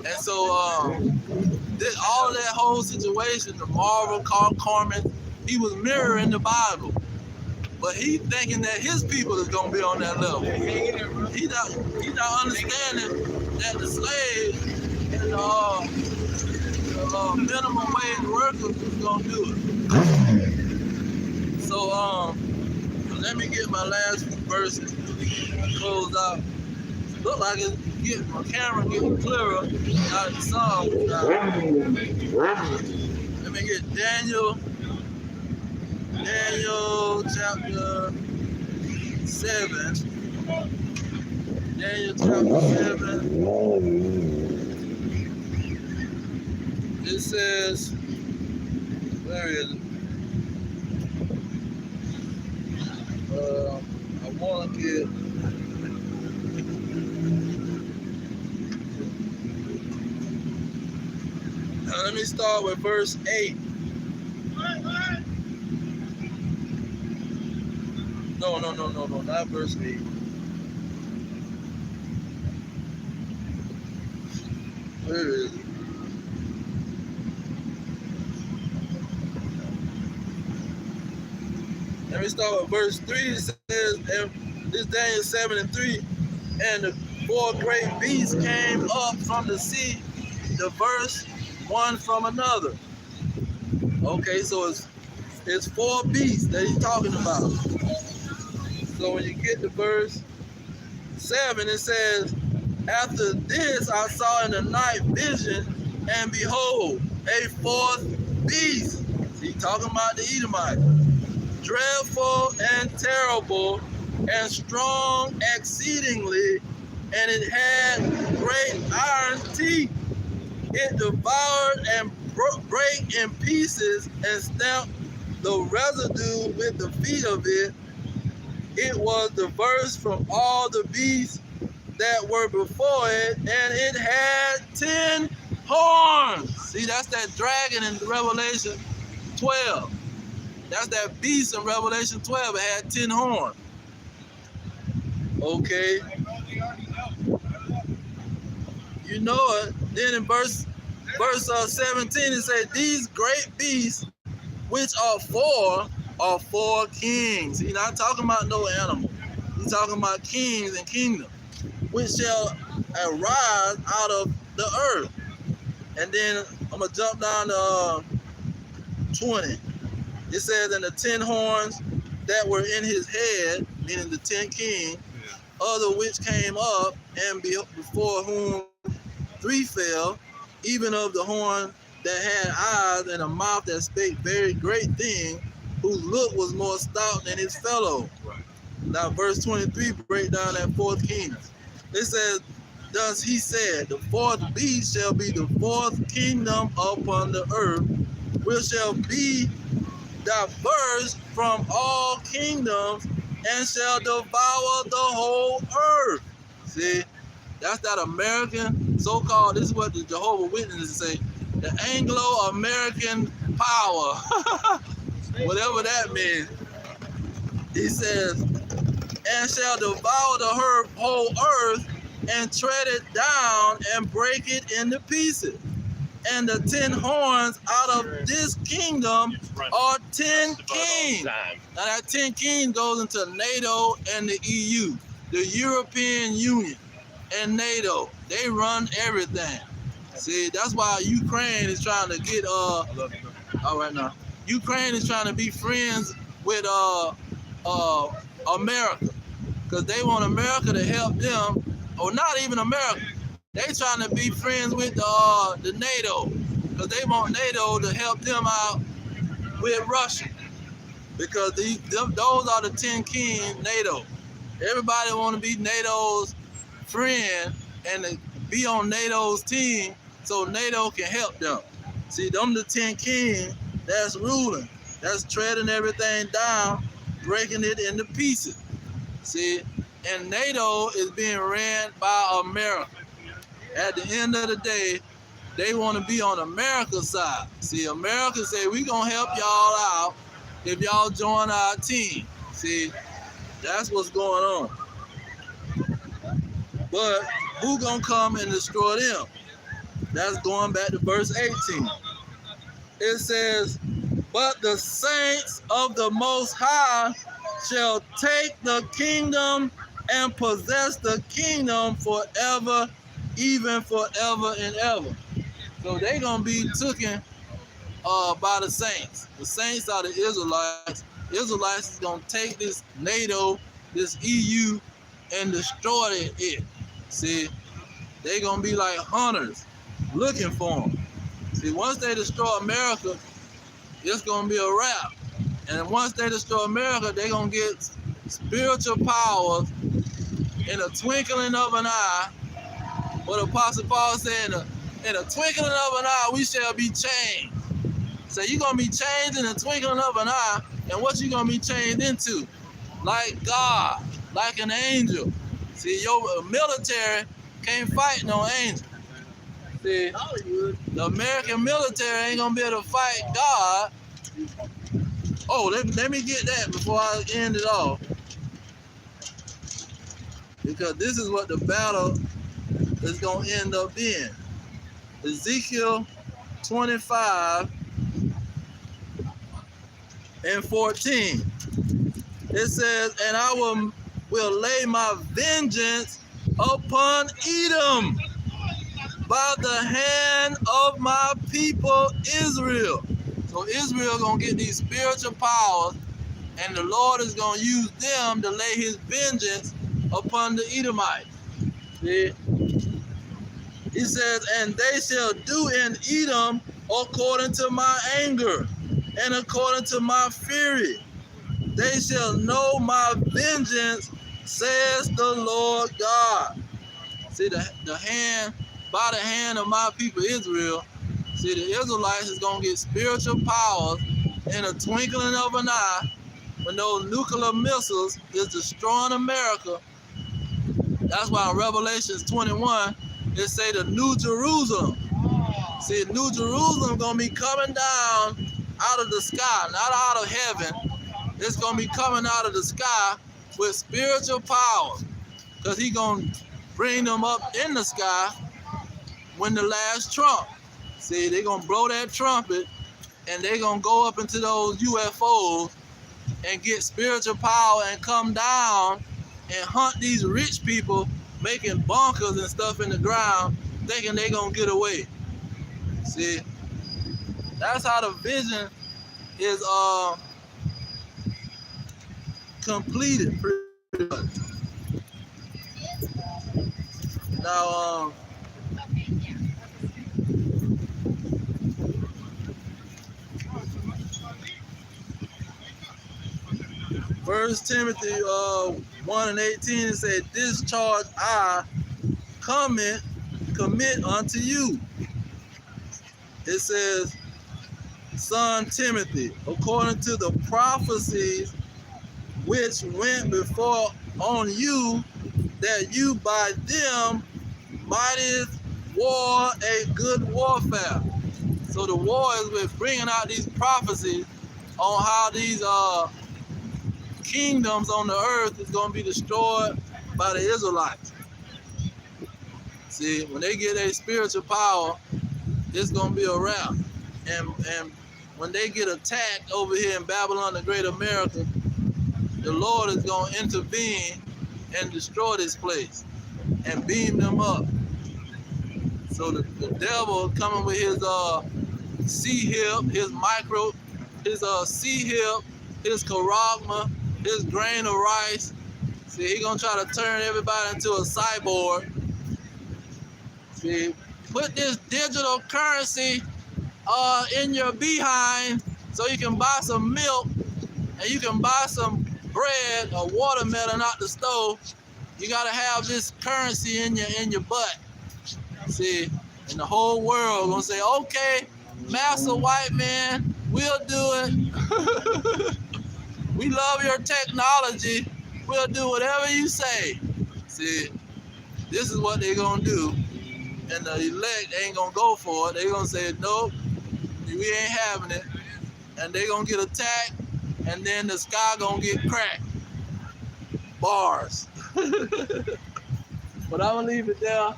And so all of that whole situation, the Marvel, Carl Corman, he was mirroring the Bible. But he thinking that his people is gonna be on that level. He not understanding that the slaves and the minimum wage workers is gonna do it. So let me get my last few verses closed out. Look like it's getting my camera getting clearer out of the song. Let me get Daniel chapter 7. Daniel chapter 7. It says, where is it? I want to get let me start with verse 8. No, not verse 8. Where is it? Let me start with verse 3. It says, and this Daniel 7:3, and the 4 great beasts came up from the sea, diverse one from another. Okay, so it's 4 beasts that he's talking about. So when you get to verse 7, it says, after this I saw in the night vision, and behold, a 4th beast. He's talking about the Edomite. Dreadful and terrible, and strong exceedingly, and it had great iron teeth. It devoured and brake in pieces and stamped the residue with the feet of it. It was diverse from all the beasts that were before it, and it had 10 horns. See, that's that dragon in Revelation 12. That's that beast in Revelation 12. It had 10 horns. Okay. You know it. Then in verse 17, it says, these great beasts, which are four kings. He's not talking about no animal. He's talking about kings and kingdoms, which shall arise out of the earth. And then I'm going to jump down to 20. It says, and the 10 horns that were in his head, meaning the 10 kings, other which came up, and before whom 3 fell, even of the horn that had eyes and a mouth that spake very great things, whose look was more stout than his fellow. Now verse 23 break down that 4th kingdom. It says, thus he said, the 4th beast shall be the 4th kingdom upon the earth, which shall be diverse from all kingdoms, and shall devour the whole earth. See, that's that American so-called, this is what the Jehovah's Witnesses say, the Anglo-American power, whatever that means. He says, and shall devour the whole earth, and tread it down, and break it into pieces. And the 10 horns out of this kingdom are 10 kings. Now that 10 kings goes into NATO and the EU, the European Union and NATO. They run everything. See, that's why Ukraine is trying to get all right now. Ukraine is trying to be friends with America, because they want America to help them, or not even America. They trying to be friends with the NATO, because they want NATO to help them out with Russia, because those are the 10 kings NATO. Everybody want to be NATO's friend and to be on NATO's team so NATO can help them. See, them the 10 kings that's ruling, that's treading everything down, breaking it into pieces. See, and NATO is being ran by America. At the end of the day, they want to be on America's side. See, America say, we going to help y'all out if y'all join our team. See, that's what's going on. But who going to come and destroy them? That's going back to verse 18. It says, but the saints of the Most High shall take the kingdom and possess the kingdom forever, even forever and ever. So they gonna be taken by the saints. The saints are the Israelites. Israelites is gonna take this NATO, this EU, and destroy it. See, they gonna be like hunters looking for them. See, once they destroy America, it's gonna be a wrap. And once they destroy America, they gonna get spiritual powers in a twinkling of an eye. What Apostle Paul said, in a twinkling of an eye, we shall be changed. So you're going to be changed in a twinkling of an eye, and what you going to be changed into? Like God, like an angel. See, your military can't fight no angel. See, the American military ain't going to be able to fight God. Oh, let me get that before I end it off. Because this is what the battle is going to end up being. Ezekiel 25 and 14. It says, and I will lay my vengeance upon Edom by the hand of my people Israel. So Israel going to get these spiritual powers, and the Lord is going to use them to lay his vengeance upon the Edomites. See? He says, and they shall do in Edom according to my anger and according to my fury, they shall know my vengeance, says the Lord God. See, the hand, by the hand of my people Israel, see, the Israelites is going to get spiritual powers in a twinkling of an eye when those nuclear missiles is destroying America. That's why in Revelations 21, it say the New Jerusalem. See, New Jerusalem going to be coming down out of the sky, not out of heaven. It's going to be coming out of the sky with spiritual power, because he going to bring them up in the sky when the last trump. See, they're going to blow that trumpet, and they're going to go up into those UFOs and get spiritual power and come down and hunt these rich people making bunkers and stuff in the ground, thinking they're going to get away. See, that's how the vision is completed pretty much. Now, 1 Timothy 1:18, it said, "This charge I commit unto you." It says, "Son Timothy, according to the prophecies which went before on you, that you by them mightest war a good warfare." So the war is with bringing out these prophecies on how these kingdoms on the earth is going to be destroyed by the Israelites. See, when they get a spiritual power, it's going to be a wrap. And when they get attacked over here in Babylon, the Great America, the Lord is going to intervene and destroy this place and beam them up. So the devil coming with his C-hip, his micro, his C-hip, his charagma, his grain of rice. See, he gonna try to turn everybody into a cyborg. See, put this digital currency in your behind so you can buy some milk and you can buy some bread or watermelon out the stove. You gotta have this currency in your butt. See, and the whole world gonna say, "Okay, Master White Man, we'll do it." We love your technology. We'll do whatever you say. See, this is what they're going to do. And the elect ain't going to go for it. They're going to say, "Nope, we ain't having it." And they're going to get attacked. And then the sky going to get cracked. Bars. But I'm going to leave it there.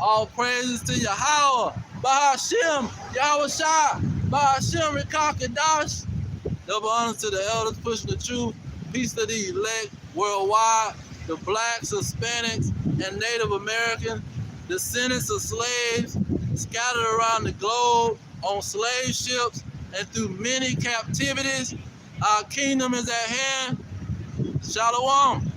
All praises to Yahweh, Bahashim, Yahweh Shai, Bahashim, Rekakadash. Double honor to the elders pushing the truth. Peace to the elect worldwide, the blacks, Hispanics, and Native Americans, descendants of slaves scattered around the globe on slave ships and through many captivities. Our kingdom is at hand. Shalom.